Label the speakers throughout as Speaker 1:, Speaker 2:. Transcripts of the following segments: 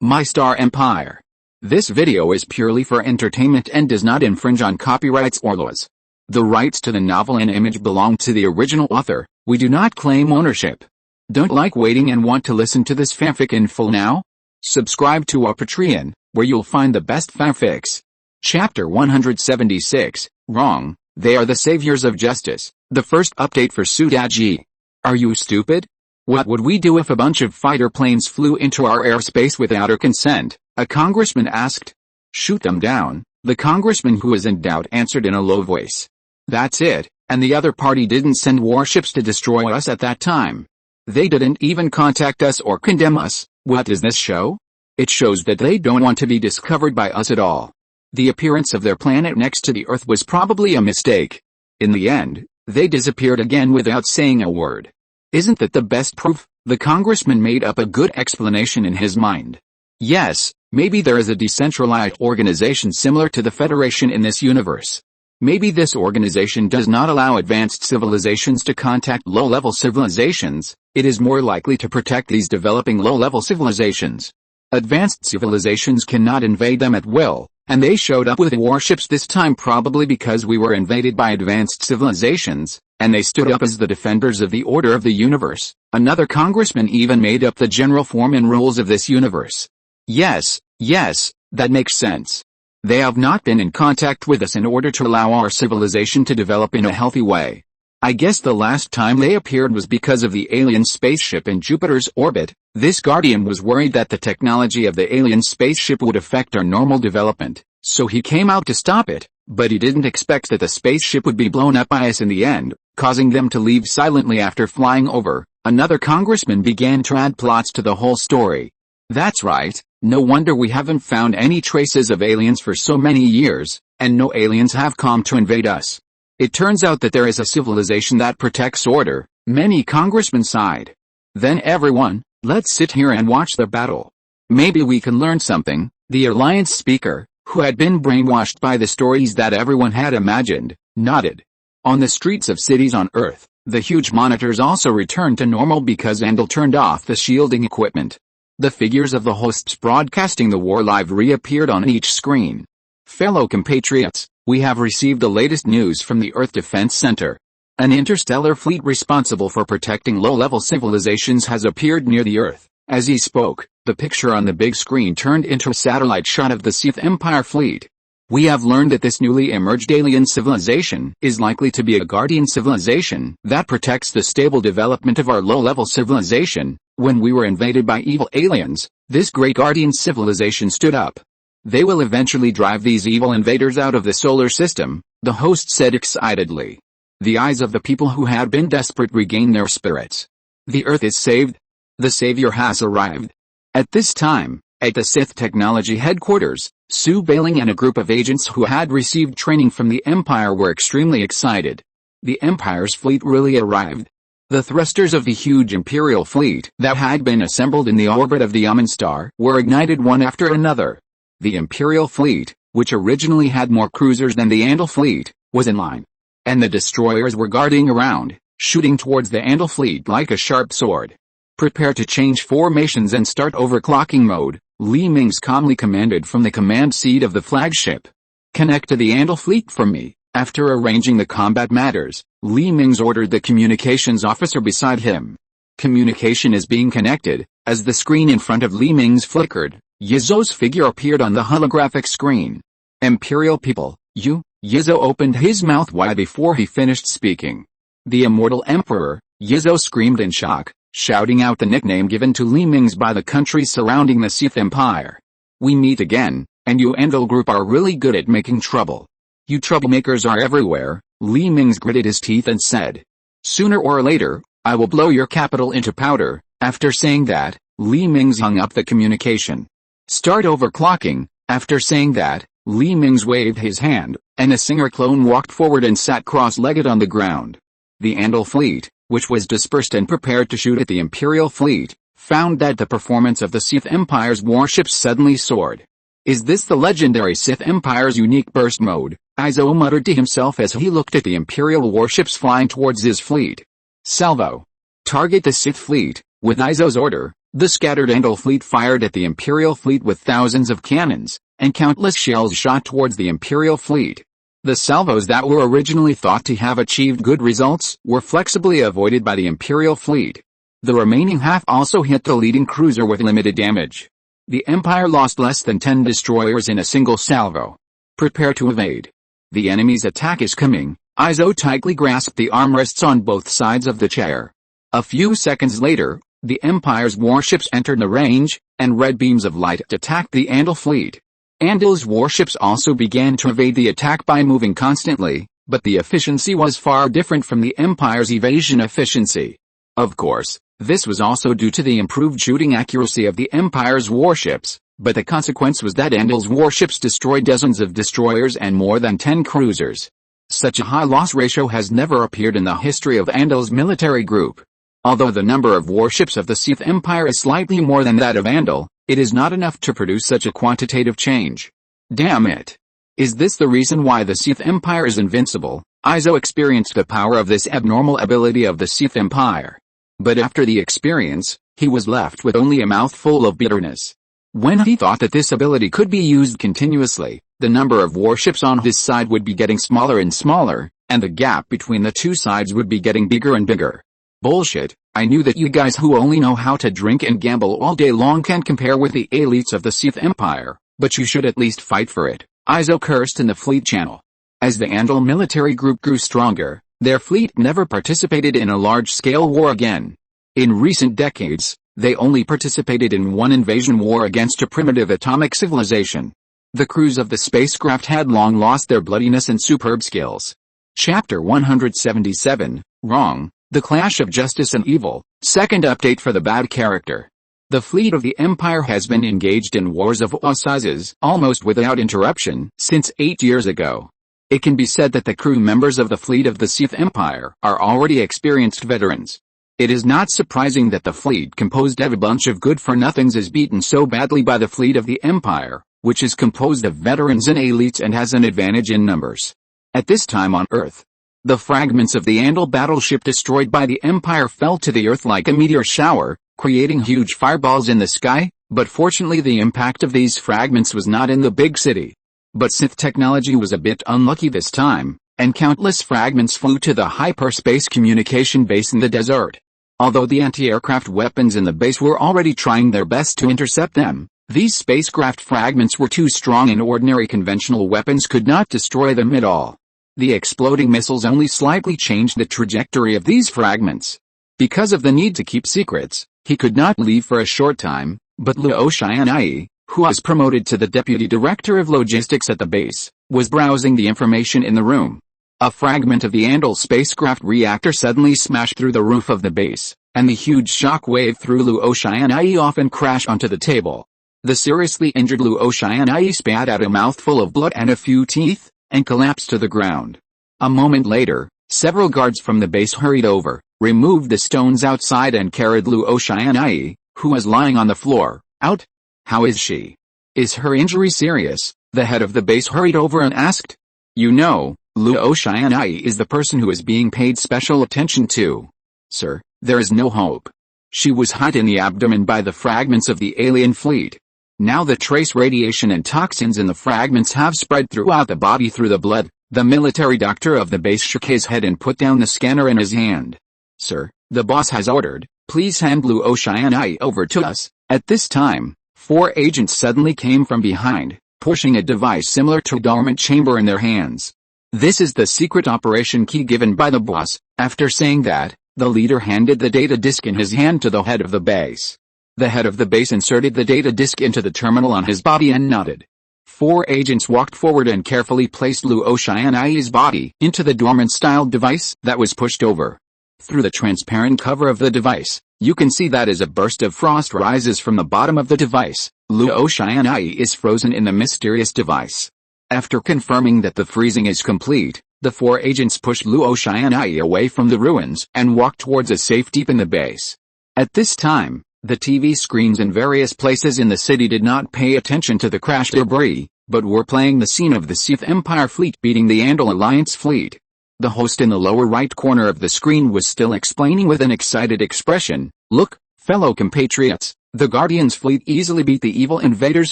Speaker 1: My Star Empire. This video is purely for entertainment and does not infringe on copyrights or laws. The rights to the novel and image belong to the original author. We do not claim ownership. Don't like waiting and want to listen to this fanfic in full now? Subscribe to our Patreon, where you'll find the best fanfics. Chapter 176, Wrong, They Are the Saviors of Justice, the first update for Tianyi. Are you stupid? What would we do if a bunch of fighter planes flew into our airspace without our consent? A congressman asked. Shoot them down, the congressman who was in doubt answered in a low voice. That's it, and the other party didn't send warships to destroy us at that time. They didn't even contact us or condemn us. What does this show? It shows that they don't want to be discovered by us at all. The appearance of their planet next to the Earth was probably a mistake. In the end, they disappeared again without saying a word. Isn't that the best proof? The congressman made up a good explanation in his mind. Yes, maybe there is a decentralized organization similar to the Federation in this universe. Maybe this organization does not allow advanced civilizations to contact low-level civilizations. It is more likely to protect these developing low-level civilizations. Advanced civilizations cannot invade them at will, and they showed up with warships this time probably because we were invaded by advanced civilizations, and they stood up as the defenders of the order of the universe. Another congressman even made up the general form and rules of this universe. Yes, that makes sense. They have not been in contact with us in order to allow our civilization to develop in a healthy way. I guess the last time they appeared was because of the alien spaceship in Jupiter's orbit. This Guardian was worried that the technology of the alien spaceship would affect our normal development, so he came out to stop it, but he didn't expect that the spaceship would be blown up by us in the end, causing them to leave silently after flying over. Another congressman began to add plots to the whole story. That's right, no wonder we haven't found any traces of aliens for so many years, and no aliens have come to invade us. It turns out that there is a civilization that protects order. Many congressmen sighed. Then everyone, let's sit here and watch the battle. Maybe we can learn something. The Alliance speaker, who had been brainwashed by the stories that everyone had imagined, nodded. On the streets of cities on Earth, the huge monitors also returned to normal because Andal turned off the shielding equipment. The figures of the hosts broadcasting the war live reappeared on each screen. Fellow compatriots, we have received the latest news from the Earth Defense Center. An interstellar fleet responsible for protecting low-level civilizations has appeared near the Earth. As he spoke, the picture on the big screen turned into a satellite shot of the Sith Empire fleet. We have learned that this newly emerged alien civilization is likely to be a guardian civilization that protects the stable development of our low-level civilization. When we were invaded by evil aliens, this great guardian civilization stood up. They will eventually drive these evil invaders out of the solar system, the host said excitedly. The eyes of the people who had been desperate regained their spirits. The Earth is saved. The Savior has arrived. At this time, at the Sith Technology headquarters, Sue Bailing and a group of agents who had received training from the Empire were extremely excited. The Empire's fleet really arrived. The thrusters of the huge Imperial fleet that had been assembled in the orbit of the Yaman star were ignited one after another. The Imperial fleet, which originally had more cruisers than the Andal fleet, was in line. And the destroyers were guarding around, shooting towards the Andal fleet like a sharp sword. Prepare to change formations and start overclocking mode, Mingze calmly commanded from the command seat of the flagship. Connect to the Andal fleet for me. After arranging the combat matters, Mingze ordered the communications officer beside him. Communication is being connected. As the screen in front of Mingze flickered, Yizo's figure appeared on the holographic screen. Imperial people, you? Yizo opened his mouth wide before he finished speaking. The immortal emperor, Yizo screamed in shock, shouting out the nickname given to Mingze by the countries surrounding the Sith Empire. We meet again, and you Andal group are really good at making trouble. You troublemakers are everywhere, Mingze gritted his teeth and said. Sooner or later, I will blow your capital into powder. After saying that, Mingze hung up the communication. Start overclocking. After saying that, Mingze waved his hand, and a singer clone walked forward and sat cross-legged on the ground. The Andal fleet, which was dispersed and prepared to shoot at the Imperial fleet, found that the performance of the Sith Empire's warships suddenly soared. Is this the legendary Sith Empire's unique burst mode? Yizo muttered to himself as he looked at the Imperial warships flying towards his fleet. Salvo. Target the Sith fleet. With Yizo's order, The scattered Andal fleet fired at the Imperial fleet with thousands of cannons, and countless shells shot towards the Imperial fleet. The salvos that were originally thought to have achieved good results were flexibly avoided by the Imperial fleet. The remaining half also hit the leading cruiser with limited damage. The Empire lost less than 10 destroyers in a single salvo. Prepare to evade. The enemy's attack is coming. Izo tightly grasped the armrests on both sides of the chair. A few seconds later, the Empire's warships entered the range, and red beams of light attacked the Andal fleet. Andal's warships also began to evade the attack by moving constantly, but the efficiency was far different from the Empire's evasion efficiency. Of course, this was also due to the improved shooting accuracy of the Empire's warships, but the consequence was that Andal's warships destroyed dozens of destroyers and more than 10 cruisers. Such a high loss ratio has never appeared in the history of Andal's military group. Although the number of warships of the Sith Empire is slightly more than that of Andal, it is not enough to produce such a quantitative change. Damn it! Is this the reason why the Sith Empire is invincible? Izo experienced the power of this abnormal ability of the Sith Empire. But after the experience, he was left with only a mouthful of bitterness. When he thought that this ability could be used continuously, the number of warships on his side would be getting smaller and smaller, and the gap between the two sides would be getting bigger and bigger. Bullshit, I knew that you guys who only know how to drink and gamble all day long can't compare with the elites of the Sith Empire, but you should at least fight for it, Izo cursed in the fleet channel. As the Andal military group grew stronger, their fleet never participated in a large-scale war again. In recent decades, they only participated in one invasion war against a primitive atomic civilization. The crews of the spacecraft had long lost their bloodiness and superb skills. Chapter 177, Wrong. The Clash of Justice and Evil, second update for the bad character. The fleet of the Empire has been engaged in wars of all sizes, almost without interruption, since 8 years ago. It can be said that the crew members of the fleet of the Sith Empire are already experienced veterans. It is not surprising that the fleet composed of a bunch of good-for-nothings is beaten so badly by the fleet of the Empire, which is composed of veterans and elites and has an advantage in numbers. At this time on Earth, the fragments of the Andal battleship destroyed by the Empire fell to the Earth like a meteor shower, creating huge fireballs in the sky, but fortunately the impact of these fragments was not in the big city. But Sith technology was a bit unlucky this time, and countless fragments flew to the hyperspace communication base in the desert. Although the anti-aircraft weapons in the base were already trying their best to intercept them, these spacecraft fragments were too strong and ordinary conventional weapons could not destroy them at all. The exploding missiles only slightly changed the trajectory of these fragments. Because of the need to keep secrets, he could not leave for a short time, but Luo Tianyi, who was promoted to the deputy director of logistics at the base, was browsing the information in the room. A fragment of the Andal spacecraft reactor suddenly smashed through the roof of the base, and the huge shock wave threw Luo Tianyi off and crashed onto the table. The seriously injured Luo Tianyi spat out a mouthful of blood and a few teeth, and collapsed to the ground. A moment later, several guards from the base hurried over, removed the stones outside and carried Luo Tianyi, who was lying on the floor, out. How is she? Is her injury serious? The head of the base hurried over and asked. You know, Luo Tianyi is the person who is being paid special attention to. Sir, there is no hope. She was hit in the abdomen by the fragments of the alien fleet. Now the trace radiation and toxins in the fragments have spread throughout the body through the blood. The military doctor of the base shook his head and put down the scanner in his hand. Sir, the boss has ordered, please hand Luo Tianyi over to us. At this time, 4 agents suddenly came from behind, pushing a device similar to a dormant chamber in their hands. This is the secret operation key given by the boss. After saying that, the leader handed the data disk in his hand to the head of the base. The head of the base inserted the data disk into the terminal on his body and nodded. 4 agents walked forward and carefully placed Luo Tianyi's body into the dormant-style device that was pushed over. Through the transparent cover of the device, you can see that as a burst of frost rises from the bottom of the device, Luo Tianyi is frozen in the mysterious device. After confirming that the freezing is complete, the 4 agents pushed Luo Tianyi away from the ruins and walked towards a safe deep in the base. At this time, the TV screens in various places in the city did not pay attention to the crash debris, but were playing the scene of the Sith Empire fleet beating the Andal Alliance fleet. The host in the lower right corner of the screen was still explaining with an excited expression, "Look, fellow compatriots, The Guardians' fleet easily beat the evil invaders'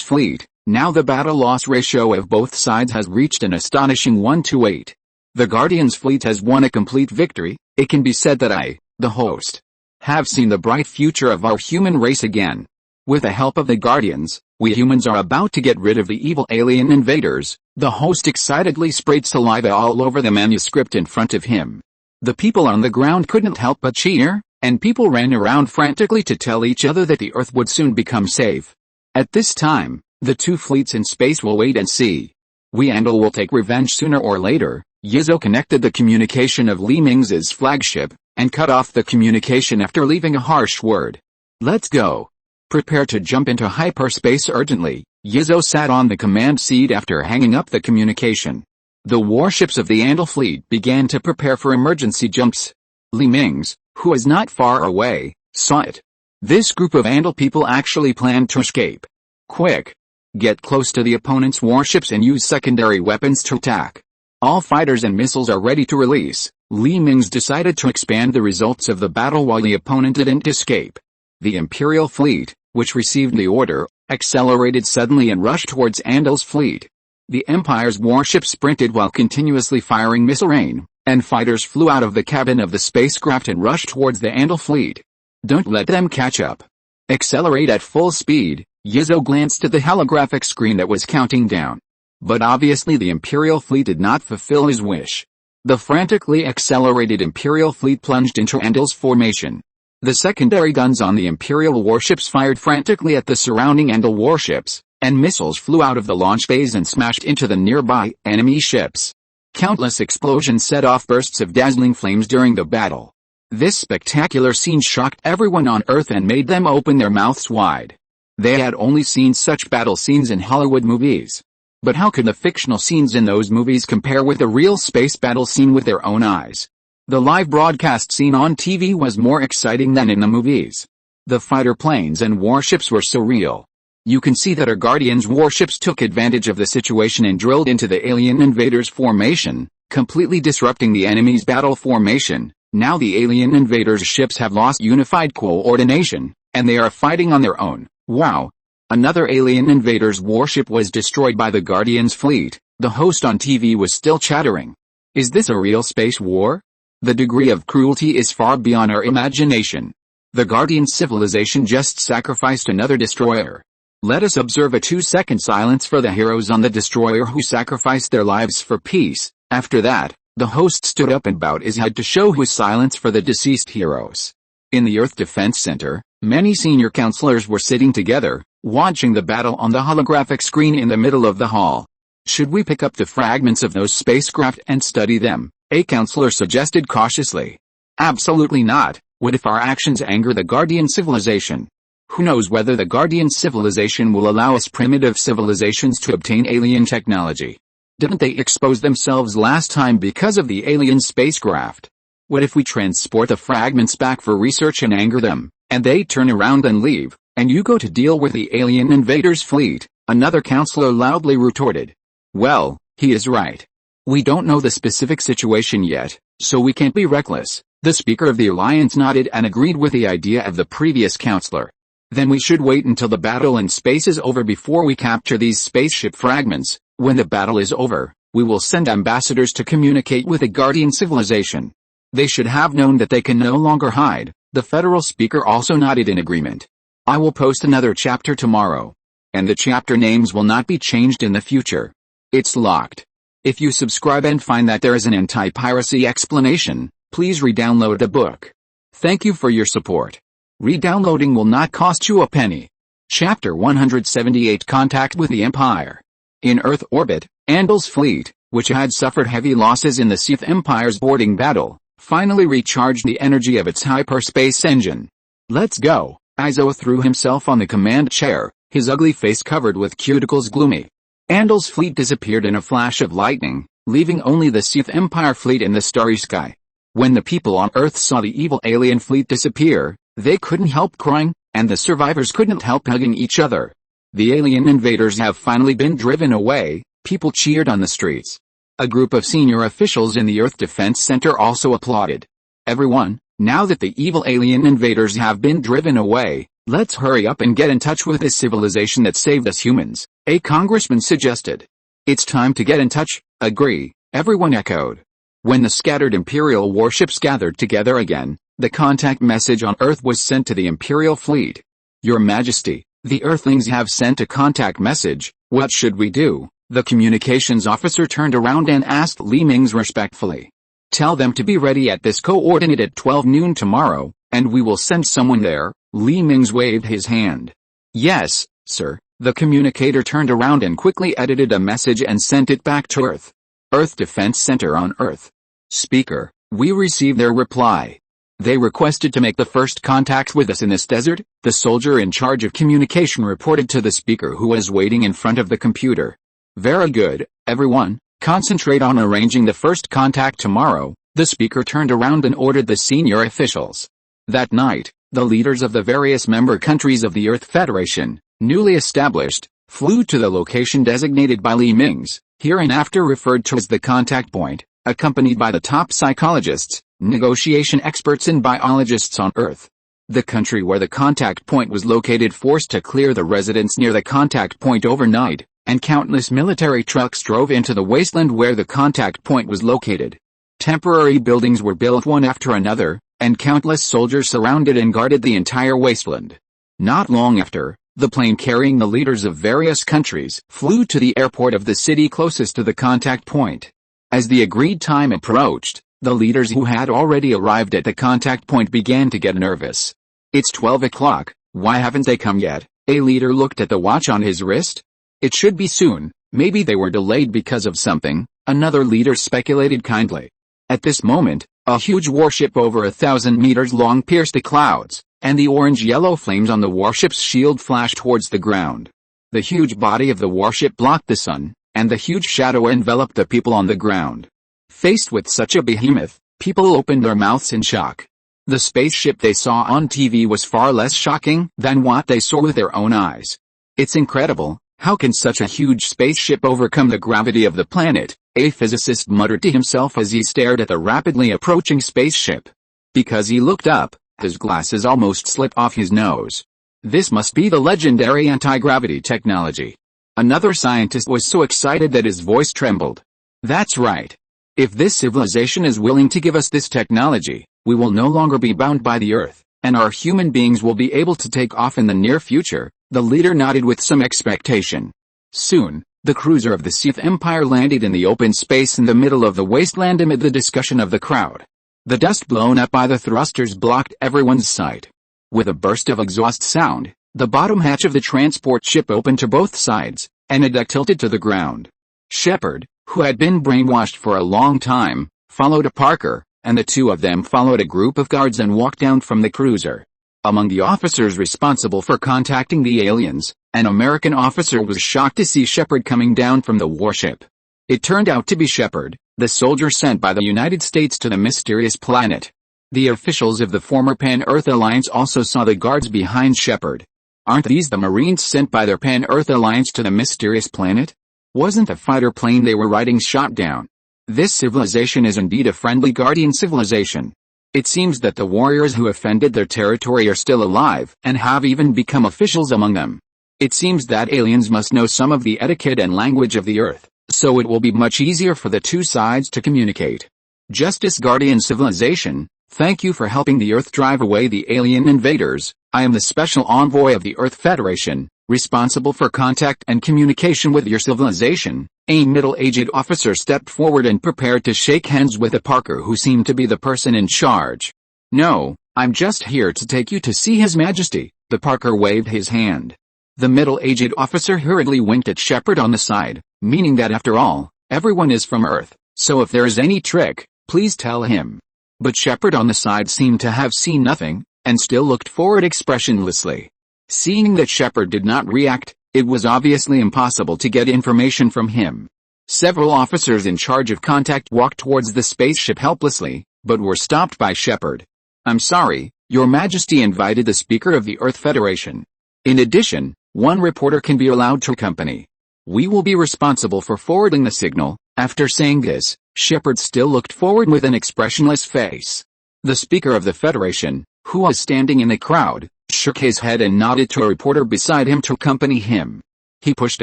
Speaker 1: fleet. Now the battle-loss ratio of both sides has reached an astonishing 1-8. The Guardians' fleet has won a complete victory. It can be said that I, the host, have seen the bright future of our human race again. With the help of the Guardians, we humans are about to get rid of the evil alien invaders. The host excitedly sprayed saliva all over the manuscript in front of him. The people on the ground couldn't help but cheer, and people ran around frantically to tell each other that the Earth would soon become safe. At this time, the two fleets in space will wait and see. We Andal will take revenge sooner or later. Yizzo connected the communication of Li Mingze's flagship, and cut off the communication after leaving a harsh word. Let's go. Prepare to jump into hyperspace urgently. Yizzo sat on the command seat after hanging up the communication. The warships of the Andal fleet began to prepare for emergency jumps. Li Mingze, who is not far away, saw it. This group of Andal people actually planned to escape. Quick! Get close to the opponent's warships and use secondary weapons to attack. All fighters and missiles are ready to release. Li Mingze decided to expand the results of the battle while the opponent didn't escape. The Imperial fleet, which received the order, accelerated suddenly and rushed towards Andal's fleet. The Empire's warships sprinted while continuously firing missile rain, and fighters flew out of the cabin of the spacecraft and rushed towards the Andal fleet. Don't let them catch up. Accelerate at full speed. Yizzo glanced at the holographic screen that was counting down. But obviously the Imperial fleet did not fulfill his wish. The frantically accelerated Imperial fleet plunged into Andal's formation. The secondary guns on the Imperial warships fired frantically at the surrounding Andal warships, and missiles flew out of the launch bays and smashed into the nearby enemy ships. Countless explosions set off bursts of dazzling flames during the battle. This spectacular scene shocked everyone on Earth and made them open their mouths wide. They had only seen such battle scenes in Hollywood movies. But how could the fictional scenes in those movies compare with the real space battle scene with their own eyes? The live broadcast scene on TV was more exciting than in the movies. The fighter planes and warships were so real. You can see that our Guardians' warships took advantage of the situation and drilled into the alien invaders' formation, completely disrupting the enemy's battle formation. Now the alien invaders' ships have lost unified coordination, and they are fighting on their own. Wow! Another alien invader's warship was destroyed by the Guardians' fleet. The host on TV was still chattering. Is this a real space war? The degree of cruelty is far beyond our imagination. The Guardian civilization just sacrificed another destroyer. Let us observe a 2-second silence for the heroes on the destroyer who sacrificed their lives for peace. After that, the host stood up and bowed his head to show his silence for the deceased heroes. In the Earth Defense Center, many senior counselors were sitting together, watching the battle on the holographic screen in the middle of the hall. Should we pick up the fragments of those spacecraft and study them? A counselor suggested cautiously. Absolutely not. What if our actions anger the Guardian civilization? Who knows whether the Guardian civilization will allow us primitive civilizations to obtain alien technology? Didn't they expose themselves last time because of the alien spacecraft? What if we transport the fragments back for research and anger them, and they turn around and leave, and you go to deal with the alien invaders' fleet? Another counselor loudly retorted. Well, he is right. We don't know the specific situation yet, so we can't be reckless. The Speaker of the Alliance nodded and agreed with the idea of the previous counselor. Then we should wait until the battle in space is over before we capture these spaceship fragments. When the battle is over, we will send ambassadors to communicate with the Guardian civilization. They should have known that they can no longer hide. The federal speaker also nodded in agreement. I will post another chapter tomorrow. And the chapter names will not be changed in the future. It's locked. If you subscribe and find that there is an anti-piracy explanation, please re-download the book. Thank you for your support. Re-downloading will not cost you a penny. Chapter 178 Contact with the Empire. In Earth orbit, Andal's fleet, which had suffered heavy losses in the Sith Empire's boarding battle, finally recharged the energy of its hyperspace engine. Let's go. Yizzo threw himself on the command chair, his ugly face covered with cuticles gloomy. Andal's fleet disappeared in a flash of lightning, leaving only the Sith Empire fleet in the starry sky. When the people on Earth saw the evil alien fleet disappear, they couldn't help crying, and the survivors couldn't help hugging each other. The alien invaders have finally been driven away. People cheered on the streets. A group of senior officials in the Earth Defense Center also applauded. Everyone, now that the evil alien invaders have been driven away, Let's hurry up and get in touch with this civilization that saved us humans, a congressman suggested. It's time to get in touch, agree, everyone echoed. When the scattered Imperial warships gathered together again, the contact message on Earth was sent to the Imperial fleet. Your Majesty, the Earthlings have sent a contact message, what should we do? The communications officer turned around and asked Li Mingze respectfully. Tell them to be ready at this coordinate at 12 noon tomorrow, and we will send someone there. Li Mingze waved his hand. Yes, sir. The communicator turned around and quickly edited a message and sent it back to Earth. Earth Defense Center on Earth. Speaker, we received their reply. They requested to make the first contact with us in this desert, the soldier in charge of communication reported to the speaker who was waiting in front of the computer. Very good, everyone, concentrate on arranging the first contact tomorrow, the speaker turned around and ordered the senior officials. That night, the leaders of the various member countries of the Earth Federation, newly established, flew to the location designated by Li Mingze, hereinafter referred to as the contact point, accompanied by the top psychologists, negotiation experts and biologists on Earth. The country where the contact point was located forced to clear the residents near the contact point overnight, and countless military trucks drove into the wasteland where the contact point was located. Temporary buildings were built one after another, and countless soldiers surrounded and guarded the entire wasteland. Not long after, the plane carrying the leaders of various countries flew to the airport of the city closest to the contact point. As the agreed time approached, the leaders who had already arrived at the contact point began to get nervous. It's 12 o'clock, why haven't they come yet? A leader looked at the watch on his wrist. It should be soon, maybe they were delayed because of something, another leader speculated kindly. At this moment, a huge warship over 1,000 meters long pierced the clouds, and the orange-yellow flames on the warship's shield flashed towards the ground. The huge body of the warship blocked the sun, and the huge shadow enveloped the people on the ground. Faced with such a behemoth, people opened their mouths in shock. The spaceship they saw on TV was far less shocking than what they saw with their own eyes. It's incredible, how can such a huge spaceship overcome the gravity of the planet? A physicist muttered to himself as he stared at the rapidly approaching spaceship. Because he looked up, his glasses almost slipped off his nose. This must be the legendary anti-gravity technology. Another scientist was so excited that his voice trembled. That's right. If this civilization is willing to give us this technology, we will no longer be bound by the Earth, and our human beings will be able to take off in the near future, the leader nodded with some expectation. Soon, the cruiser of the Sith Empire landed in the open space in the middle of the wasteland amid the discussion of the crowd. The dust blown up by the thrusters blocked everyone's sight. With a burst of exhaust sound, the bottom hatch of the transport ship opened to both sides, and a deck tilted to the ground. Shepard, who had been brainwashed for a long time, followed Parker, and the two of them followed a group of guards and walked down from the cruiser. Among the officers responsible for contacting the aliens, an American officer was shocked to see Shepard coming down from the warship. It turned out to be Shepard, the soldier sent by the United States to the mysterious planet. The officials of the former Pan-Earth Alliance also saw the guards behind Shepard. Aren't these the Marines sent by their Pan-Earth Alliance to the mysterious planet? Wasn't the fighter plane they were riding shot down? This civilization is indeed a friendly guardian civilization. It seems that the warriors who offended their territory are still alive, and have even become officials among them. It seems that aliens must know some of the etiquette and language of the Earth, so it will be much easier for the two sides to communicate. Justice Guardian Civilization, thank you for helping the Earth drive away the alien invaders. I am the Special Envoy of the Earth Federation, responsible for contact and communication with your civilization. A middle-aged officer stepped forward and prepared to shake hands with a Parker who seemed to be the person in charge. No, I'm just here to take you to see His Majesty. The Parker waved his hand. The middle-aged officer hurriedly winked at Shepard on the side, meaning that after all, everyone is from Earth, so if there is any trick, please tell him. But Shepard on the side seemed to have seen nothing, and still looked forward expressionlessly. Seeing that Shepard did not react, it was obviously impossible to get information from him. Several officers in charge of contact walked towards the spaceship helplessly, but were stopped by Shepard. I'm sorry, Your Majesty invited the Speaker of the Earth Federation. In addition, one reporter can be allowed to accompany. We will be responsible for forwarding the signal. After saying this, Shepard still looked forward with an expressionless face. The Speaker of the Federation, who was standing in the crowd, shook his head and nodded to a reporter beside him to accompany him. He pushed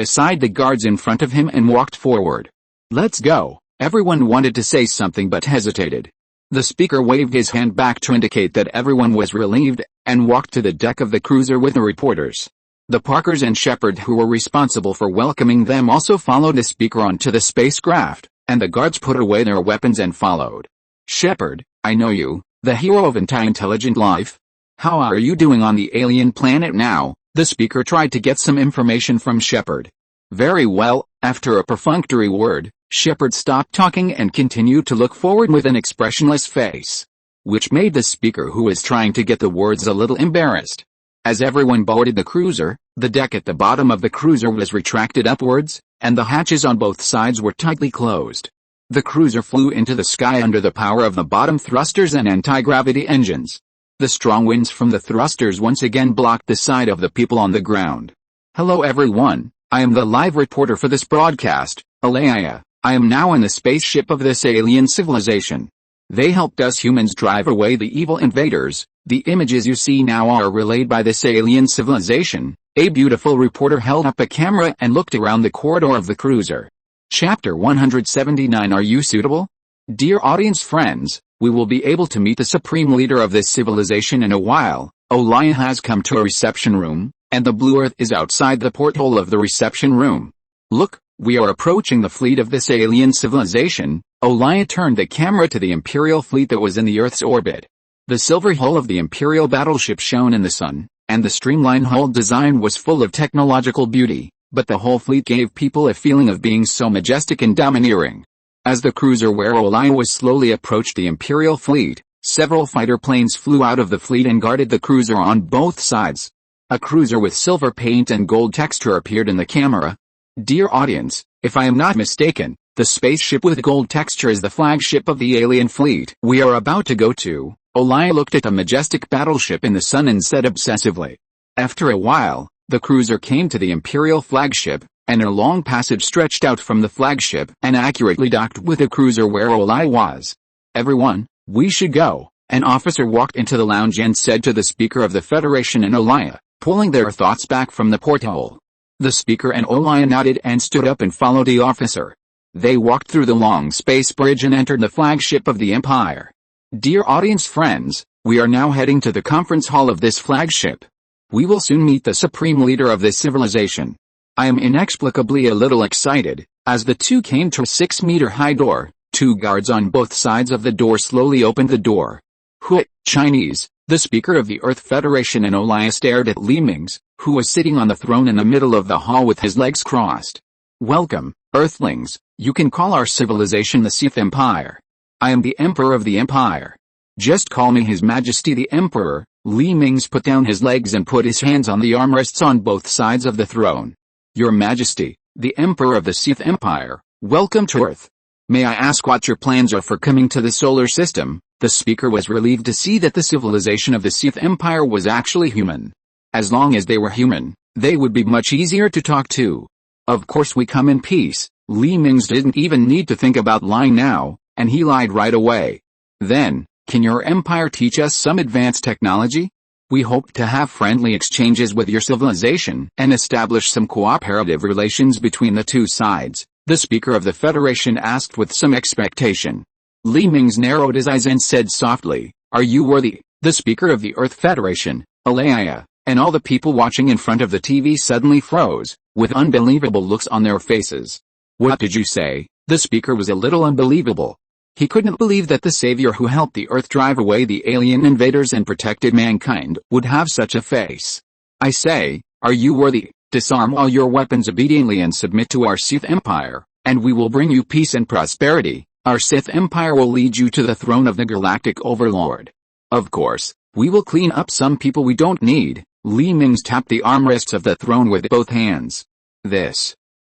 Speaker 1: aside the guards in front of him and walked forward. "Let's go." Everyone wanted to say something but hesitated. The speaker waved his hand back to indicate that everyone was relieved, and walked to the deck of the cruiser with the reporters. The Parkers and Shepard who were responsible for welcoming them also followed the speaker onto the spacecraft, and the guards put away their weapons and followed. "Shepard, I know you, the hero of anti-intelligent life. How are you doing on the alien planet now?" The speaker tried to get some information from Shepard. "Very well." After a perfunctory word, Shepard stopped talking and continued to look forward with an expressionless face, which made the speaker who was trying to get the words a little embarrassed. As everyone boarded the cruiser, the deck at the bottom of the cruiser was retracted upwards, and the hatches on both sides were tightly closed. The cruiser flew into the sky under the power of the bottom thrusters and anti-gravity engines. The strong winds from the thrusters once again blocked the sight of the people on the ground. "Hello everyone, I am the live reporter for this broadcast, Alaya. I am now in the spaceship of this alien civilization. They helped us humans drive away the evil invaders. The images you see now are relayed by this alien civilization." A beautiful reporter held up a camera and looked around the corridor of the cruiser. Chapter 179. Are you suitable? Dear audience friends, we will be able to meet the supreme leader of this civilization in a while. Olaya has come to a reception room, and the blue earth is outside the porthole of the reception room. Look, we are approaching the fleet of this alien civilization. Olaya turned the camera to the Imperial fleet that was in the Earth's orbit. The silver hull of the Imperial battleship shone in the sun, and the streamlined hull design was full of technological beauty, but the whole fleet gave people a feeling of being so majestic and domineering. As the cruiser where Olaya was slowly approached the Imperial fleet, several fighter planes flew out of the fleet and guarded the cruiser on both sides. A cruiser with silver paint and gold texture appeared in the camera. Dear audience, if I am not mistaken, the spaceship with gold texture is the flagship of the alien fleet we are about to go to. Olaya looked at the majestic battleship in the sun and said obsessively. After a while, the cruiser came to the Imperial flagship, and a long passage stretched out from the flagship and accurately docked with the cruiser where Olaya was. "Everyone, we should go." An officer walked into the lounge and said to the Speaker of the Federation and Olaya, pulling their thoughts back from the porthole. The Speaker and Olaya nodded and stood up and followed the officer. They walked through the long space bridge and entered the flagship of the Empire. Dear audience friends, we are now heading to the conference hall of this flagship. We will soon meet the supreme leader of this civilization. I am inexplicably a little excited. As the two came to a 6-meter-high door, two guards on both sides of the door slowly opened the door. "Hui, Chinese," the Speaker of the Earth Federation and Olaya stared at Mingze, who was sitting on the throne in the middle of the hall with his legs crossed. "Welcome, Earthlings. You can call our civilization the Sith Empire. I am the Emperor of the Empire. Just call me His Majesty the Emperor." Mingze put down his legs and put his hands on the armrests on both sides of the throne. "Your Majesty, the Emperor of the Sith Empire, welcome to Earth. May I ask what your plans are for coming to the solar system?" The Speaker was relieved to see that the civilization of the Sith Empire was actually human. As long as they were human, they would be much easier to talk to. "Of course we come in peace." Mingze didn't even need to think about lying now, and he lied right away. "Then, can your empire teach us some advanced technology? We hope to have friendly exchanges with your civilization and establish some cooperative relations between the two sides," the Speaker of the Federation asked with some expectation. Mingze narrowed his eyes and said softly, "Are you worthy?" The Speaker of the Earth Federation, Alaya, and all the people watching in front of the TV suddenly froze, with unbelievable looks on their faces. "What did you say?" The Speaker was a little unbelievable. He couldn't believe that the savior who helped the Earth drive away the alien invaders and protected mankind would have such a face. "I say, are you worthy? Disarm all your weapons obediently and submit to our Sith Empire, and we will bring you peace and prosperity. Our Sith Empire will lead you to the throne of the galactic overlord. Of course, we will clean up some people we don't need." Mingze tapped the armrests of the throne with both hands.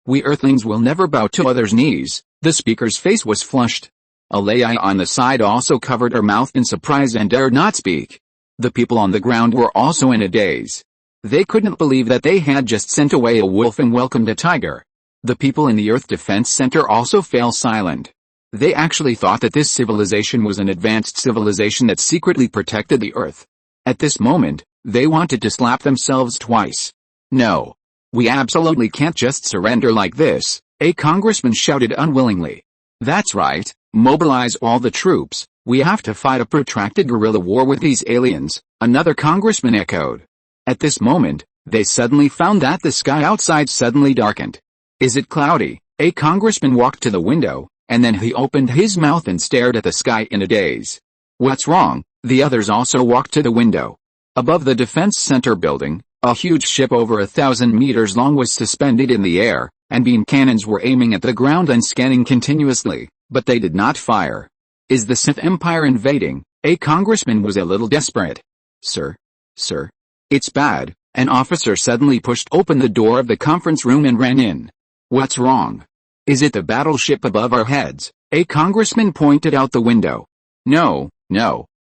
Speaker 1: We Earthlings will never bow to others' knees." The Speaker's face was flushed. Alaya on the side also covered her mouth in surprise and dared not speak. The people on the ground were also in a daze. They couldn't believe that they had just sent away a wolf and welcomed a tiger. The people in the Earth Defense Center also fell silent. They actually thought that this civilization was an advanced civilization that secretly protected the Earth. At this moment, They wanted to slap themselves twice. No. We absolutely can't just surrender like this, a congressman shouted unwillingly. That's right, mobilize all the troops, we have to fight a protracted guerrilla war with these aliens, another congressman echoed. At this moment, they suddenly found that the sky outside suddenly darkened. Is it cloudy? A congressman walked to the window, and then he opened his mouth and stared at the sky in a daze. What's wrong? The others also walked to the window. Above the defense center building, a huge ship over 1,000 meters long was suspended in the air, and beam cannons were aiming at the ground and scanning continuously, but they did not fire. Is the Sith Empire invading? A congressman was a little desperate. Sir. It's bad. An officer suddenly pushed open the door of the conference room and ran in. What's wrong? Is it the battleship above our heads? A congressman pointed out the window. No,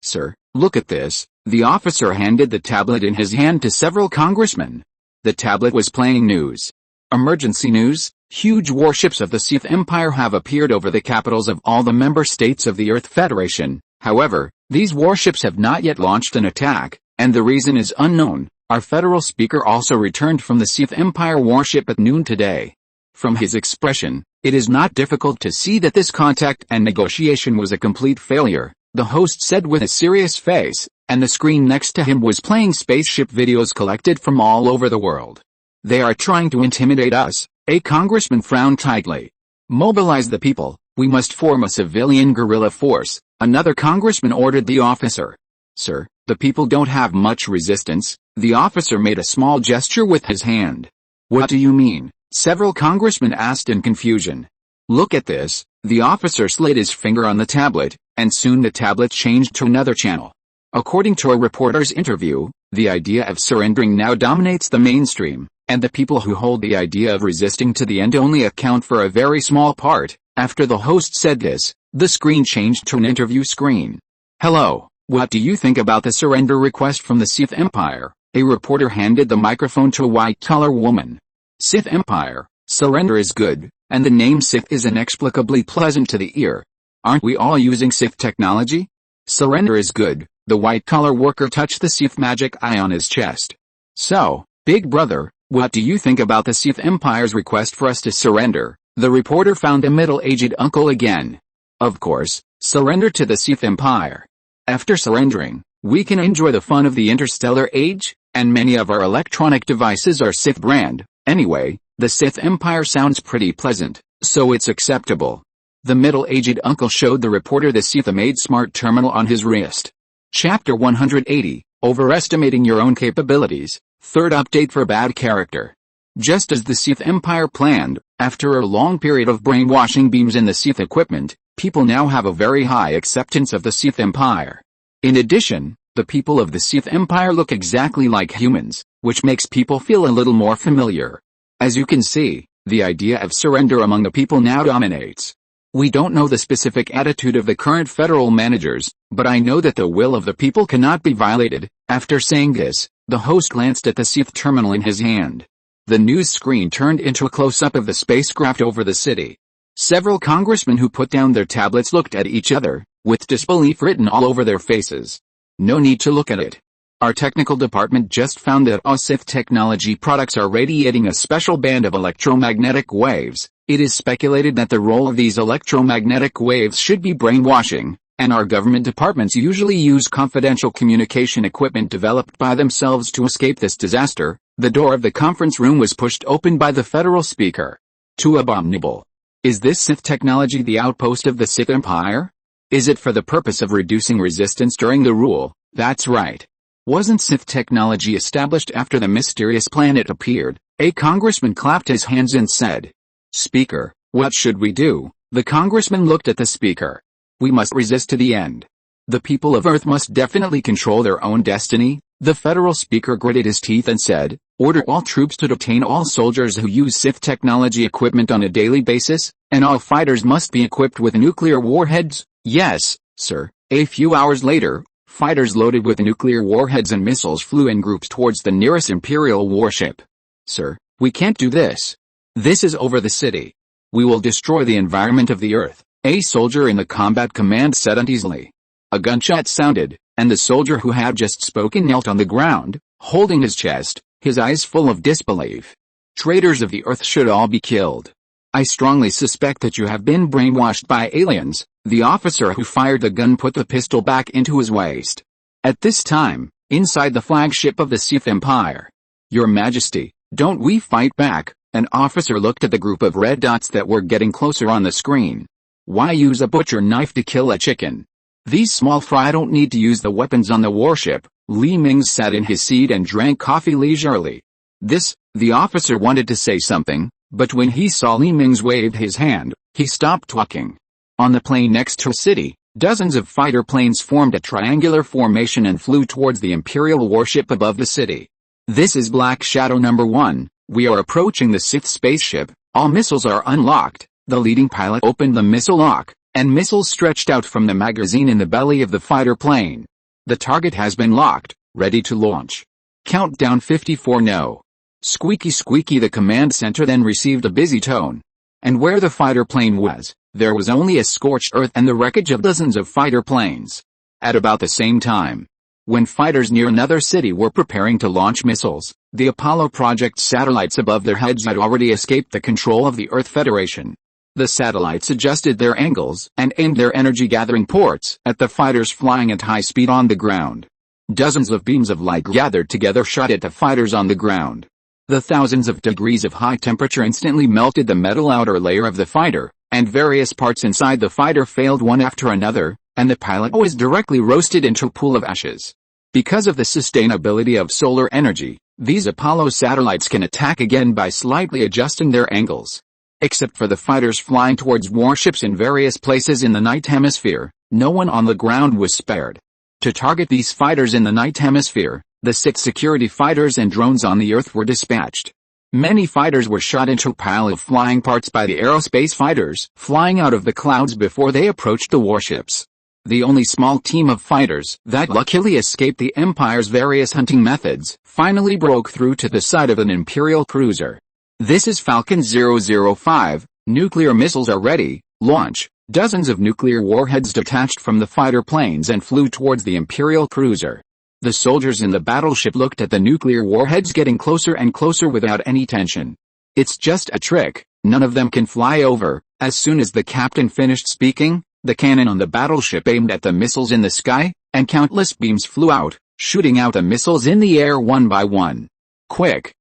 Speaker 1: sir, look at this. The officer handed the tablet in his hand to several congressmen. The tablet was playing news. Emergency news, huge warships of the Sith Empire have appeared over the capitals of all the member states of the Earth Federation. However, these warships have not yet launched an attack, and the reason is unknown. Our federal speaker also returned from the Sith Empire warship at noon today. From his expression, it is not difficult to see that this contact and negotiation was a complete failure, the host said with a serious face, and the screen next to him was playing spaceship videos collected from all over the world. They are trying to intimidate us, a congressman frowned tightly. Mobilize the people, we must form a civilian guerrilla force, another congressman ordered the officer. Sir, the people don't have much resistance, the officer made a small gesture with his hand. What do you mean? Several congressmen asked in confusion. Look at this, the officer slid his finger on the tablet, and soon the tablet changed to another channel. According to a reporter's interview, the idea of surrendering now dominates the mainstream, and the people who hold the idea of resisting to the end only account for a very small part. After the host said this, the screen changed to an interview screen. Hello, what do you think about the surrender request from the Sith Empire? A reporter handed the microphone to a white-collar woman. Sith Empire, surrender is good, and the name Sith is inexplicably pleasant to the ear. Aren't we all using Sith technology? Surrender is good. The white-collar worker touched the Sith magic eye on his chest. So, big brother, what do you think about the Sith Empire's request for us to surrender? The reporter found a middle-aged uncle again. Of course, surrender to the Sith Empire. After surrendering, we can enjoy the fun of the interstellar age, and many of our electronic devices are Sith brand. Anyway, the Sith Empire sounds pretty pleasant, so it's acceptable. The middle-aged uncle showed the reporter the Sith-made smart terminal on his wrist. Chapter 180, Overestimating Your Own Capabilities, Third Update for Bad Character. Just as the Sith Empire planned, after a long period of brainwashing beams in the Sith equipment, people now have a very high acceptance of the Sith Empire. In addition, the people of the Sith Empire look exactly like humans, which makes people feel a little more familiar. As you can see, the idea of surrender among the people now dominates. We don't know the specific attitude of the current federal managers, but I know that the will of the people cannot be violated. After saying this, the host glanced at the Sith terminal in his hand. The news screen turned into a close-up of the spacecraft over the city. Several congressmen who put down their tablets looked at each other, with disbelief written all over their faces. No need to look at it. Our technical department just found that all Sith technology products are radiating a special band of electromagnetic waves. It is speculated that the role of these electromagnetic waves should be brainwashing, and our government departments usually use confidential communication equipment developed by themselves to escape this disaster. The door of the conference room was pushed open by the federal speaker. Too abominable. Is this Sith technology the outpost of the Sith Empire? Is it for the purpose of reducing resistance during the rule? That's right. Wasn't Sith technology established after the mysterious planet appeared? A congressman clapped his hands and said, Speaker, what should we do? The congressman looked at the speaker. We must resist to the end. The people of Earth must definitely control their own destiny. The federal speaker gritted his teeth and said, Order all troops to detain all soldiers who use Sith technology equipment on a daily basis, and all fighters must be equipped with nuclear warheads. Yes, sir. A few hours later, fighters loaded with nuclear warheads and missiles flew in groups towards the nearest Imperial warship. Sir, we can't do this. This is over the city. We will destroy the environment of the Earth, a soldier in the combat command said uneasily. A gunshot sounded, and the soldier who had just spoken knelt on the ground, holding his chest, his eyes full of disbelief. "Traitors of the Earth should all be killed. I strongly suspect that you have been brainwashed by aliens." The officer who fired the gun put the pistol back into his waist. At this time, inside the flagship of the Sith Empire. "Your Majesty, don't we fight back?" An officer looked at the group of red dots that were getting closer on the screen. "Why use a butcher knife to kill a chicken? These small fry don't need to use the weapons on the warship." Mingze sat in his seat and drank coffee leisurely. The officer wanted to say something, but when he saw Mingze wave his hand, he stopped talking. On the plain next to the city, dozens of fighter planes formed a triangular formation and flew towards the Imperial warship above the city. "This is Black Shadow number 1, we are approaching the Sith spaceship, all missiles are unlocked." The leading pilot opened the missile lock, and missiles stretched out from the magazine in the belly of the fighter plane. "The target has been locked, ready to launch. Countdown 54 no." Squeaky squeaky, the command center then received a busy tone. And where the fighter plane was, there was only a scorched earth and the wreckage of dozens of fighter planes. At about the same time, when fighters near another city were preparing to launch missiles, the Apollo project satellites above their heads had already escaped the control of the Earth Federation. The satellites adjusted their angles and aimed their energy-gathering ports at the fighters flying at high speed on the ground. Dozens of beams of light gathered together shot at the fighters on the ground. The thousands of degrees of high temperature instantly melted the metal outer layer of the fighter, and various parts inside the fighter failed one after another, and the pilot was directly roasted into a pool of ashes. Because of the sustainability of solar energy, these Apollo satellites can attack again by slightly adjusting their angles. Except for the fighters flying towards warships in various places in the night hemisphere, no one on the ground was spared. To target these fighters in the night hemisphere, the Sith security fighters and drones on the Earth were dispatched. Many fighters were shot into a pile of flying parts by the aerospace fighters flying out of the clouds before they approached the warships. The only small team of fighters that luckily escaped the Empire's various hunting methods finally broke through to the side of an Imperial cruiser. "This is Falcon 005, nuclear missiles are ready, launch." Dozens of nuclear warheads detached from the fighter planes and flew towards the Imperial cruiser. The soldiers in the battleship looked at the nuclear warheads getting closer and closer without any tension. "It's just a trick, none of them can fly over." As soon as the captain finished speaking, the cannon on the battleship aimed at the missiles in the sky, and countless beams flew out, shooting out the missiles in the air one by one. Quick,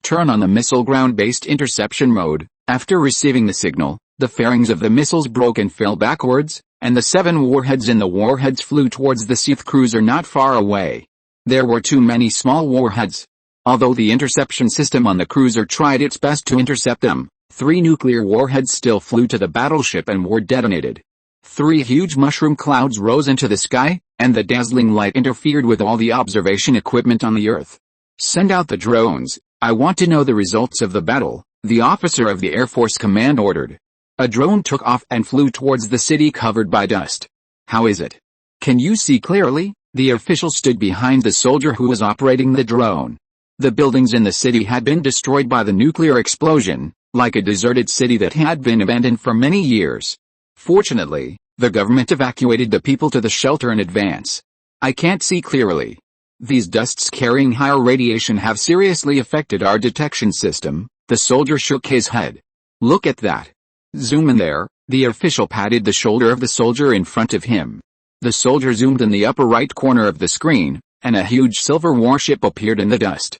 Speaker 1: turn on the missile ground-based interception mode." After receiving the signal, the fairings of the missiles broke and fell backwards, and the 7 warheads in the warheads flew towards the Sith cruiser not far away. There were too many small warheads. Although the interception system on the cruiser tried its best to intercept them, 3 nuclear warheads still flew to the battleship and were detonated. 3 huge mushroom clouds rose into the sky, and the dazzling light interfered with all the observation equipment on the Earth. "Send out the drones, I want to know the results of the battle," the officer of the Air Force Command ordered. A drone took off and flew towards the city covered by dust. "How is it? Can you see clearly?" The official stood behind the soldier who was operating the drone. The buildings in the city had been destroyed by the nuclear explosion, like a deserted city that had been abandoned for many years. Fortunately, the government evacuated the people to the shelter in advance. "I can't see clearly. These dusts carrying higher radiation have seriously affected our detection system." The soldier shook his head. "Look at that. Zoom in there." The official patted the shoulder of the soldier in front of him. The soldier zoomed in the upper right corner of the screen, and a huge silver warship appeared in the dust.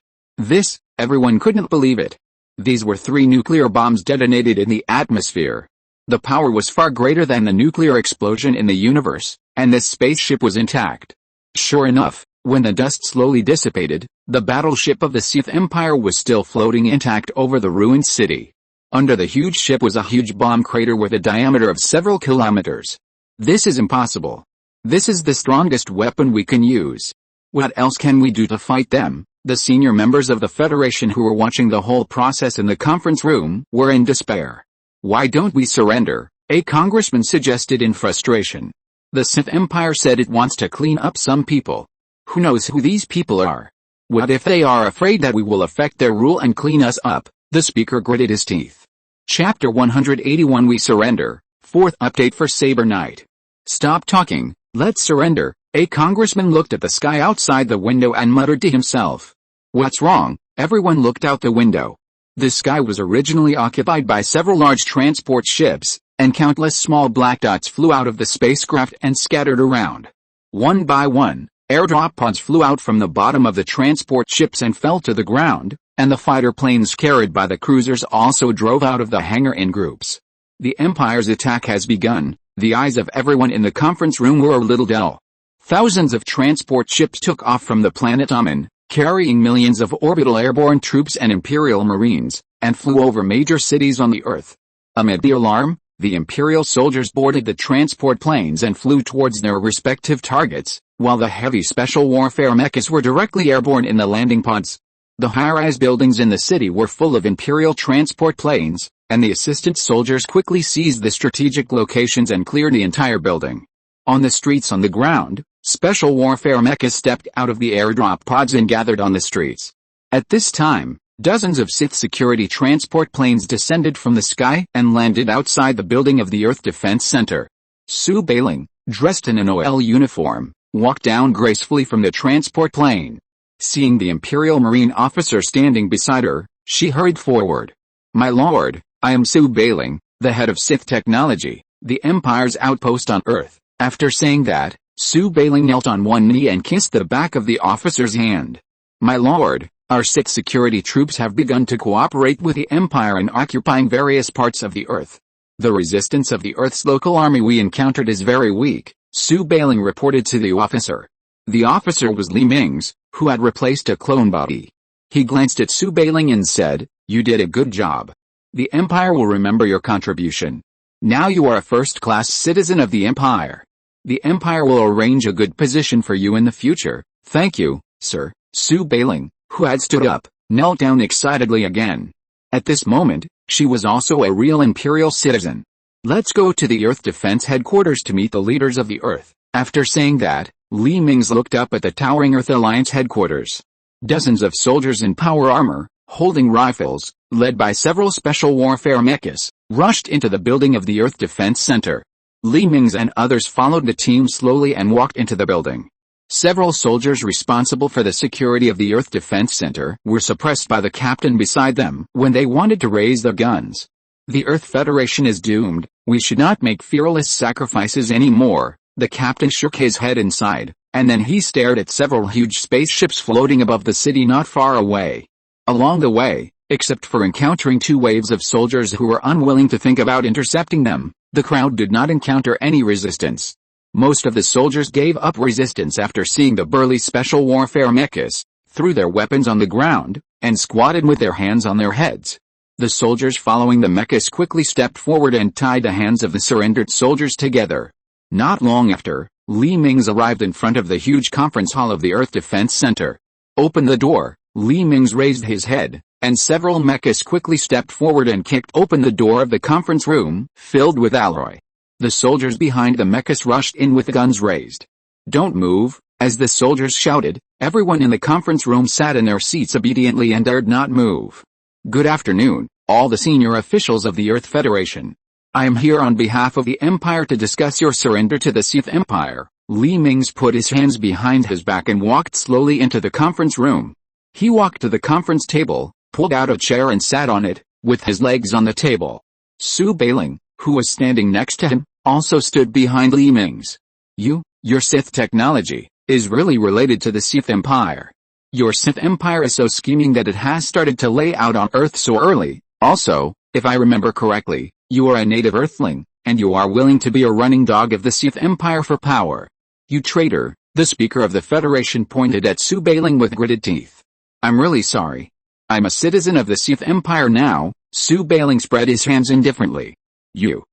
Speaker 1: Everyone couldn't believe it. These were 3 nuclear bombs detonated in the atmosphere. The power was far greater than the nuclear explosion in the universe, and this spaceship was intact. Sure enough, when the dust slowly dissipated, the battleship of the Sith Empire was still floating intact over the ruined city. Under the huge ship was a huge bomb crater with a diameter of several kilometers. "This is impossible. This is the strongest weapon we can use. What else can we do to fight them?" The senior members of the Federation who were watching the whole process in the conference room were in despair. "Why don't we surrender?" a congressman suggested in frustration. "The Sith Empire said it wants to clean up some people. Who knows who these people are? What if they are afraid that we will affect their rule and clean us up?" The speaker gritted his teeth. Chapter 181 We Surrender, 4th Update for Saber Knight. "Stop talking, let's surrender." A congressman looked at the sky outside the window and muttered to himself. What's wrong? Everyone looked out the window. The sky was originally occupied by several large transport ships, and countless small black dots flew out of the spacecraft and scattered around. One by one, airdrop pods flew out from the bottom of the transport ships and fell to the ground, and the fighter planes carried by the cruisers also drove out of the hangar in groups. The Empire's attack has begun. The eyes of everyone in the conference room were a little dull. Thousands of transport ships took off from the planet Amun, carrying millions of orbital airborne troops and Imperial Marines, and flew over major cities on the Earth. Amid the alarm, the Imperial soldiers boarded the transport planes and flew towards their respective targets, while the heavy special warfare mechas were directly airborne in the landing pods. The high-rise buildings in the city were full of Imperial transport planes, and the assistant soldiers quickly seized the strategic locations and cleared the entire building. On the streets on the ground, special warfare mechas stepped out of the airdrop pods and gathered on the streets. At this time, dozens of Sith security transport planes descended from the sky and landed outside the building of the Earth Defense Center. Sue Bailing, dressed in an OL uniform, walked down gracefully from the transport plane. Seeing the Imperial Marine officer standing beside her, she hurried forward. My lord, I am Sue Bailing, the head of Sith technology, the Empire's outpost on Earth. After saying that, Sue Bailing knelt on one knee and kissed the back of the officer's hand. My lord, our Sith security troops have begun to cooperate with the Empire in occupying various parts of the Earth. The resistance of the Earth's local army we encountered is very weak, Sue Bailing reported to the officer. The officer was Li Mingze, who had replaced a clone body. He glanced at Sue Bailing and said, You did a good job. The Empire will remember your contribution. Now you are a first-class citizen of the Empire. The Empire will arrange a good position for you in the future. Thank you, sir. Sue Bailing, who had stood up, knelt down excitedly again. At this moment, she was also a real Imperial citizen. Let's go to the Earth Defense Headquarters to meet the leaders of the Earth. After saying that, Li Mingze looked up at the towering Earth Alliance headquarters. Dozens of soldiers in power armor, holding rifles, led by several special warfare mechas, rushed into the building of the Earth Defense Center. Li Mingze and others followed the team slowly and walked into the building. Several soldiers responsible for the security of the Earth Defense Center were suppressed by the captain beside them when they wanted to raise their guns. The Earth Federation is doomed. We should not make fearless sacrifices anymore. The captain shook his head and sighed, and then he stared at several huge spaceships floating above the city not far away. Along the way, except for encountering two waves of soldiers who were unwilling to think about intercepting them, the crowd did not encounter any resistance. Most of the soldiers gave up resistance after seeing the burly special warfare mechas, threw their weapons on the ground, and squatted with their hands on their heads. The soldiers following the mechas quickly stepped forward and tied the hands of the surrendered soldiers together. Not long after, Li Mingze arrived in front of the huge conference hall of the Earth Defense Center. Open the door. Li Mingze raised his head, and several mechas quickly stepped forward and kicked open the door of the conference room, filled with alloy. The soldiers behind the mechas rushed in with guns raised. Don't move, as the soldiers shouted. Everyone in the conference room sat in their seats obediently and dared not move. Good afternoon, all the senior officials of the Earth Federation. I am here on behalf of the Empire to discuss your surrender to the Sith Empire. Li Mingze put his hands behind his back and walked slowly into the conference room. He walked to the conference table, pulled out a chair and sat on it, with his legs on the table. Sue Bailing, who was standing next to him, also stood behind Li Mingze. Your Sith technology, is really related to the Sith Empire. Your Sith Empire is so scheming that it has started to lay out on Earth so early. Also, if I remember correctly, you are a native Earthling, and you are willing to be a running dog of the Sith Empire for power. You traitor, the Speaker of the Federation pointed at Sue Bailing with gritted teeth. I'm really sorry. I'm a citizen of the Sith Empire now. Sue Bailing spread his hands indifferently. You,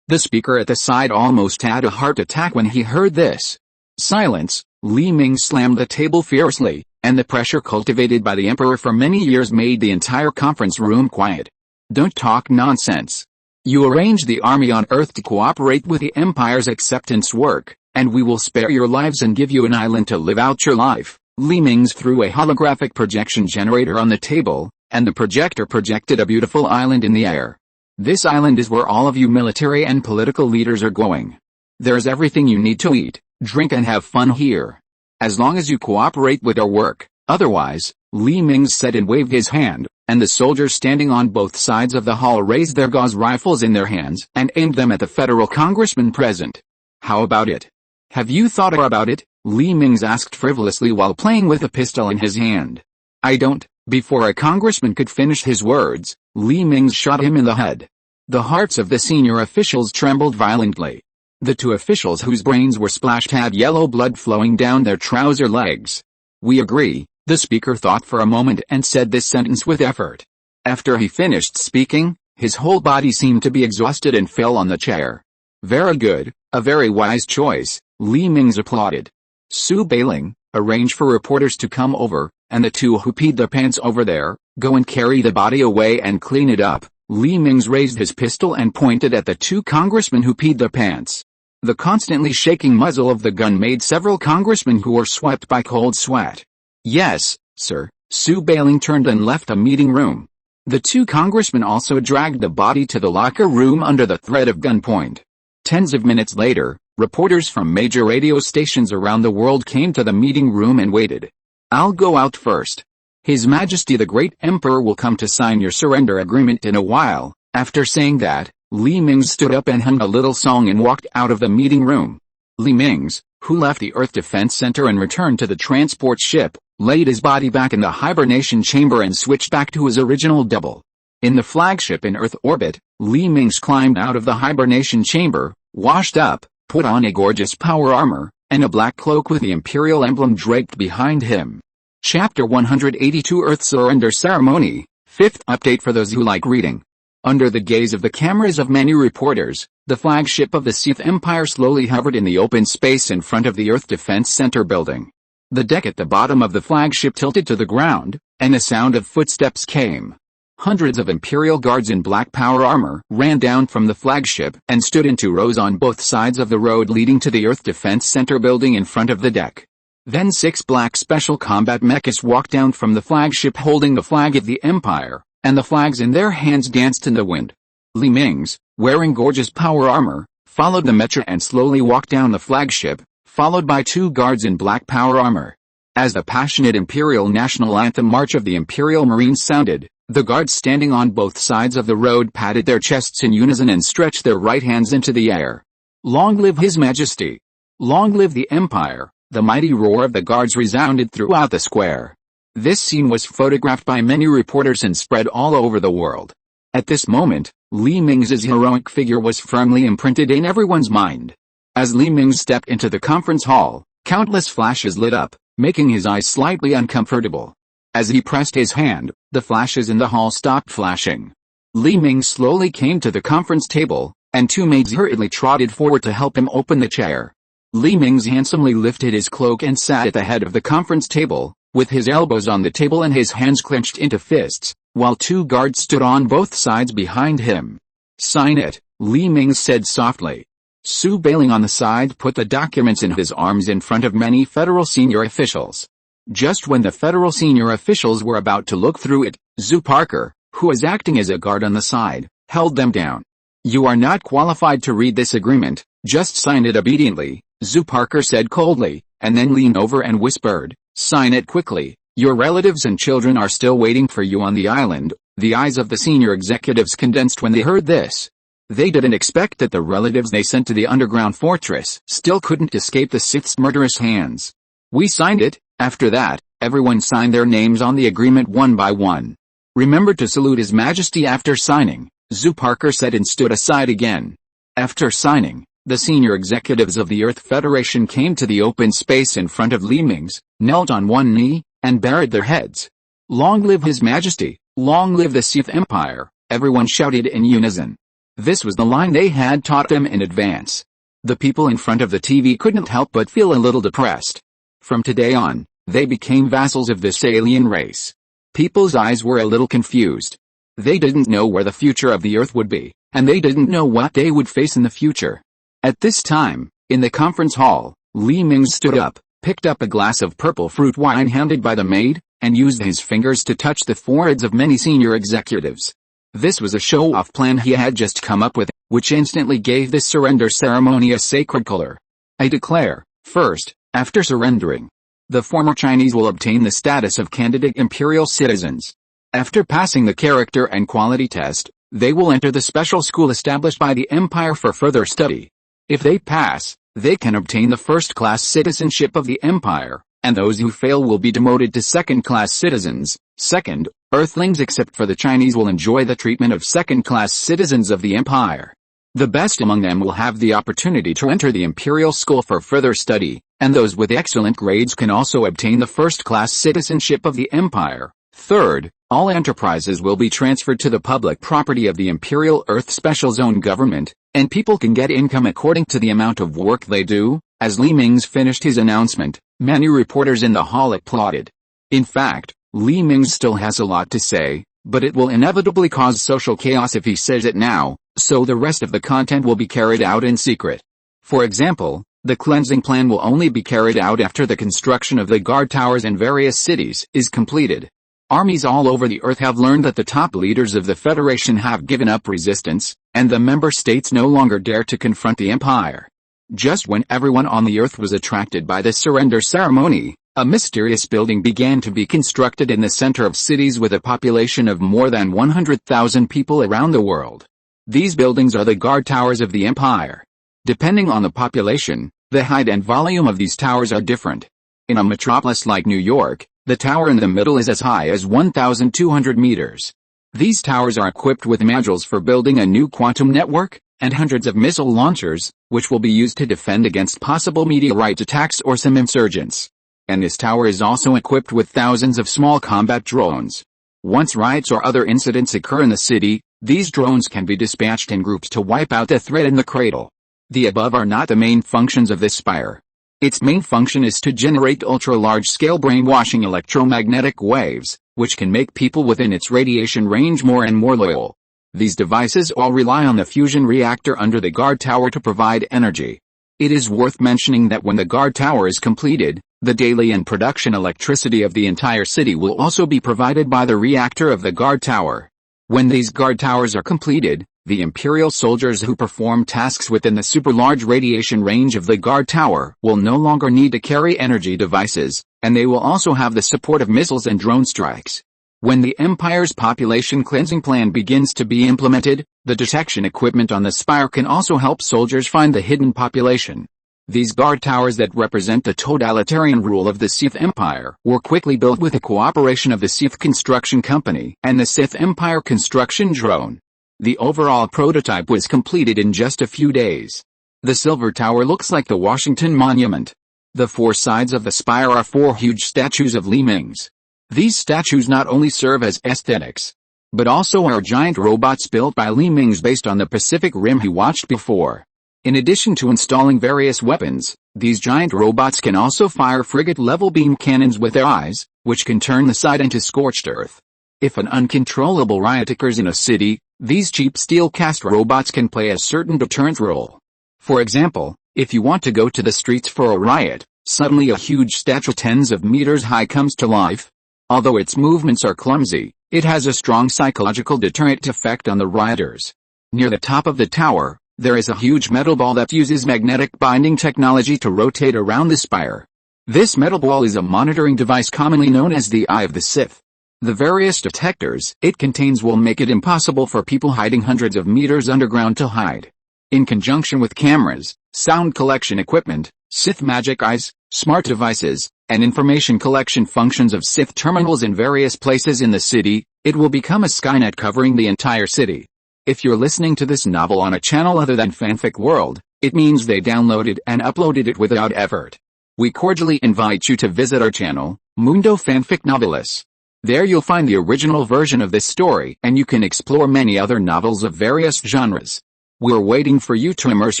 Speaker 1: the speaker at the side almost had a heart attack when he heard this. Silence. Li Mingze slammed the table fiercely, and the pressure cultivated by the Emperor for many years made the entire conference room quiet. Don't talk nonsense. You arranged the army on Earth to cooperate with the Empire's acceptance work, and we will spare your lives and give you an island to live out your life. Li Mingze threw a holographic projection generator on the table, and the projector projected a beautiful island in the air. This island is where all of you military and political leaders are going. There's everything you need to eat, Drink and have fun here. As long as you cooperate with our work, otherwise, Mingze said and waved his hand, and the soldiers standing on both sides of the hall raised their gauze rifles in their hands and aimed them at the federal congressman present. How about it? Have you thought about it? Mingze asked frivolously while playing with a pistol in his hand. I don't. Before a congressman could finish his words, Mingze shot him in the head. The hearts of the senior officials trembled violently. The two officials whose brains were splashed had yellow blood flowing down their trouser legs. We agree, the speaker thought for a moment and said this sentence with effort. After he finished speaking, his whole body seemed to be exhausted and fell on the chair. Very good, a very wise choice, Mingze applauded. Su Bailing, arrange for reporters to come over, and the two who peed their pants over there, go and carry the body away and clean it up. Mingze raised his pistol and pointed at the two congressmen who peed their pants. The constantly shaking muzzle of the gun made several congressmen who were swept by cold sweat. Yes, sir. Su Bailing turned and left the meeting room. The two congressmen also dragged the body to the locker room under the threat of gunpoint. Tens of minutes later, reporters from major radio stations around the world came to the meeting room and waited. I'll go out first. His Majesty the Great Emperor will come to sign your surrender agreement in a while. After saying that, Mingze stood up and hummed a little song and walked out of the meeting room. Mingze, who left the Earth Defense Center and returned to the transport ship, laid his body back in the hibernation chamber and switched back to his original double. In the flagship in Earth orbit, Mingze climbed out of the hibernation chamber, washed up, put on a gorgeous power armor, and a black cloak with the Imperial emblem draped behind him. Chapter 182 Earth Surrender Ceremony, 5th update for those who like reading. Under the gaze of the cameras of many reporters, the flagship of the Sith Empire slowly hovered in the open space in front of the Earth Defense Center building. The deck at the bottom of the flagship tilted to the ground, and a sound of footsteps came. Hundreds of Imperial guards in black power armor ran down from the flagship and stood in 2 rows on both sides of the road leading to the Earth Defense Center building in front of the deck. Then 6 black special combat mechas walked down from the flagship holding the flag of the Empire, and the flags in their hands danced in the wind. Mingze, wearing gorgeous power armor, followed the mecha and slowly walked down the flagship, followed by 2 guards in black power armor. As the passionate Imperial National Anthem March of the Imperial Marines sounded, the guards standing on both sides of the road patted their chests in unison and stretched their right hands into the air. Long live His Majesty! Long live the Empire! The mighty roar of the guards resounded throughout the square. This scene was photographed by many reporters and spread all over the world. At this moment, Mingze's heroic figure was firmly imprinted in everyone's mind. As Mingze stepped into the conference hall, countless flashes lit up, making his eyes slightly uncomfortable. As he pressed his hand, the flashes in the hall stopped flashing. Mingze slowly came to the conference table, and 2 maids hurriedly trotted forward to help him open the chair. Mingze handsomely lifted his cloak and sat at the head of the conference table, with his elbows on the table and his hands clenched into fists, while 2 guards stood on both sides behind him. Sign it, Mingze said softly. Su Bailing on the side put the documents in his arms in front of many federal senior officials. Just when the federal senior officials were about to look through it, Zu Parker, who was acting as a guard on the side, held them down. You are not qualified to read this agreement, just sign it obediently, Zu Parker said coldly, and then leaned over and whispered, sign it quickly, your relatives and children are still waiting for you on the island. The eyes of the senior executives condensed when they heard this. They didn't expect that the relatives they sent to the underground fortress still couldn't escape the Sith's murderous hands. We signed it. After that, everyone signed their names on the agreement one by one. Remember to salute His Majesty after signing, Zu Parker said and stood aside again. After signing, the senior executives of the Earth Federation came to the open space in front of Mingze, knelt on one knee, and buried their heads. Long live His Majesty, long live the Sith Empire, everyone shouted in unison. This was the line they had taught them in advance. The people in front of the TV couldn't help but feel a little depressed. From today on, they became vassals of this alien race. People's eyes were a little confused. They didn't know where the future of the Earth would be, and they didn't know what they would face in the future. At this time, in the conference hall, Mingze stood up, picked up a glass of purple fruit wine handed by the maid, and used his fingers to touch the foreheads of many senior executives. This was a show-off plan he had just come up with, which instantly gave this surrender ceremony a sacred color. I declare, First, after surrendering, the former Chinese will obtain the status of candidate imperial citizens. After passing the character and quality test, they will enter the special school established by the empire for further study. If they pass, they can obtain the first-class citizenship of the empire, and those who fail will be demoted to second-class citizens. Second, Earthlings except for the Chinese will enjoy the treatment of second-class citizens of the empire. The best among them will have the opportunity to enter the imperial school for further study, and those with excellent grades can also obtain the first-class citizenship of the empire. Third, all enterprises will be transferred to the public property of the Imperial Earth Special Zone government, and people can get income according to the amount of work they do. As Li Mingze finished his announcement, many reporters in the hall applauded. In fact, Li Mingze still has a lot to say, but it will inevitably cause social chaos if he says it now, so the rest of the content will be carried out in secret. For example, the cleansing plan will only be carried out after the construction of the guard towers in various cities is completed. Armies all over the earth have learned that the top leaders of the Federation have given up resistance, and the member states no longer dare to confront the Empire. Just when everyone on the earth was attracted by the surrender ceremony, a mysterious building began to be constructed in the center of cities with a population of more than 100,000 people around the world. These buildings are the guard towers of the Empire. Depending on the population, the height and volume of these towers are different. In a metropolis like New York, the tower in the middle is as high as 1,200 meters. These towers are equipped with modules for building a new quantum network, and hundreds of missile launchers, which will be used to defend against possible meteorite attacks or some insurgents. And this tower is also equipped with thousands of small combat drones. Once riots or other incidents occur in the city, these drones can be dispatched in groups to wipe out the threat in the cradle. The above are not the main functions of this spire. Its main function is to generate ultra-large-scale brainwashing electromagnetic waves, which can make people within its radiation range more and more loyal. These devices all rely on the fusion reactor under the guard tower to provide energy. It is worth mentioning that when the guard tower is completed, the daily and production electricity of the entire city will also be provided by the reactor of the guard tower. When these guard towers are completed, the Imperial soldiers who perform tasks within the super-large radiation range of the guard tower will no longer need to carry energy devices, and they will also have the support of missiles and drone strikes. When the Empire's population cleansing plan begins to be implemented, the detection equipment on the spire can also help soldiers find the hidden population. These guard towers that represent the totalitarian rule of the Sith Empire were quickly built with the cooperation of the Sith Construction Company and the Sith Empire construction drone. The overall prototype was completed in just a few days. The Silver Tower looks like the Washington Monument. The four sides of the spire are four huge statues of Li Mingze. These statues not only serve as aesthetics, but also are giant robots built by Li Mingze based on the Pacific Rim he watched before. In addition to installing various weapons, these giant robots can also fire frigate-level beam cannons with their eyes, which can turn the side into scorched earth. If an uncontrollable riot occurs in a city, these cheap steel-cast robots can play a certain deterrent role. For example, if you want to go to the streets for a riot, suddenly a huge statue tens of meters high comes to life. Although its movements are clumsy, it has a strong psychological deterrent effect on the rioters. Near the top of the tower, there is a huge metal ball that uses magnetic binding technology to rotate around the spire. This metal ball is a monitoring device commonly known as the Eye of the Sith. The various detectors it contains will make it impossible for people hiding hundreds of meters underground to hide. In conjunction with cameras, sound collection equipment, Sith magic eyes, smart devices, and information collection functions of Sith terminals in various places in the city, it will become a Skynet covering the entire city. If you're listening to this novel on a channel other than Fanfic World, it means they downloaded and uploaded it without effort. We cordially invite you to visit our channel, Mundo Fanfic Novelis. There you'll find the original version of this story and you can explore many other novels of various genres. We're waiting for you to immerse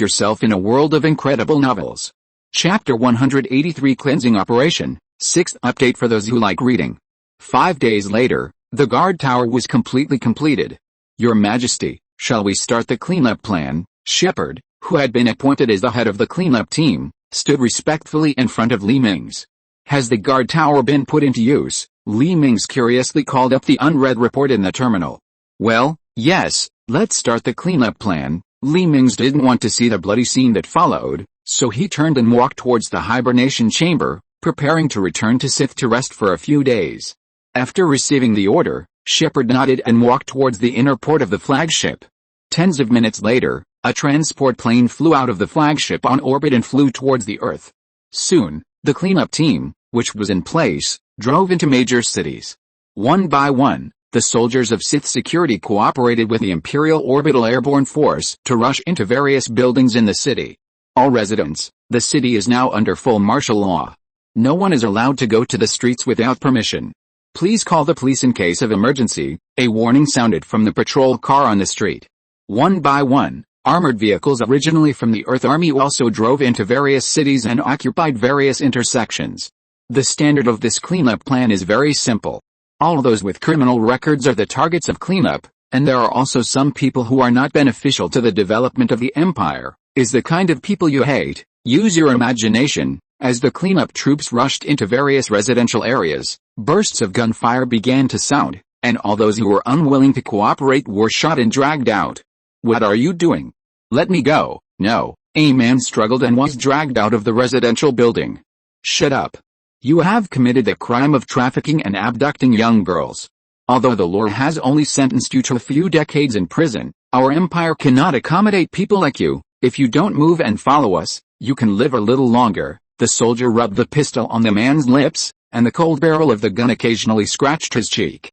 Speaker 1: yourself in a world of incredible novels. Chapter 183 Cleansing Operation, 6th update for those who like reading. 5 days later, the guard tower was completely completed. Your Majesty, shall we start the cleanup plan? Shepard, who had been appointed as the head of the cleanup team, stood respectfully in front of Li Mingze. Has the guard tower been put into use? Li Mingze curiously called up the unread report in the terminal. Well, yes, let's start the cleanup plan. Li Mingze didn't want to see the bloody scene that followed, So he turned and walked towards the hibernation chamber, preparing to return to Sith to rest for a few days. After receiving the order, Shepard nodded and walked towards the inner port of the flagship. Tens of minutes later, a transport plane flew out of the flagship on orbit and flew towards the Earth. Soon, the cleanup team, which was in place, drove into major cities. One by one, the soldiers of Sith security cooperated with the Imperial Orbital Airborne Force to rush into various buildings in the city. All residents, the city is now under full martial law. No one is allowed to go to the streets without permission. Please call the police in case of emergency, a warning sounded from the patrol car on the street. One by one, armored vehicles originally from the Earth Army also drove into various cities and occupied various intersections. The standard of this cleanup plan is very simple. All those with criminal records are the targets of cleanup, and there are also some people who are not beneficial to the development of the Empire, is the kind of people you hate. Use your imagination. As the cleanup troops rushed into various residential areas, bursts of gunfire began to sound, and all those who were unwilling to cooperate were shot and dragged out. What are you doing? Let me go. No. A man struggled and was dragged out of the residential building. Shut up. You have committed the crime of trafficking and abducting young girls. Although the law has only sentenced you to a few decades in prison, our empire cannot accommodate people like you. If you don't move and follow us, you can live a little longer. The soldier rubbed the pistol on the man's lips, and the cold barrel of the gun occasionally scratched his cheek.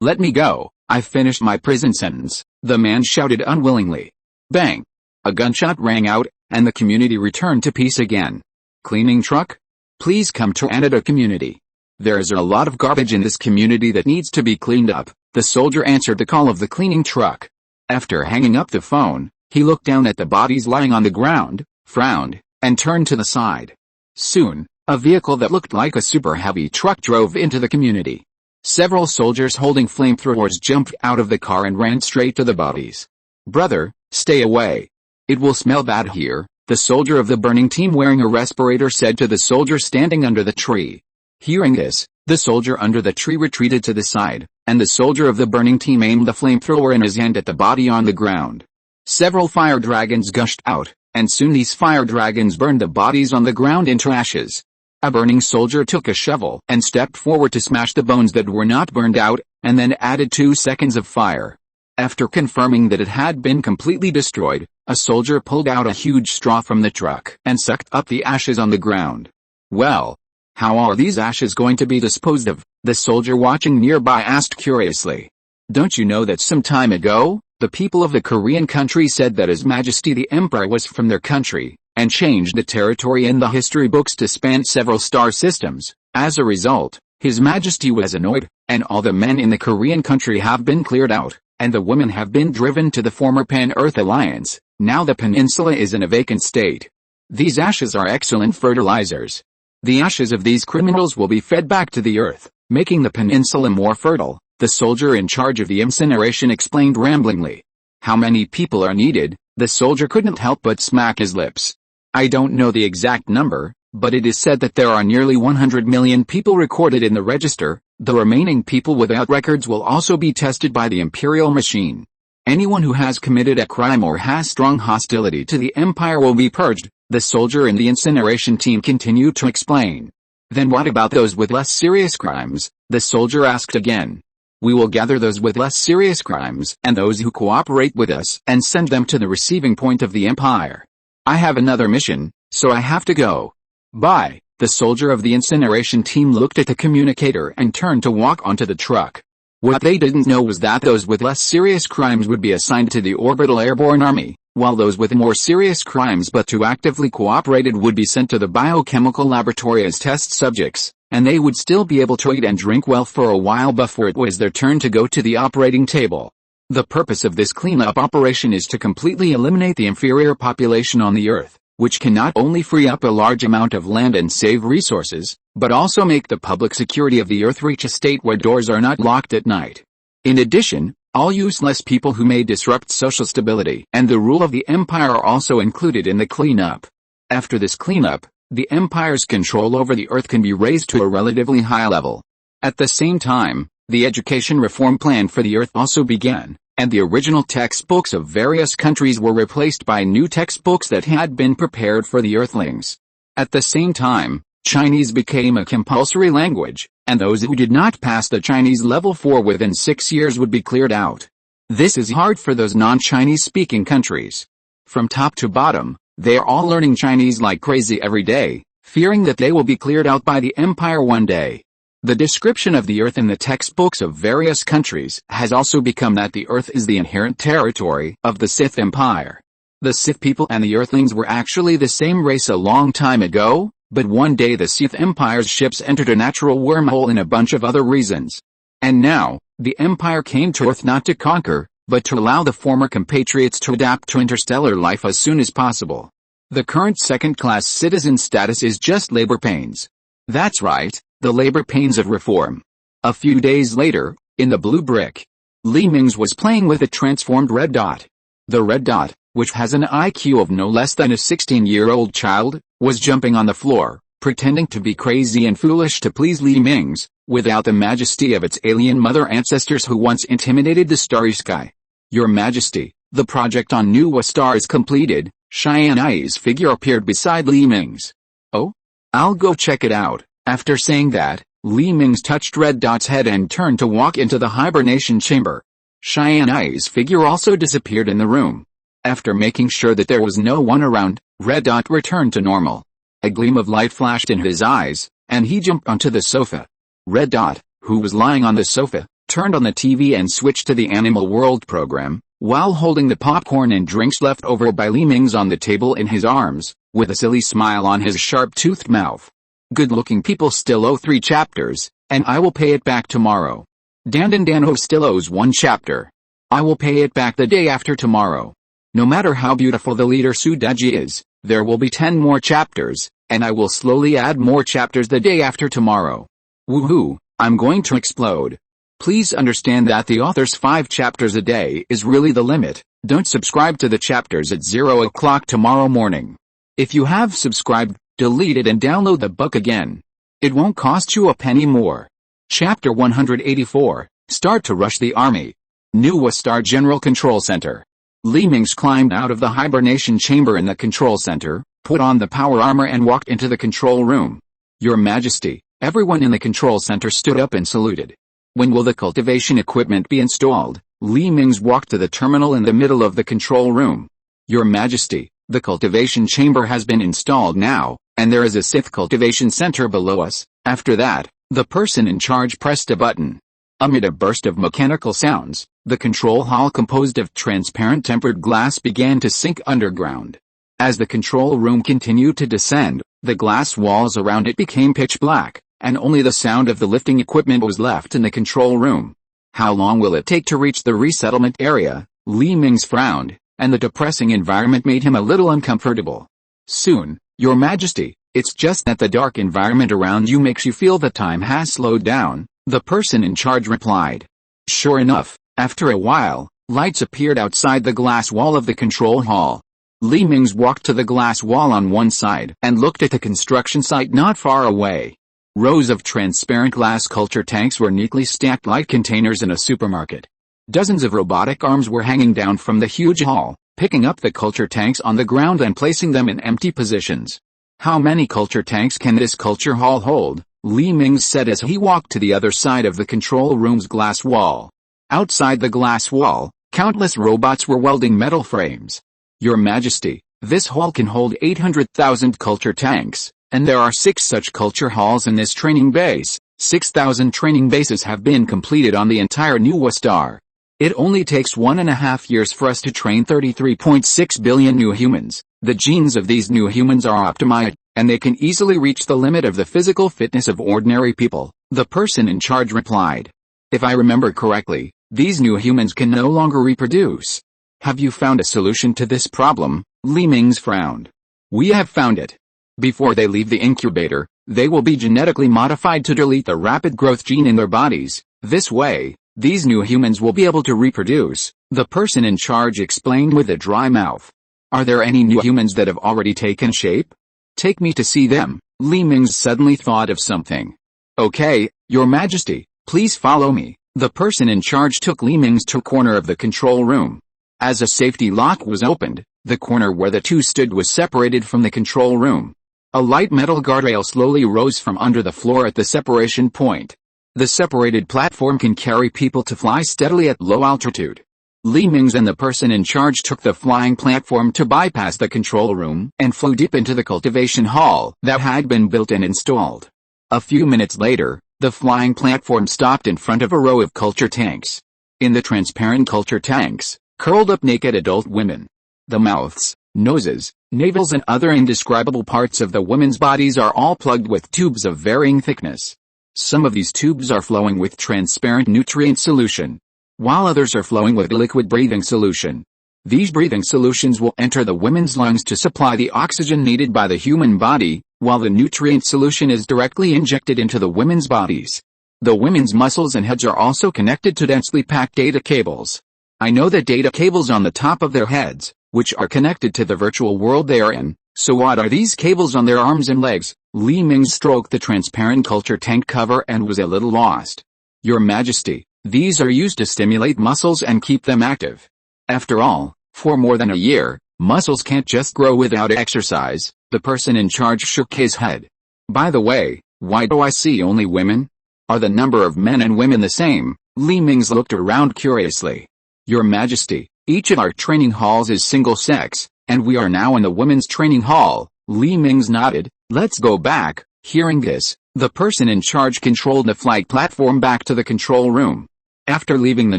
Speaker 1: Let me go. I've finished my prison sentence, the man shouted unwillingly. Bang! A gunshot rang out, and the community returned to peace again. Cleaning truck? Please come to Anada community. There is a lot of garbage in this community that needs to be cleaned up. The soldier answered the call of the cleaning truck. After hanging up the phone, he looked down at the bodies lying on the ground, frowned, and turned to the side. Soon, a vehicle that looked like a super heavy truck drove into the community. Several soldiers holding flamethrowers jumped out of the car and ran straight to the bodies. Brother, stay away. It will smell bad here, the soldier of the burning team wearing a respirator said to the soldier standing under the tree. Hearing this, the soldier under the tree retreated to the side, and the soldier of the burning team aimed the flamethrower in his hand at the body on the ground. Several fire dragons gushed out, and soon these fire dragons burned the bodies on the ground into ashes. A burning soldier took a shovel and stepped forward to smash the bones that were not burned out, and then added 2 seconds of fire. After confirming that it had been completely destroyed, a soldier pulled out a huge straw from the truck and sucked up the ashes on the ground. Well, how are these ashes going to be disposed of? The soldier watching nearby asked curiously. Don't you know that some time ago, the people of the Korean country said that His Majesty the Emperor was from their country, and changed the territory in the history books to span several star systems. As a result, His Majesty was annoyed, and all the men in the Korean country have been cleared out, and the women have been driven to the former Pan-Earth Alliance. Now the peninsula is in a vacant state. These ashes are excellent fertilizers. The ashes of these criminals will be fed back to the earth, making the peninsula more fertile. The soldier in charge of the incineration explained ramblingly. How many people are needed? The soldier couldn't help but smack his lips. I don't know the exact number, but it is said that there are nearly 100 million people recorded in the register. The remaining people without records will also be tested by the Imperial machine. Anyone who has committed a crime or has strong hostility to the Empire will be purged, the soldier in the incineration team continued to explain. Then what about those with less serious crimes? The soldier asked again. We will gather those with less serious crimes and those who cooperate with us and send them to the receiving point of the Empire. I have another mission, so I have to go. Bye. The soldier of the incineration team looked at the communicator and turned to walk onto the truck. What they didn't know was that those with less serious crimes would be assigned to the Orbital Airborne Army, while those with more serious crimes but who actively cooperated would be sent to the biochemical laboratory as test subjects, and they would still be able to eat and drink well for a while before it was their turn to go to the operating table. The purpose of this cleanup operation is to completely eliminate the inferior population on the Earth, which can not only free up a large amount of land and save resources, but also make the public security of the Earth reach a state where doors are not locked at night. In addition, all useless people who may disrupt social stability and the rule of the Empire are also included in the cleanup. After this cleanup, the Empire's control over the Earth can be raised to a relatively high level. At the same time, The education reform plan for the Earth also began, and the original textbooks of various countries were replaced by new textbooks that had been prepared for the Earthlings. At the same time, Chinese became a compulsory language, and those who did not pass the Chinese level 4 within 6 years would be cleared out. This is hard for those non-Chinese speaking countries. From top to bottom, they are all learning Chinese like crazy every day, fearing that they will be cleared out by the empire one day. The description of the Earth in the textbooks of various countries has also become that the Earth is the inherent territory of the Sith Empire. The Sith people and the Earthlings were actually the same race a long time ago, but one day the Sith Empire's ships entered a natural wormhole and a bunch of other reasons. And now, the Empire came to Earth not to conquer, but to allow the former compatriots to adapt to interstellar life as soon as possible. The current second-class citizen status is just labor pains. That's right, the labor pains of reform. A few days later, in the blue brick, Mingze was playing with a transformed red dot. The red dot, which has an IQ of no less than a 16-year-old child, was jumping on the floor, pretending to be crazy and foolish to please Mingze, without the majesty of its alien mother ancestors who once intimidated the starry sky. Your Majesty, the project on New Star is completed. Tianyi's figure appeared beside Mingze. Oh? I'll go check it out. After saying that, Mingze touched Red Dot's head and turned to walk into the hibernation chamber. Tianyi's figure also disappeared in the room. After making sure that there was no one around, Red Dot returned to normal. A gleam of light flashed in his eyes, and he jumped onto the sofa. Red Dot, who was lying on the sofa, turned on the TV and switched to the Animal World program, while holding the popcorn and drinks left over by Mingze on the table in his arms, with a silly smile on his sharp-toothed mouth. Good-looking people still owe 3 chapters, and I will pay it back tomorrow. Dandan Danho still owes 1 chapter. I will pay it back the day after tomorrow. No matter how beautiful the leader Sudaji is, there will be 10 more chapters, and I will slowly add more chapters the day after tomorrow. Woohoo, I'm going to explode. Please understand that the author's 5 chapters a day is really the limit. Don't subscribe to the chapters at 0 o'clock tomorrow morning. If you have subscribed, delete it and download the book again. It won't cost you a penny more. Chapter 184, Start to Rush the Army. New Star General Control Center. Mingze climbed out of the hibernation chamber in the control center, put on the power armor and walked into the control room. Your Majesty, everyone in the control center stood up and saluted. When will the cultivation equipment be installed? Mingze walked to the terminal in the middle of the control room. Your Majesty, the cultivation chamber has been installed now, and there is a Sith cultivation center below us. After that, the person in charge pressed a button. Amid a burst of mechanical sounds, the control hall composed of transparent tempered glass began to sink underground. As the control room continued to descend, the glass walls around it became pitch black, and only the sound of the lifting equipment was left in the control room. How long will it take to reach the resettlement area? Mingze frowned, and the depressing environment made him a little uncomfortable. Soon, Your Majesty, it's just that the dark environment around you makes you feel the time has slowed down, the person in charge replied. Sure enough, after a while, lights appeared outside the glass wall of the control hall. Mingze walked to the glass wall on one side and looked at the construction site not far away. Rows of transparent glass culture tanks were neatly stacked like containers in a supermarket. Dozens of robotic arms were hanging down from the huge hall, picking up the culture tanks on the ground and placing them in empty positions. How many culture tanks can this culture hall hold? Mingze said as he walked to the other side of the control room's glass wall. Outside the glass wall, countless robots were welding metal frames. Your Majesty, this hall can hold 800,000 culture tanks, and there are 6 such culture halls in this training base. 6,000 training bases have been completed on the entire New Star. It only takes 1.5 years for us to train 33.6 billion new humans. The genes of these new humans are optimized, and they can easily reach the limit of the physical fitness of ordinary people, the person in charge replied. If I remember correctly, these new humans can no longer reproduce. Have you found a solution to this problem? Mingze frowned. We have found it. Before they leave the incubator, they will be genetically modified to delete the rapid growth gene in their bodies. This way, these new humans will be able to reproduce, the person in charge explained with a dry mouth. Are there any new humans that have already taken shape? Take me to see them. Mingze suddenly thought of something. Okay, Your Majesty, please follow me. The person in charge took Li Mingze to a corner of the control room. As a safety lock was opened, the corner where the two stood was separated from the control room. A light metal guardrail slowly rose from under the floor at the separation point. The separated platform can carry people to fly steadily at low altitude. Li Mingze and the person in charge took the flying platform to bypass the control room and flew deep into the cultivation hall that had been built and installed. A few minutes later, the flying platform stopped in front of a row of culture tanks. In the transparent culture tanks, curled up naked adult women. The mouths, noses, navels and other indescribable parts of the women's bodies are all plugged with tubes of varying thickness. Some of these tubes are flowing with transparent nutrient solution, while others are flowing with liquid breathing solution. These breathing solutions will enter the women's lungs to supply the oxygen needed by the human body, while the nutrient solution is directly injected into the women's bodies. The women's muscles and heads are also connected to densely packed data cables. I know the data cables on the top of their heads, which are connected to the virtual world they are in. So what are these cables on their arms and legs? Li Mingze stroked the transparent culture tank cover and was a little lost. Your Majesty, these are used to stimulate muscles and keep them active. After all, for more than a year, muscles can't just grow without exercise. The person in charge shook his head. By the way, why do I see only women? Are the number of men and women the same? Li Mingze looked around curiously. Your Majesty, each of our training halls is single-sex, and we are now in the women's training hall. Li Mingze nodded. Let's go back. Hearing this, the person in charge controlled the flight platform back to the control room. After leaving the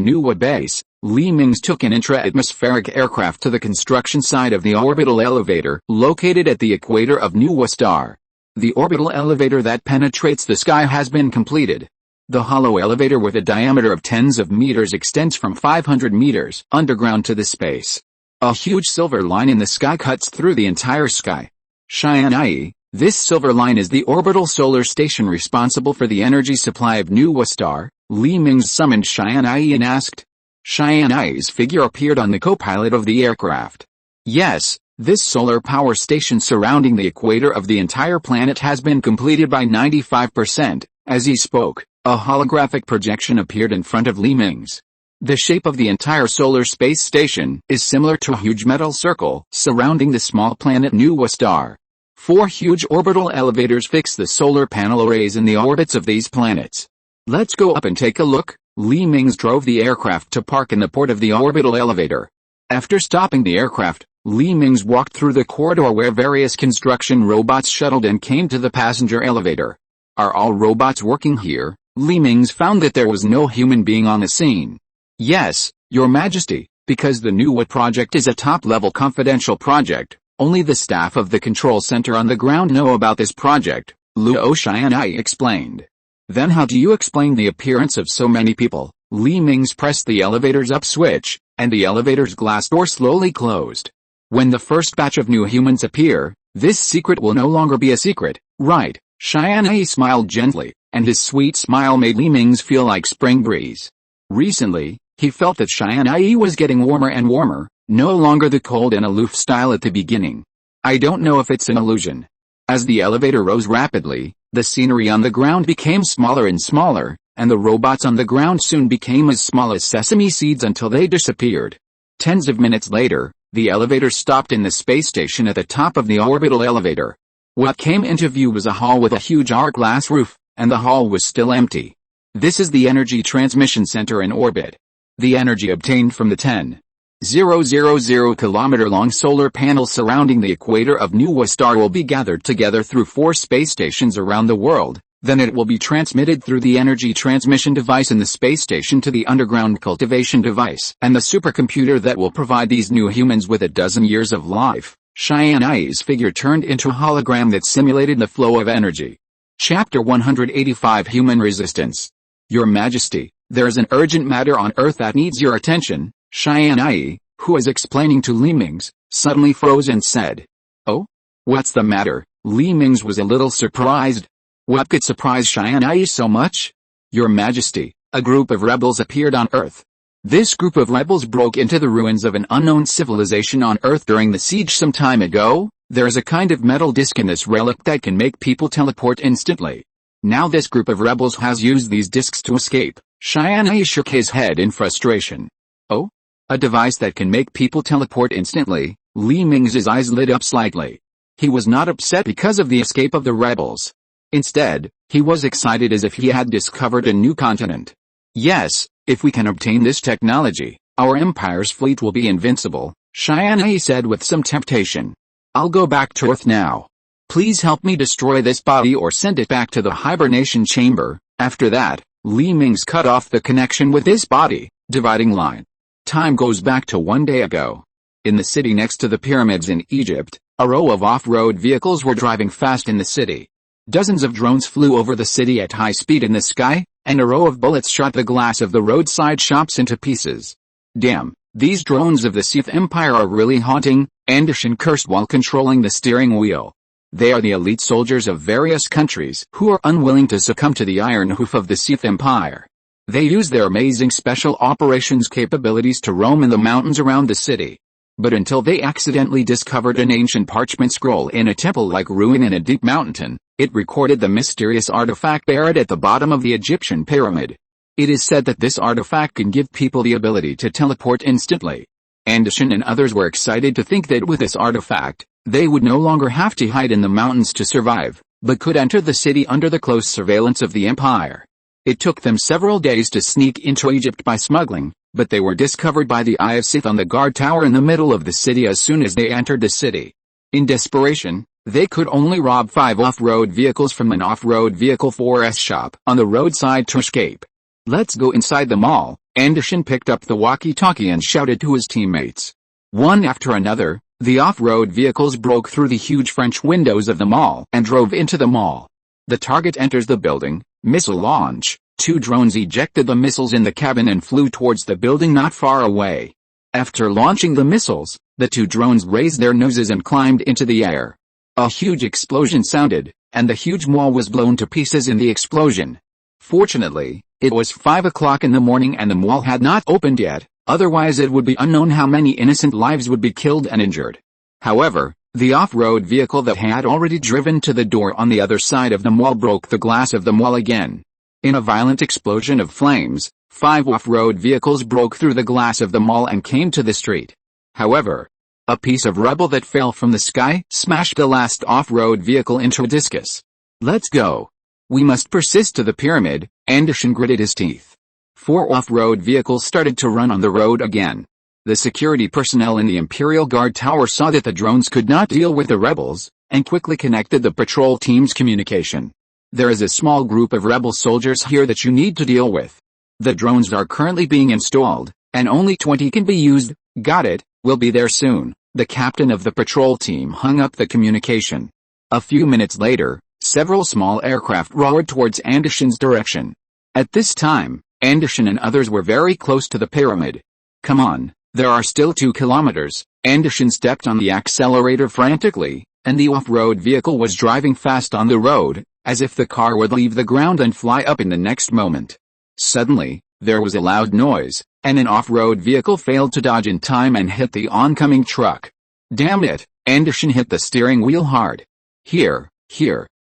Speaker 1: Nuwa base, Li Mingze took an intra-atmospheric aircraft to the construction site of the orbital elevator, located at the equator of Nuwa star. The orbital elevator that penetrates the sky has been completed. The hollow elevator with a diameter of tens of meters extends from 500 meters underground to the space. A huge silver line in the sky cuts through the entire sky. Tianyi, this silver line is the orbital solar station responsible for the energy supply of Nuwa star. Li Mingze summoned Tianyi and asked. Tianyi's figure appeared on the co-pilot of the aircraft. Yes, this solar power station surrounding the equator of the entire planet has been completed by 95%. As he spoke, a holographic projection appeared in front of Li Mingze. The shape of the entire solar space station is similar to a huge metal circle surrounding the small planet Nuwa star. 4 huge orbital elevators fix the solar panel arrays in the orbits of these planets. Let's go up and take a look. Li Mingze drove the aircraft to park in the port of the orbital elevator. After stopping the aircraft, Li Mingze walked through the corridor where various construction robots shuttled and came to the passenger elevator. Are all robots working here? Li Mingze found that there was no human being on the scene. Yes, Your Majesty, because the Nuwa project is a top-level confidential project, only the staff of the control center on the ground know about this project, Luo Tianyi explained. Then how do you explain the appearance of so many people? Li Mingze pressed the elevator's up switch, and the elevator's glass door slowly closed. When the first batch of new humans appear, this secret will no longer be a secret, right? Tianyi smiled gently, and his sweet smile made Li Mingze feel like spring breeze. Recently, he felt that Tianyi was getting warmer and warmer, no longer the cold and aloof style at the beginning. I don't know if it's an illusion. As the elevator rose rapidly, the scenery on the ground became smaller and smaller, and the robots on the ground soon became as small as sesame seeds until they disappeared. Tens of minutes later, the elevator stopped in the space station at the top of the orbital elevator. What came into view was a hall with a huge hourglass roof, and the hall was still empty. This is the energy transmission center in orbit. The energy obtained from the 10,000 kilometer-long solar panels surrounding the equator of Nuwa star will be gathered together through 4 space stations around the world. Then it will be transmitted through the energy transmission device in the space station to the underground cultivation device and the supercomputer that will provide these new humans with a dozen years of life. Tianyi's figure turned into a hologram that simulated the flow of energy. Chapter 185 Human Resistance. Your Majesty, there is an urgent matter on Earth that needs your attention. Tianyi, who was explaining to Li Mingze, suddenly froze and said, Oh? What's the matter? Li Mingze was a little surprised. What could surprise Tianyi so much? Your Majesty, a group of rebels appeared on Earth. This group of rebels broke into the ruins of an unknown civilization on Earth during the siege some time ago. There is a kind of metal disc in this relic that can make people teleport instantly. Now this group of rebels has used these discs to escape. Tianyi shook his head in frustration. Oh? A device that can make people teleport instantly? Mingze's eyes lit up slightly. He was not upset because of the escape of the rebels. Instead, he was excited as if he had discovered a new continent. Yes, if we can obtain this technology, our empire's fleet will be invincible, Tianyi said with some temptation. I'll go back to Earth now. Please help me destroy this body or send it back to the hibernation chamber. After that, Mingze cut off the connection with his body, dividing line. Time goes back to one day ago. In the city next to the pyramids in Egypt, a row of off-road vehicles were driving fast in the city. Dozens of drones flew over the city at high speed in the sky, and a row of bullets shot the glass of the roadside shops into pieces. Damn, these drones of the Sith Empire are really haunting, Anderson cursed while controlling the steering wheel. They are the elite soldiers of various countries who are unwilling to succumb to the iron hoof of the Sith Empire. They use their amazing special operations capabilities to roam in the mountains around the city. But until they accidentally discovered an ancient parchment scroll in a temple-like ruin in a deep mountain, it recorded the mysterious artifact buried at the bottom of the Egyptian pyramid. It is said that this artifact can give people the ability to teleport instantly. Anderson and others were excited to think that with this artifact, they would no longer have to hide in the mountains to survive, but could enter the city under the close surveillance of the Empire. It took them several days to sneak into Egypt by smuggling, but they were discovered by the Eye of Sith on the guard tower in the middle of the city as soon as they entered the city. In desperation, they could only rob 5 off-road vehicles from an off-road vehicle 4S shop on the roadside to escape. Let's go inside the mall. Anderson picked up the walkie-talkie and shouted to his teammates. One after another, the off-road vehicles broke through the huge French windows of the mall and drove into the mall. The target enters the building, missile launch. 2 drones ejected the missiles in the cabin and flew towards the building not far away. After launching the missiles, the 2 drones raised their noses and climbed into the air. A huge explosion sounded, and the huge mall was blown to pieces in the explosion. Fortunately, it was 5 o'clock in the morning and the mall had not opened yet, otherwise it would be unknown how many innocent lives would be killed and injured. However, the off-road vehicle that had already driven to the door on the other side of the mall broke the glass of the mall again. In a violent explosion of flames, 5 off-road vehicles broke through the glass of the mall and came to the street. However, a piece of rubble that fell from the sky smashed the last off-road vehicle into a discus. Let's go. We must persist to the pyramid, Anderson gritted his teeth. 4 off-road vehicles started to run on the road again. The security personnel in the Imperial Guard Tower saw that the drones could not deal with the rebels, and quickly connected the patrol team's communication. There is a small group of rebel soldiers here that you need to deal with. The drones are currently being installed, and only 20 can be used. Got it, we'll be there soon. The captain of the patrol team hung up the communication. A few minutes later, several small aircraft roared towards Anderson's direction. At this time, Anderson and others were very close to the pyramid. Come on, there are still 2 kilometers. Anderson stepped on the accelerator frantically, and the off-road vehicle was driving fast on the road, as if the car would leave the ground and fly up in the next moment. Suddenly, there was a loud noise, and an off-road vehicle failed to dodge in time and hit the oncoming truck. Damn it, Anderson hit the steering wheel hard. Here.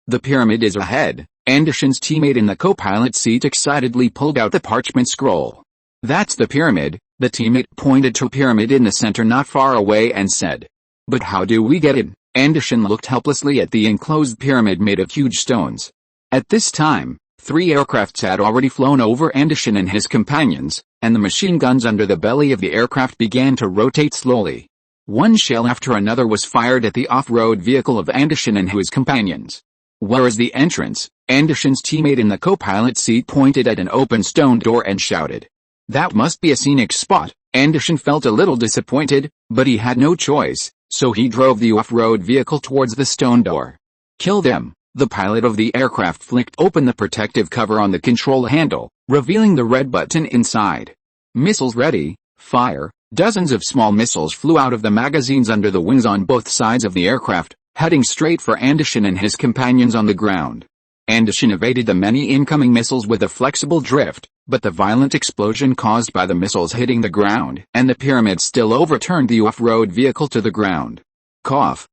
Speaker 1: The pyramid is ahead. Anderson's teammate in the co-pilot seat excitedly pulled out the parchment scroll. That's the pyramid. The teammate pointed to a pyramid in the center not far away and said. But how do we get in? Anderson looked helplessly at the enclosed pyramid made of huge stones. At this time, 3 aircrafts had already flown over Anderson and his companions, and the machine guns under the belly of the aircraft began to rotate slowly. One shell after another was fired at the off-road vehicle of Anderson and his companions. Where is the entrance? Anderson's teammate in the co-pilot seat pointed at an open stone door and shouted. That must be a scenic spot. Anderson felt a little disappointed, but he had no choice. So he drove the off-road vehicle towards the stone door. Kill them. The pilot of the aircraft flicked open the protective cover on the control handle, revealing the red button inside. Missiles ready. Fire. Dozens of small missiles flew out of the magazines under the wings on both sides of the aircraft, heading straight for Anderson and his companions on the ground. Anderson evaded the many incoming missiles with a flexible drift, but the violent explosion caused by the missiles hitting the ground and the pyramid still overturned the off-road vehicle to the ground. Cough,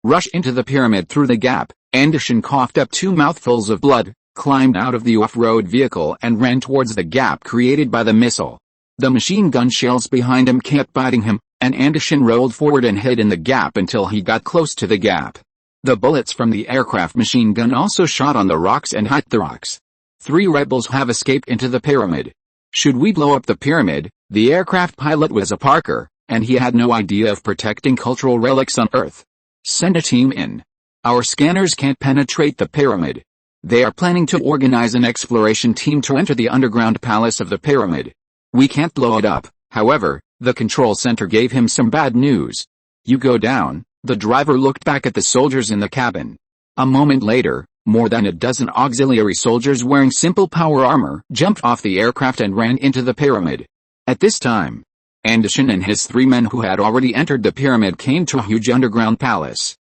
Speaker 1: rush into the pyramid through the gap. Anderson coughed up 2 mouthfuls of blood, climbed out of the off-road vehicle and ran towards the gap created by the missile. The machine gun shells behind him kept biting him, and Anderson rolled forward and hid in the gap until he got close to the gap. The bullets from the aircraft machine gun also shot on the rocks and hit the rocks. 3 rebels have escaped into the pyramid. Should we blow up the pyramid? The aircraft pilot was a Parker, and he had no idea of protecting cultural relics on Earth. Send a team in. Our scanners can't penetrate the pyramid. They are planning to organize an exploration team to enter the underground palace of the pyramid. We can't blow it up. However, the control center gave him some bad news. You go down. The driver looked back at the soldiers in the cabin. A moment later, more than a dozen auxiliary soldiers wearing simple power armor jumped off the aircraft and ran into the pyramid. At this time, Anderson and his 3 men who had already entered the pyramid came to a huge underground palace.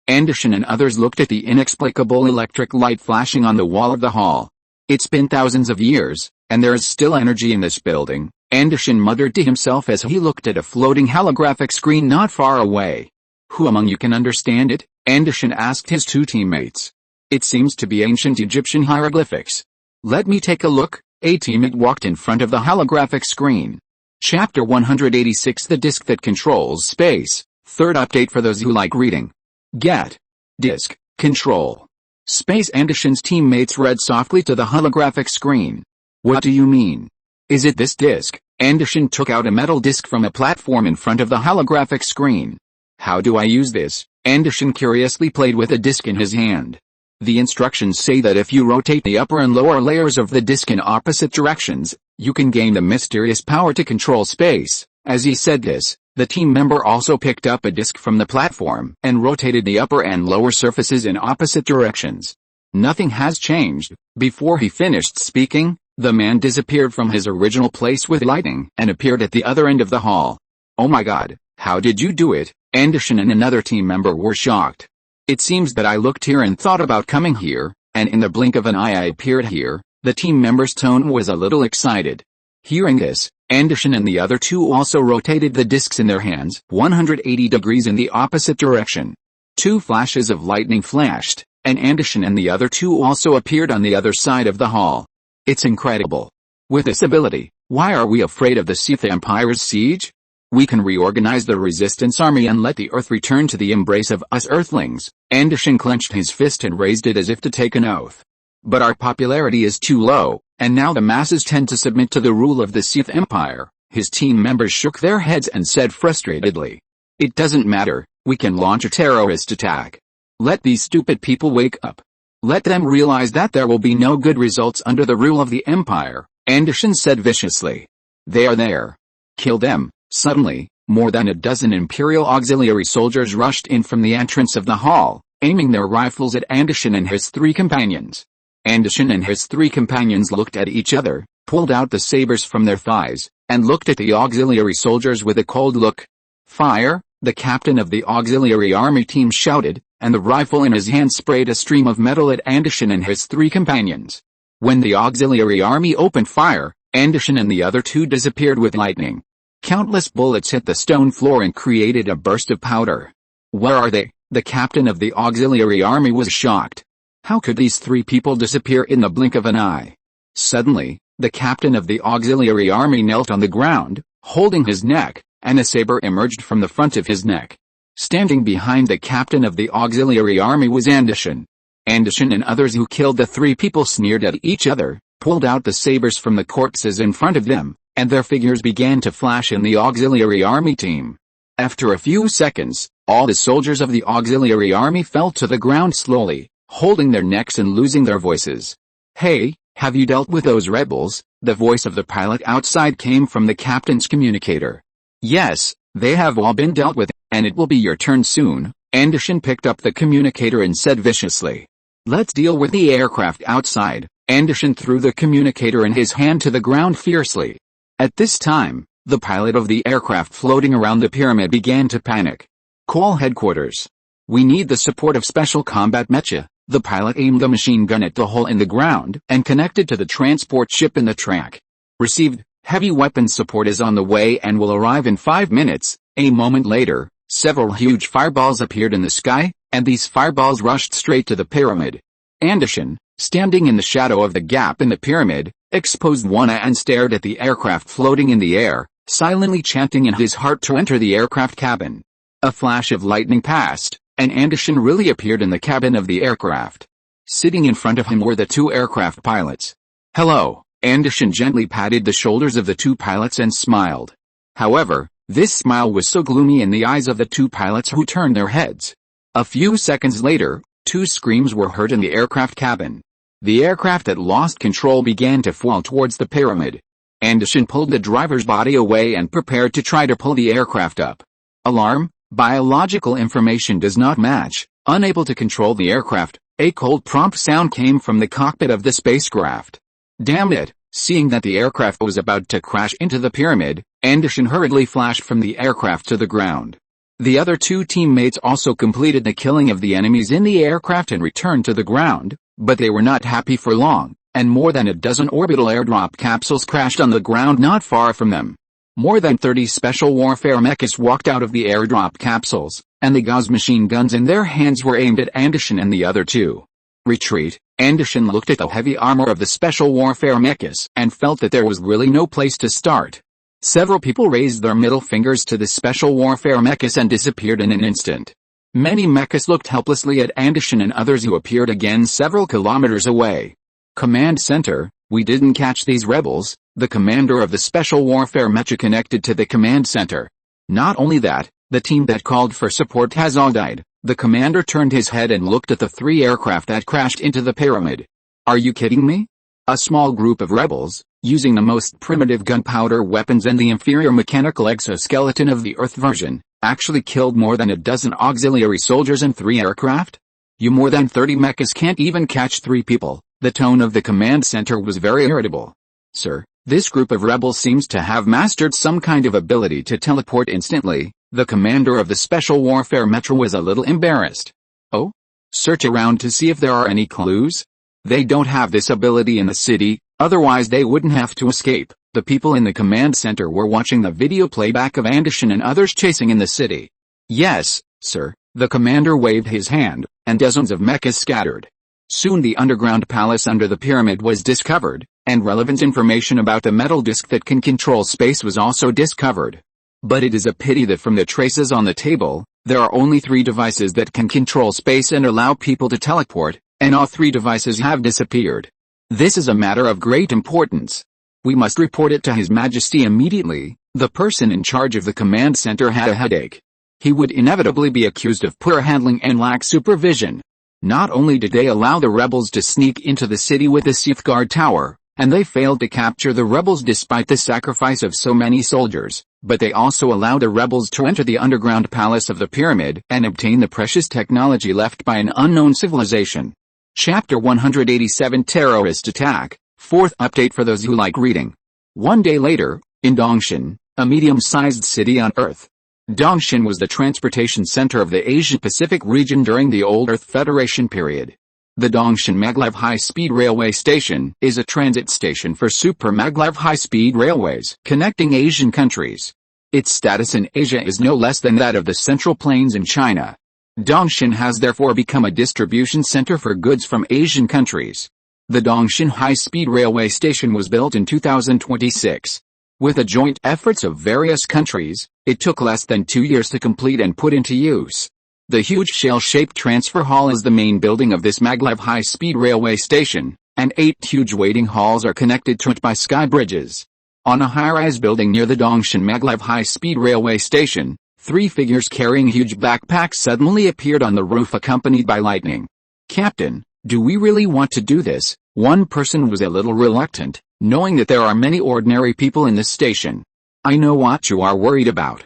Speaker 1: Anderson and others looked at the inexplicable electric light flashing on the wall of the hall. It's been thousands of years, and there is still energy in this building, Anderson muttered to himself as he looked at a floating holographic screen not far away. Who among you can understand it? Anderson asked his 2 teammates. It seems to be ancient Egyptian hieroglyphics. Let me take a look. A teammate walked in front of the holographic screen. Chapter 186, The Disk That Controls Space. Third update for those who like reading. Get. Disk. Control. Space. Anderson's teammates read softly to the holographic screen. What do you mean? Is it this disk? Anderson took out a metal disk from a platform in front of the holographic screen. How do I use this? Anderson curiously played with a disk in his hand. The instructions say that if you rotate the upper and lower layers of the disk in opposite directions, you can gain the mysterious power to control space. As he said this, the team member also picked up a disk from the platform and rotated the upper and lower surfaces in opposite directions. Nothing has changed. Before he finished speaking, the man disappeared from his original place with lightning and appeared at the other end of the hall. Oh my God, how did you do it? Anderson and another team member were shocked. It seems that I looked here and thought about coming here, and in the blink of an eye I appeared here. The team member's tone was a little excited. Hearing this, Anderson and the other 2 also rotated the discs in their hands 180 degrees in the opposite direction. 2 flashes of lightning flashed, and Anderson and the other 2 also appeared on the other side of the hall. It's incredible. With this ability, why are we afraid of the Sith Empire's siege? We can reorganize the resistance army and let the Earth return to the embrace of us Earthlings. Anderson clenched his fist and raised it as if to take an oath. But our popularity is too low, and now the masses tend to submit to the rule of the Sith Empire. His team members shook their heads and said frustratedly. It doesn't matter, we can launch a terrorist attack. Let these stupid people wake up. Let them realize that there will be no good results under the rule of the Empire, Anderson said viciously. They are there. Kill them. Suddenly, more than a dozen Imperial auxiliary soldiers rushed in from the entrance of the hall, aiming their rifles at Anderson and his 3 companions. Anderson and his 3 companions looked at each other, pulled out the sabers from their thighs, and looked at the auxiliary soldiers with a cold look. Fire! The captain of the auxiliary army team shouted, and the rifle in his hand sprayed a stream of metal at Anderson and his 3 companions. When the auxiliary army opened fire, Anderson and the other 2 disappeared with lightning. Countless bullets hit the stone floor and created a burst of powder. Where are they? The captain of the auxiliary army was shocked. How could these 3 people disappear in the blink of an eye? Suddenly, the captain of the auxiliary army knelt on the ground, holding his neck, and a saber emerged from the front of his neck. Standing behind the captain of the auxiliary army was Anderson. Anderson and others who killed the 3 people sneered at each other, pulled out the sabers from the corpses in front of them, and their figures began to flash in the auxiliary army team. After a few seconds, all the soldiers of the auxiliary army fell to the ground slowly, holding their necks and losing their voices. Hey, have you dealt with those rebels? The voice of the pilot outside came from the captain's communicator. Yes, they have all been dealt with, and it will be your turn soon. Anderson picked up the communicator and said viciously. Let's deal with the aircraft outside. Anderson threw the communicator in his hand to the ground fiercely. At this time, the pilot of the aircraft floating around the pyramid began to panic. Call headquarters. We need the support of Special Combat Mecha. The pilot aimed the machine gun at the hole in the ground and connected to the transport ship in the track. Received. Heavy weapons support is on the way and will arrive in 5 minutes. A moment later, several huge fireballs appeared in the sky, and these fireballs rushed straight to the pyramid. Anderson, standing in the shadow of the gap in the pyramid, exposed one eye and stared at the aircraft floating in the air, silently chanting in his heart to enter the aircraft cabin. A flash of lightning passed, and Anderson really appeared in the cabin of the aircraft. Sitting in front of him were the two aircraft pilots. "Hello," Anderson gently patted the shoulders of the two pilots and smiled. However, this smile was so gloomy in the eyes of the two pilots who turned their heads. A few seconds later, two screams were heard in the aircraft cabin. The aircraft that lost control began to fall towards the pyramid. Anderson pulled the driver's body away and prepared to try to pull the aircraft up. Alarm, biological information does not match, unable to control the aircraft. A cold prompt sound came from the cockpit of the spacecraft. Damn it, seeing that the aircraft was about to crash into the pyramid, Anderson hurriedly flashed from the aircraft to the ground. The other two teammates also completed the killing of the enemies in the aircraft and returned to the ground, but they were not happy for long, and more than a dozen orbital airdrop capsules crashed on the ground not far from them. More than 30 special warfare mechas walked out of the airdrop capsules, and the Gauss machine guns in their hands were aimed at Anderson and the other two. Retreat. Anderson looked at the heavy armor of the special warfare mechas and felt that there was really no place to start. Several people raised their middle fingers to the special warfare mechas and disappeared in an instant. Many mechas looked helplessly at Anderson and others who appeared again several kilometers away. Command Center, we didn't catch these rebels. The commander of the special warfare mecha connected to the command center. Not only that, the team that called for support has all died. The commander turned his head and looked at the three aircraft that crashed into the pyramid. Are you kidding me? A small group of rebels, using the most primitive gunpowder weapons and the inferior mechanical exoskeleton of the Earth version, actually killed more than a dozen auxiliary soldiers and 3 aircraft? You more than 30 mechas can't even catch 3 people. The tone of the command center was very irritable. Sir, this group of rebels seems to have mastered some kind of ability to teleport instantly. The commander of the special warfare mecha was a little embarrassed. Oh? Search around to see if there are any clues? They don't have this ability in the city, otherwise they wouldn't have to escape. The people in the command center were watching the video playback of Anderson and others chasing in the city. Yes, sir, the commander waved his hand, and dozens of mechas scattered. Soon the underground palace under the pyramid was discovered, and relevant information about the metal disc that can control space was also discovered. But it is a pity that from the traces on the table, there are only 3 devices that can control space and allow people to teleport, and all 3 devices have disappeared. This is a matter of great importance. We must report it to His Majesty immediately. The person in charge of the command center had a headache. He would inevitably be accused of poor handling and lack supervision. Not only did they allow the rebels to sneak into the city with the Sith Guard Tower, and they failed to capture the rebels despite the sacrifice of so many soldiers, but they also allowed the rebels to enter the underground palace of the pyramid and obtain the precious technology left by an unknown civilization. Chapter 187 Terrorist Attack, 4th update for those who like reading. One day later, in Dongshan, a medium-sized city on Earth. Dongshan was the transportation center of the Asia-Pacific region during the Old Earth Federation period. The Dongshan Maglev High-Speed Railway Station is a transit station for super maglev high-speed railways connecting Asian countries. Its status in Asia is no less than that of the Central Plains in China. Dongshan has therefore become a distribution center for goods from Asian countries. The Dongshan High-Speed Railway Station was built in 2026. With the joint efforts of various countries, it took less than 2 years to complete and put into use. The huge shell-shaped transfer hall is the main building of this maglev high-speed railway station, and 8 huge waiting halls are connected to it by sky bridges. On a high-rise building near the Dongshan maglev high-speed railway station, 3 figures carrying huge backpacks suddenly appeared on the roof accompanied by lightning. Captain, do we really want to do this? One person was a little reluctant, knowing that there are many ordinary people in this station. I know what you are worried about.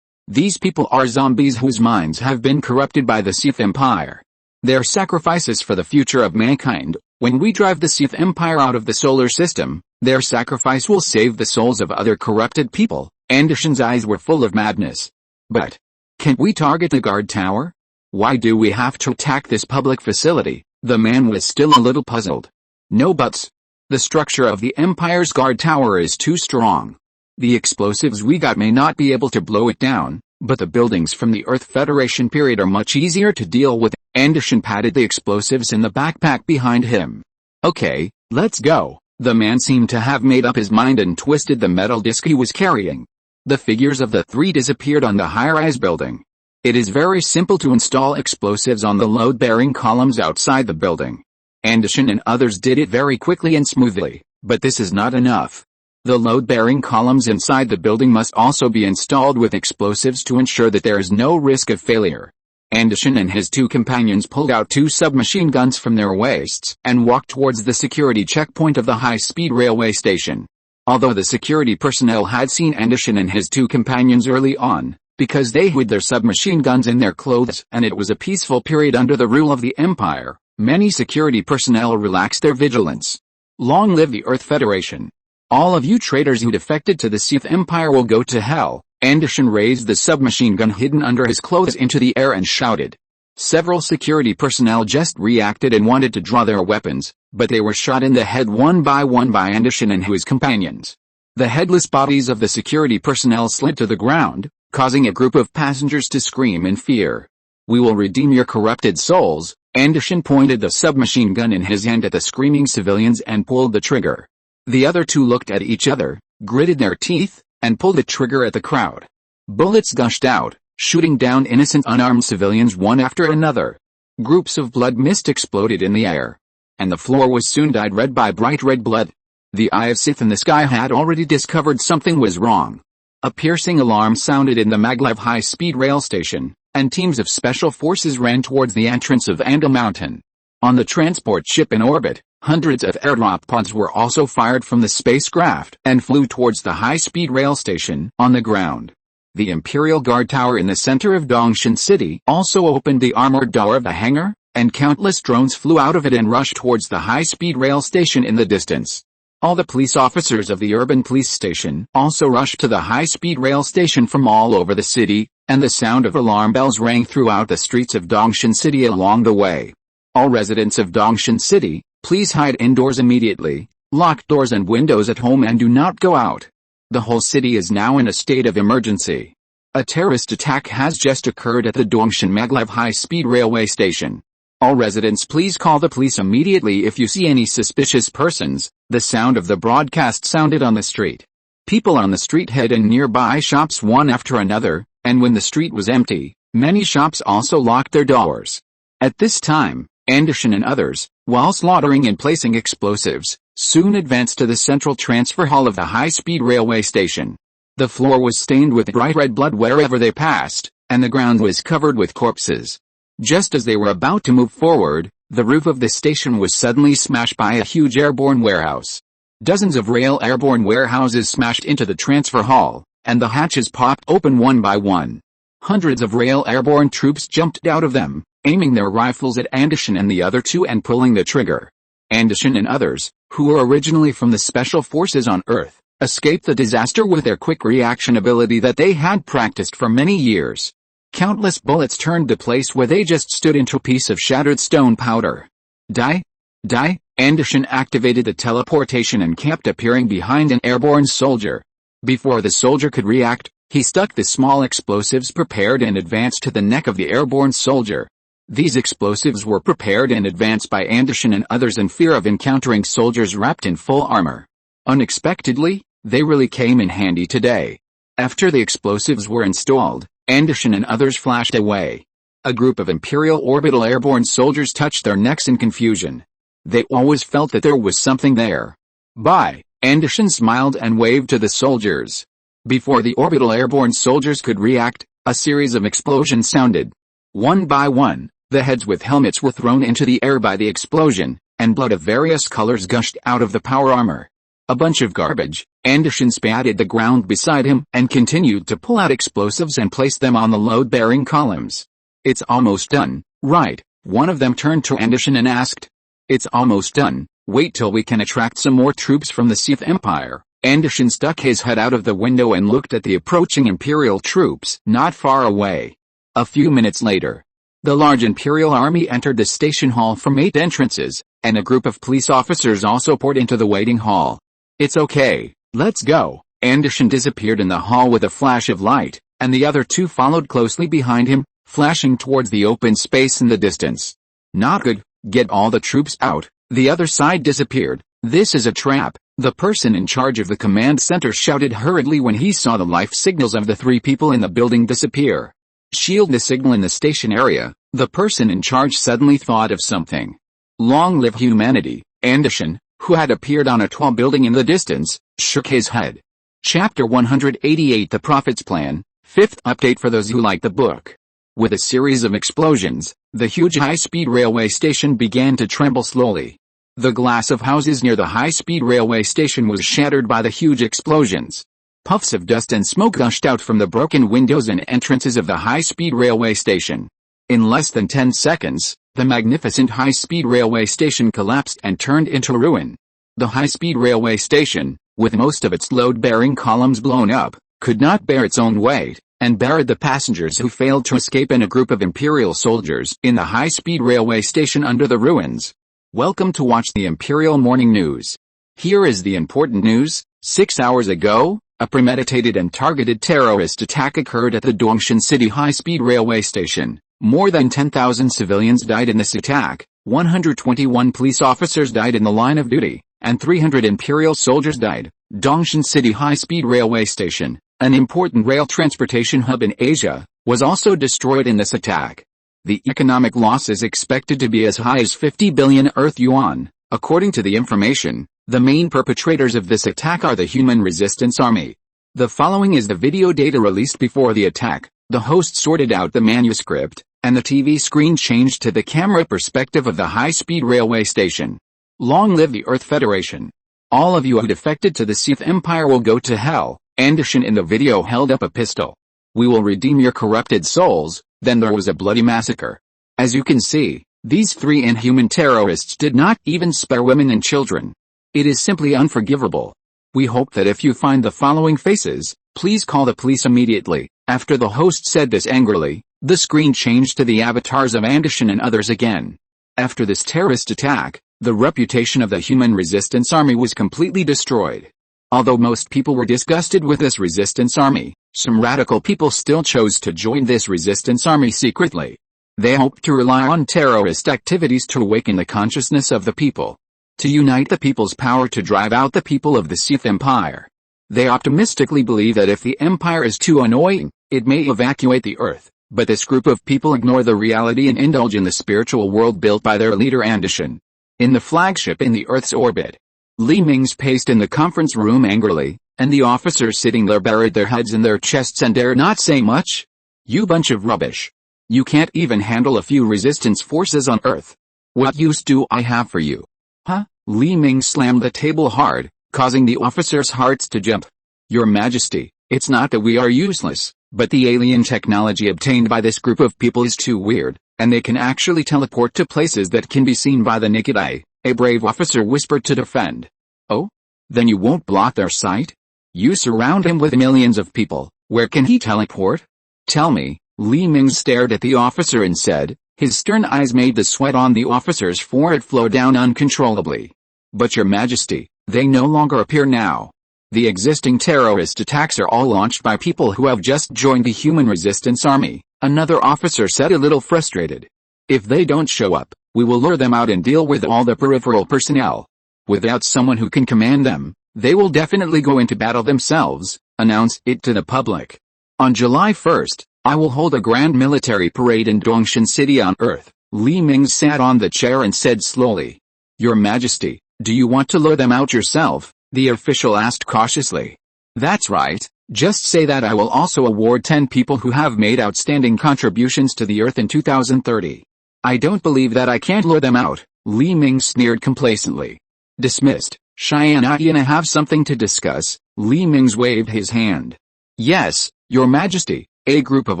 Speaker 1: These people are zombies whose minds have been corrupted by the Sith Empire. Their sacrifices for the future of mankind. When we drive the Sith Empire out of the solar system, their sacrifice will save the souls of other corrupted people. Anderson's eyes were full of madness. But, can't we target the guard tower? Why do we have to attack this public facility? The man was still a little puzzled. No buts. The structure of the Empire's guard tower is too strong. The explosives we got may not be able to blow it down, But the buildings from the Earth Federation period are much easier to deal with. Anderson patted the explosives in the backpack behind him. Okay, let's go. The man seemed to have made up his mind and twisted the metal disc he was carrying. The figures of the three disappeared on the high-rise building. It is very simple to install explosives on the load-bearing columns outside the building. Anderson and others did it very quickly and smoothly, but this is not enough. The load-bearing columns inside the building must also be installed with explosives to ensure that there is no risk of failure. Anderson and his two companions pulled out two submachine guns from their waists and walked towards the security checkpoint of the high-speed railway station. Although the security personnel had seen Anderson and his two companions early on, because they hid their submachine guns in their clothes and it was a peaceful period under the rule of the Empire, many security personnel relaxed their vigilance. Long live the Earth Federation. All of you traitors who defected to the Sith Empire will go to hell. Anderson raised the submachine gun hidden under his clothes into the air and shouted. Several security personnel just reacted and wanted to draw their weapons, but they were shot in the head one by Anderson and his companions. The headless bodies of the security personnel slid to the ground, causing a group of passengers to scream in fear. We will redeem your corrupted souls. Anderson pointed the submachine gun in his hand at the screaming civilians and pulled the trigger. The other two looked at each other, gritted their teeth, and pulled the trigger at the crowd. Bullets gushed out, shooting down innocent unarmed civilians one after another. Groups of blood mist exploded in the air, and the floor was soon dyed red by bright red blood. The Eye of Sith in the sky had already discovered something was wrong. A piercing alarm sounded in the maglev high-speed rail station, and teams of special forces ran towards the entrance of Andal Mountain. On the transport ship in orbit, hundreds of airdrop pods were also fired from the spacecraft and flew towards the high-speed rail station on the ground. The Imperial Guard Tower in the center of Dongshan City also opened the armored door of the hangar, and countless drones flew out of it and rushed towards the high-speed rail station in the distance. All the police officers of the urban police station also rushed to the high-speed rail station from all over the city, and the sound of alarm bells rang throughout the streets of Dongshan City along the way. All residents of Dongshan City, please hide indoors immediately, lock doors and windows at home and do not go out. The whole city is now in a state of emergency. A terrorist attack has just occurred at the Dongshan Maglev high-speed railway station. All residents please call the police immediately if you see any suspicious persons. The sound of the broadcast sounded on the street. People on the street hid in nearby shops one after another, and when the street was empty, many shops also locked their doors. At this time, Anderson and others, while slaughtering and placing explosives, soon advanced to the central transfer hall of the high-speed railway station. The floor was stained with bright red blood wherever they passed, and the ground was covered with corpses. Just as they were about to move forward, the roof of the station was suddenly smashed by a huge airborne warehouse. Dozens of rail airborne warehouses smashed into the transfer hall, and the hatches popped open one by one. Hundreds of rail airborne troops jumped out of them, aiming their rifles at Anderson and the other two and pulling the trigger. Anderson and others, who were originally from the special forces on Earth, escaped the disaster with their quick reaction ability that they had practiced for many years. Countless bullets turned the place where they just stood into a piece of shattered stone powder. Die! Die! Anderson activated the teleportation and kept appearing behind an airborne soldier. Before the soldier could react, he stuck the small explosives prepared in advance to the neck of the airborne soldier. These explosives were prepared in advance by Anderson and others in fear of encountering soldiers wrapped in full armor. Unexpectedly, they really came in handy today. After the explosives were installed, Anderson and others flashed away. A group of Imperial orbital airborne soldiers touched their necks in confusion. They always felt that there was something there. Bye, Anderson smiled and waved to the soldiers. Before the orbital airborne soldiers could react, a series of explosions sounded. One by one, the heads with helmets were thrown into the air by the explosion, and blood of various colors gushed out of the power armor. A bunch of garbage. Anderson spat at the ground beside him and continued to pull out explosives and place them on the load-bearing columns. It's almost done, right? One of them turned to Anderson and asked. It's almost done, wait till we can attract some more troops from the Sith Empire. Anderson stuck his head out of the window and looked at the approaching Imperial troops not far away. A few minutes later, the large Imperial army entered the station hall from 8 entrances, and a group of police officers also poured into the waiting hall. It's okay, let's go. Anderson disappeared in the hall with a flash of light, and the other two followed closely behind him, flashing towards the open space in the distance. Not good, get all the troops out, the other side disappeared, this is a trap, the person in charge of the command center shouted hurriedly when he saw the life signals of the three people in the building disappear. Shield the signal in the station area, the person in charge suddenly thought of something. Long live humanity, Anderson, who had appeared on a tall building in the distance, shook his head. Chapter 188 The Prophet's Plan, 5th update for those who like the book. With a series of explosions, the huge high-speed railway station began to tremble slowly. The glass of houses near the high-speed railway station was shattered by the huge explosions. Puffs of dust and smoke gushed out from the broken windows and entrances of the high-speed railway station. In less than 10 seconds, the magnificent high-speed railway station collapsed and turned into ruin. The high-speed railway station, with most of its load-bearing columns blown up, could not bear its own weight, and buried the passengers who failed to escape and a group of Imperial soldiers in the high-speed railway station under the ruins. Welcome to watch the Imperial Morning News. Here is the important news. 6 hours ago, a premeditated and targeted terrorist attack occurred at the Dongshan City high-speed railway station. More than 10,000 civilians died in this attack, 121 police officers died in the line of duty, and 300 Imperial soldiers died. Dongshan City high-speed railway station, an important rail transportation hub in Asia, was also destroyed in this attack. The economic loss is expected to be as high as 50 billion Earth yuan. According to the information, the main perpetrators of this attack are the Human Resistance Army. The following is the video data released before the attack. The host sorted out the manuscript, and the TV screen changed to the camera perspective of the high-speed railway station. Long live the Earth Federation. All of you who defected to the Sith Empire will go to hell. Anderson in the video held up a pistol. We will redeem your corrupted souls. Then there was a bloody massacre. As you can see, these three inhuman terrorists did not even spare women and children. It is simply unforgivable. We hope that if you find the following faces, please call the police immediately. After the host said this angrily, the screen changed to the avatars of Anderson and others again. After this terrorist attack, the reputation of the Human Resistance Army was completely destroyed. Although most people were disgusted with this resistance army, some radical people still chose to join this resistance army secretly. They hoped to rely on terrorist activities to awaken the consciousness of the people, to unite the people's power to drive out the people of the Sith Empire. They optimistically believe that if the Empire is too annoying, it may evacuate the Earth, but this group of people ignore the reality and indulge in the spiritual world built by their leader Anderson. In the flagship in the Earth's orbit, Li Mingze paced in the conference room angrily, and the officers sitting there buried their heads in their chests and dared not say much. You bunch of rubbish. You can't even handle a few resistance forces on Earth. What use do I have for you? Huh? Li Mingze slammed the table hard, causing the officers' hearts to jump. Your Majesty, it's not that we are useless, but the alien technology obtained by this group of people is too weird, and they can actually teleport to places that can be seen by the naked eye, a brave officer whispered to defend. Oh? Then you won't block their sight? You surround him with millions of people, where can he teleport? Tell me. Li Mingze stared at the officer and said, his stern eyes made the sweat on the officer's forehead flow down uncontrollably. But Your Majesty, they no longer appear now. The existing terrorist attacks are all launched by people who have just joined the Human Resistance Army, another officer said a little frustrated. If they don't show up, we will lure them out and deal with all the peripheral personnel. Without someone who can command them, they will definitely go into battle themselves, announce it to the public. On July 1st, I will hold a grand military parade in Dongshan City on Earth. Li Mingze sat on the chair and said slowly. Your Majesty, do you want to lure them out yourself? The official asked cautiously. That's right, just say that I will also award 10 people who have made outstanding contributions to the Earth in 2030. I don't believe that I can't lure them out, Li Mingze sneered complacently. Dismissed. Tianyi and I have something to discuss. Li Mingze waved his hand. Yes, Your Majesty. A group of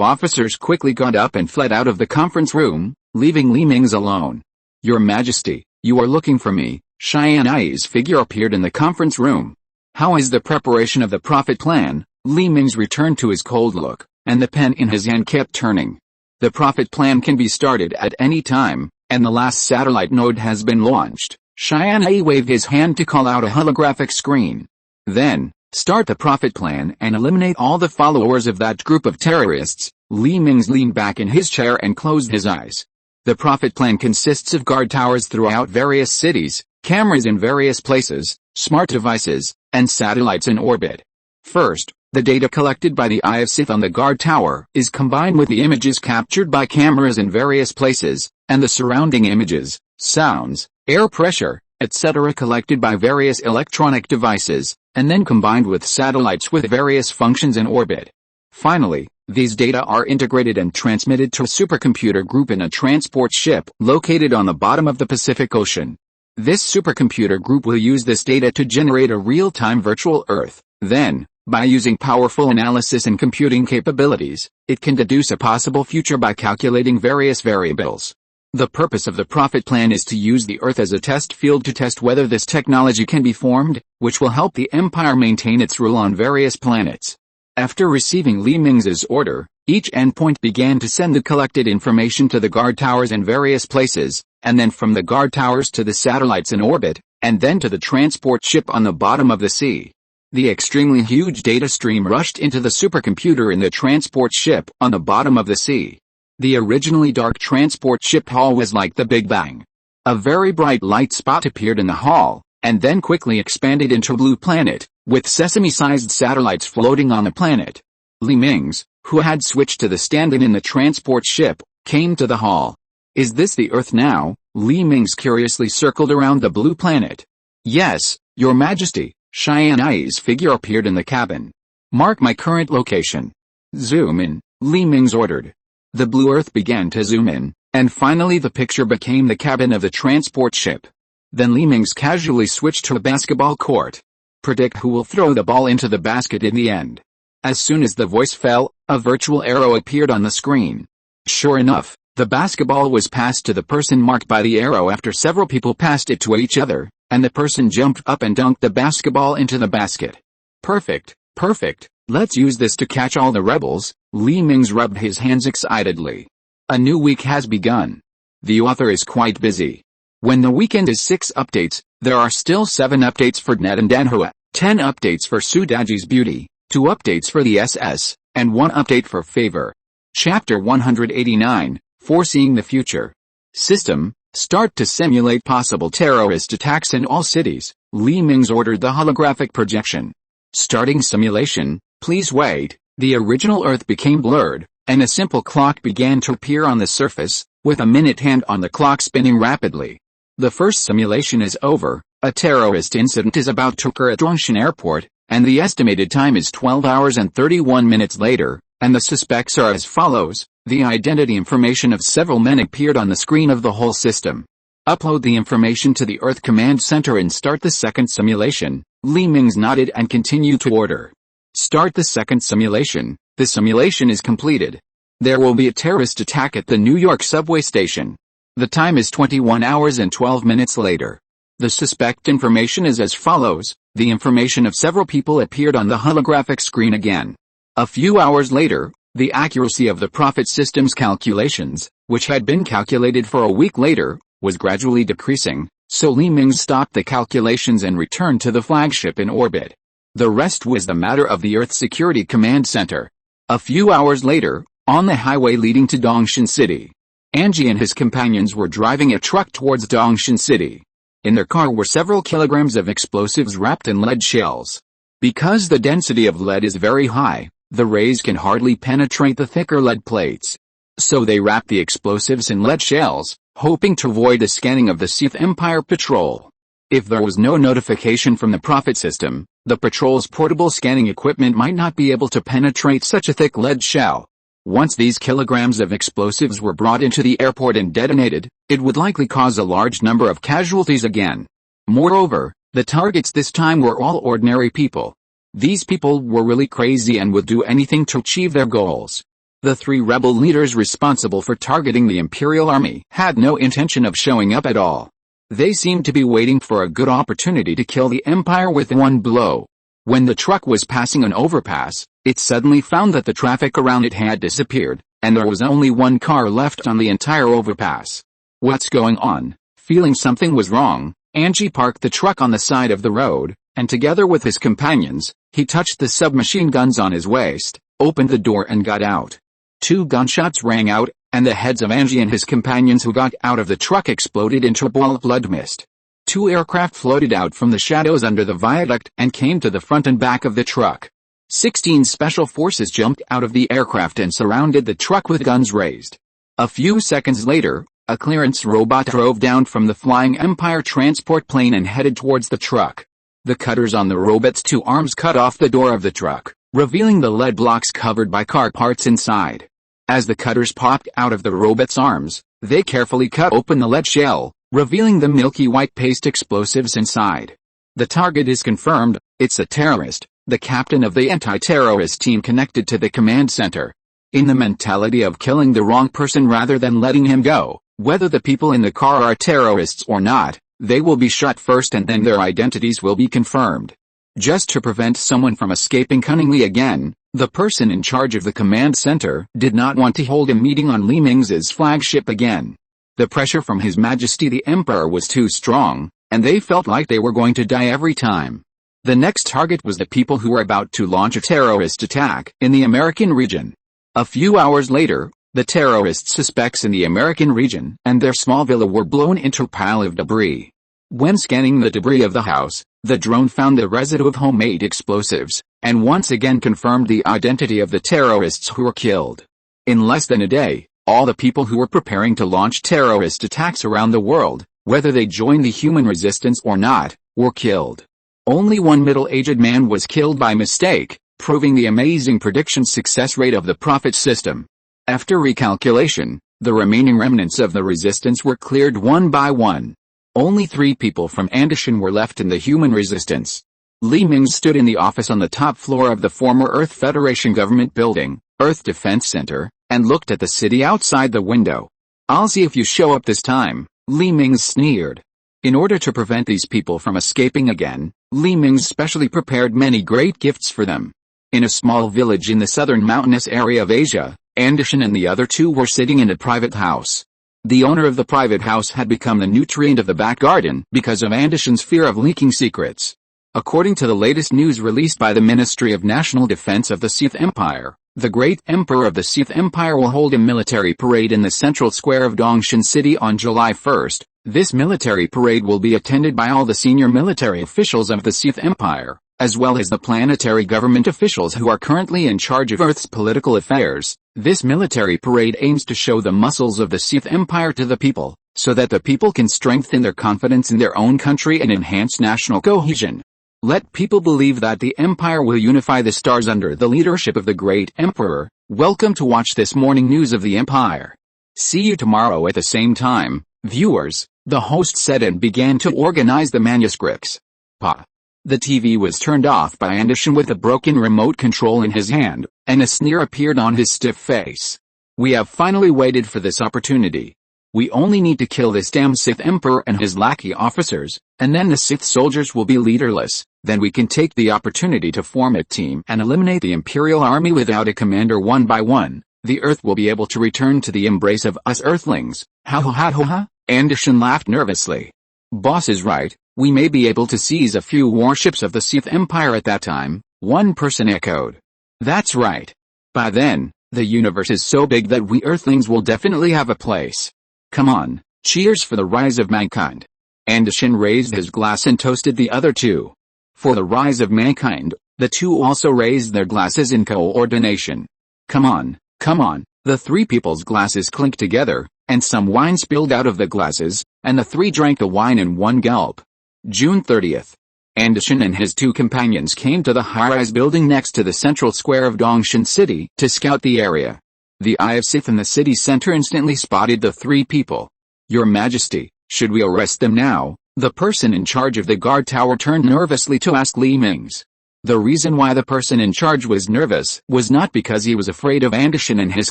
Speaker 1: officers quickly got up and fled out of the conference room, leaving Li Mingze alone. Your Majesty, you are looking for me. Tianyi's figure appeared in the conference room. How is the preparation of the Prophet plan? Li Mingze returned to his cold look, and the pen in his hand kept turning. The Prophet plan can be started at any time, and the last satellite node has been launched. Tianyi waved his hand to call out a holographic screen. Then, Start the profit plan and eliminate all the followers of that group of terrorists. Li Mingze leaned back in his chair and closed his eyes. The profit plan consists of guard towers throughout various cities, cameras in various places, smart devices, and satellites in orbit. First, the data collected by the Eye of Sith on the guard tower is combined with the images captured by cameras in various places, and the surrounding images, sounds, air pressure, etc. collected by various electronic devices, and then combined with satellites with various functions in orbit. Finally, these data are integrated and transmitted to a supercomputer group in a transport ship located on the bottom of the Pacific Ocean. This supercomputer group will use this data to generate a real-time virtual Earth. Then, by using powerful analysis and computing capabilities, it can deduce a possible future by calculating various variables. The purpose of the profit plan is to use the Earth as a test field to test whether this technology can be formed, which will help the Empire maintain its rule on various planets. After receiving Li Mingze's order, each endpoint began to send the collected information to the guard towers in various places, and then from the guard towers to the satellites in orbit, and then to the transport ship on the bottom of the sea. The extremely huge data stream rushed into the supercomputer in the transport ship on the bottom of the sea. The originally dark transport ship hull was like the Big Bang. A very bright light spot appeared in the hull, and then quickly expanded into a blue planet, with sesame-sized satellites floating on the planet. Li Mingze, who had switched to the stand-in in the transport ship, came to the hull. "Is this the Earth now?" Li Mingze curiously circled around the blue planet. "Yes, Your Majesty." Tianyi's figure appeared in the cabin. "Mark my current location." "Zoom in," Li Mingze ordered. The blue Earth began to zoom in, and finally the picture became the cabin of the transport ship. Then Li Mingze casually switched to a basketball court. "Predict who will throw the ball into the basket in the end." As soon as the voice fell, a virtual arrow appeared on the screen. Sure enough, the basketball was passed to the person marked by the arrow after several people passed it to each other, and the person jumped up and dunked the basketball into the basket. "Perfect, perfect, let's use this to catch all the rebels." Li Mingze rubbed his hands excitedly. A new week has begun. The author is quite busy. When the weekend is 6 updates, there are still 7 updates for Ned and Danhua, 10 updates for Sudaji's Beauty, 2 updates for the SS, and 1 update for Favor. Chapter 189, Foreseeing the Future. System, start to simulate possible terrorist attacks in all cities. Li Mingze ordered the holographic projection. Starting simulation, please wait. The original Earth became blurred, and a simple clock began to appear on the surface, with a minute hand on the clock spinning rapidly. The first simulation is over. A terrorist incident is about to occur at Dongshan Airport, and the estimated time is 12 hours and 31 minutes later, and the suspects are as follows. The identity information of several men appeared on the screen of the whole system. Upload the information to the Earth Command Center and start the second simulation. Li Mingze nodded and continued to order. Start the second simulation. The simulation is completed. There will be a terrorist attack at the New York subway station. The time is 21 hours and 12 minutes later. The suspect information is as follows. The information of several people appeared on the holographic screen again. A few hours later, the accuracy of the profit system's calculations, which had been calculated for a week later, was gradually decreasing, so Li Mingze stopped the calculations and returned to the flagship in orbit. The rest was the matter of the Earth Security Command Center. A few hours later, on the highway leading to Dongshan City, Angie and his companions were driving a truck towards Dongshan City. In their car were several kilograms of explosives wrapped in lead shells. Because the density of lead is very high, the rays can hardly penetrate the thicker lead plates. So they wrapped the explosives in lead shells, hoping to avoid the scanning of the Sith Empire patrol. If there was no notification from the profit system, the patrol's portable scanning equipment might not be able to penetrate such a thick lead shell. Once these kilograms of explosives were brought into the airport and detonated, it would likely cause a large number of casualties again. Moreover, the targets this time were all ordinary people. These people were really crazy and would do anything to achieve their goals. The 3 rebel leaders responsible for targeting the Imperial Army had no intention of showing up at all. They seemed to be waiting for a good opportunity to kill the Empire with one blow. When the truck was passing an overpass, it suddenly found that the traffic around it had disappeared, and there was only one car left on the entire overpass. What's going on? Feeling something was wrong, Angie parked the truck on the side of the road, and together with his companions, He touched the submachine guns on his waist, opened the door and got out. 2 gunshots rang out, and the heads of Angie and his companions who got out of the truck exploded into a ball of blood mist. 2 aircraft floated out from the shadows under the viaduct and came to the front and back of the truck. 16 special forces jumped out of the aircraft and surrounded the truck with guns raised. A few seconds later, a clearance robot drove down from the flying Empire transport plane and headed towards the truck. The cutters on the robot's 2 arms cut off the door of the truck, revealing the lead blocks covered by car parts inside. As the cutters popped out of the robot's arms, they carefully cut open the lead shell, revealing the milky white paste explosives inside. The target is confirmed, it's a terrorist, the captain of the anti-terrorist team connected to the command center. In the mentality of killing the wrong person rather than letting him go, whether the people in the car are terrorists or not, they will be shot first and then their identities will be confirmed. Just to prevent someone from escaping cunningly again, the person in charge of the command center did not want to hold a meeting on Mingze's flagship again. The pressure from His Majesty the Emperor was too strong, and they felt like they were going to die every time. The next target was the people who were about to launch a terrorist attack in the American region. A few hours later, the terrorist suspects in the American region and their small villa were blown into a pile of debris. When scanning the debris of the house, the drone found the residue of homemade explosives, and once again confirmed the identity of the terrorists who were killed. In less than a day, all the people who were preparing to launch terrorist attacks around the world, whether they joined the human resistance or not, were killed. Only one middle-aged man was killed by mistake, proving the amazing prediction success rate of the Prophet system. After recalculation, the remaining remnants of the resistance were cleared one by one. Only 3 people from Andishan were left in the human resistance. Li Mingze stood in the office on the top floor of the former Earth Federation government building, Earth Defense Center, and looked at the city outside the window. "I'll see if you show up this time," Li Mingze sneered. In order to prevent these people from escaping again, Li Mingze specially prepared many great gifts for them. In a small village in the southern mountainous area of Asia, Andishan and the other 2 were sitting in a private house. The owner of the private house had become the nutrient of the back garden because of Andishan's fear of leaking secrets. According to the latest news released by the Ministry of National Defense of the Sith Empire, the great emperor of the Sith Empire will hold a military parade in the central square of Dongshan City on July 1st. This military parade will be attended by all the senior military officials of the Sith Empire, as well as the planetary government officials who are currently in charge of Earth's political affairs. This military parade aims to show the muscles of the Sith Empire to the people, so that the people can strengthen their confidence in their own country and enhance national cohesion. Let people believe that the Empire will unify the stars under the leadership of the great Emperor. Welcome to watch this morning news of the Empire. See you tomorrow at the same time, viewers, the host said and began to organize the manuscripts. Pa. The TV was turned off by Andishan with a broken remote control in his hand, and a sneer appeared on his stiff face. "We have finally waited for this opportunity. We only need to kill this damn Sith Emperor and his lackey officers, and then the Sith soldiers will be leaderless. Then we can take the opportunity to form a team and eliminate the Imperial Army without a commander one by one. The Earth will be able to return to the embrace of us Earthlings." Ha ha ha ha ha, Andishan laughed nervously. "Boss is right, we may be able to seize a few warships of the Sith Empire at that time," one person echoed. "That's right. By then, the universe is so big that we Earthlings will definitely have a place. Come on, cheers for the rise of mankind." Andishan raised his glass and toasted the other 2. For the rise of mankind, the 2 also raised their glasses in coordination. Come on, the 3 people's glasses clinked together, and some wine spilled out of the glasses, and the 3 drank the wine in one gulp. June 30th. Andishan and his 2 companions came to the high-rise building next to the central square of Dongshan City to scout the area. The Eye of Sith in the city center instantly spotted the 3 people. "Your Majesty, should we arrest them now?" The person in charge of the guard tower turned nervously to ask Li Mingze. The reason why the person in charge was nervous was not because he was afraid of Andishan and his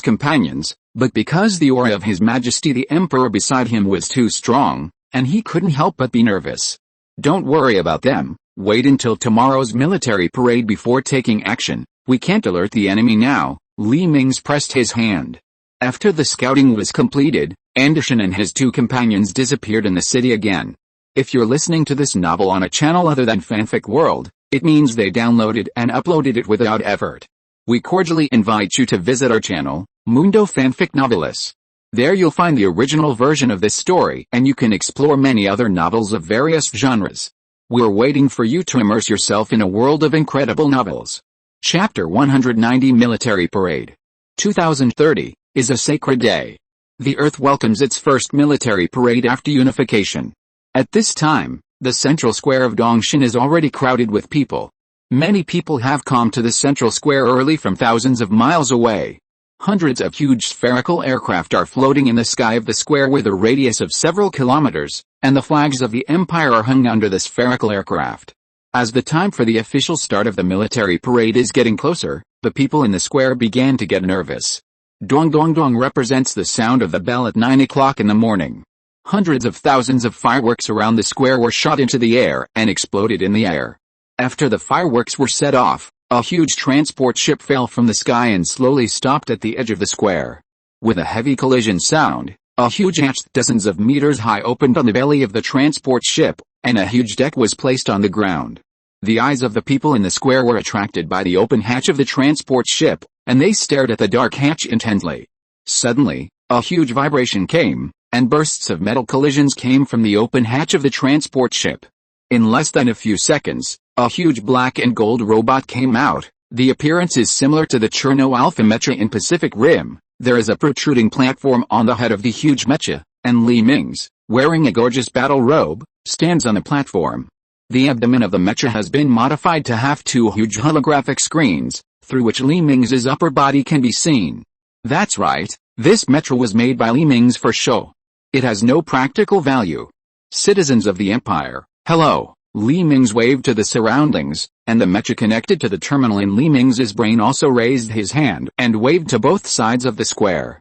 Speaker 1: companions, but because the aura of His Majesty the Emperor beside him was too strong, and he couldn't help but be nervous. "Don't worry about them, wait until tomorrow's military parade before taking action. We can't alert the enemy now." Li Mingze pressed his hand. After the scouting was completed, Andishan and his 2 companions disappeared in the city again. If you're listening to this novel on a channel other than Fanfic World, It means they downloaded and uploaded it without effort. We cordially invite you to visit our channel, Mundo Fanfic Novelis. There you'll find the original version of this story and you can explore many other novels of various genres. We're waiting for you to immerse yourself in a world of incredible novels. Chapter 190 Military Parade 2030 is a sacred day. The Earth welcomes its first military parade after unification. At this time, the central square of Dongshin is already crowded with people. Many people have come to the central square early from thousands of miles away. Hundreds of huge spherical aircraft are floating in the sky of the square with a radius of several kilometers, and the flags of the Empire are hung under the spherical aircraft. As the time for the official start of the military parade is getting closer, the people in the square began to get nervous. Dong dong dong represents the sound of the bell at 9 o'clock in the morning. Hundreds of thousands of fireworks around the square were shot into the air and exploded in the air. After the fireworks were set off, a huge transport ship fell from the sky and slowly stopped at the edge of the square. With a heavy collision sound, a huge hatch dozens of meters high opened on the belly of the transport ship, and a huge deck was placed on the ground. The eyes of the people in the square were attracted by the open hatch of the transport ship, and they stared at the dark hatch intently. Suddenly, a huge vibration came, and bursts of metal collisions came from the open hatch of the transport ship. In less than a few seconds, a huge black and gold robot came out. The appearance is similar to the Cherno Alpha Mecha in Pacific Rim. There is a protruding platform on the head of the huge mecha, and Li Mingze, wearing a gorgeous battle robe, stands on the platform. The abdomen of the mecha has been modified to have two huge holographic screens, through which Li Mingze's upper body can be seen. That's right, this mecha was made by Li Mingze for show. It has no practical value. Citizens of the Empire, hello. Li Mingze waved to the surroundings, and the mecha connected to the terminal in Li Mingze's brain also raised his hand and waved to both sides of the square.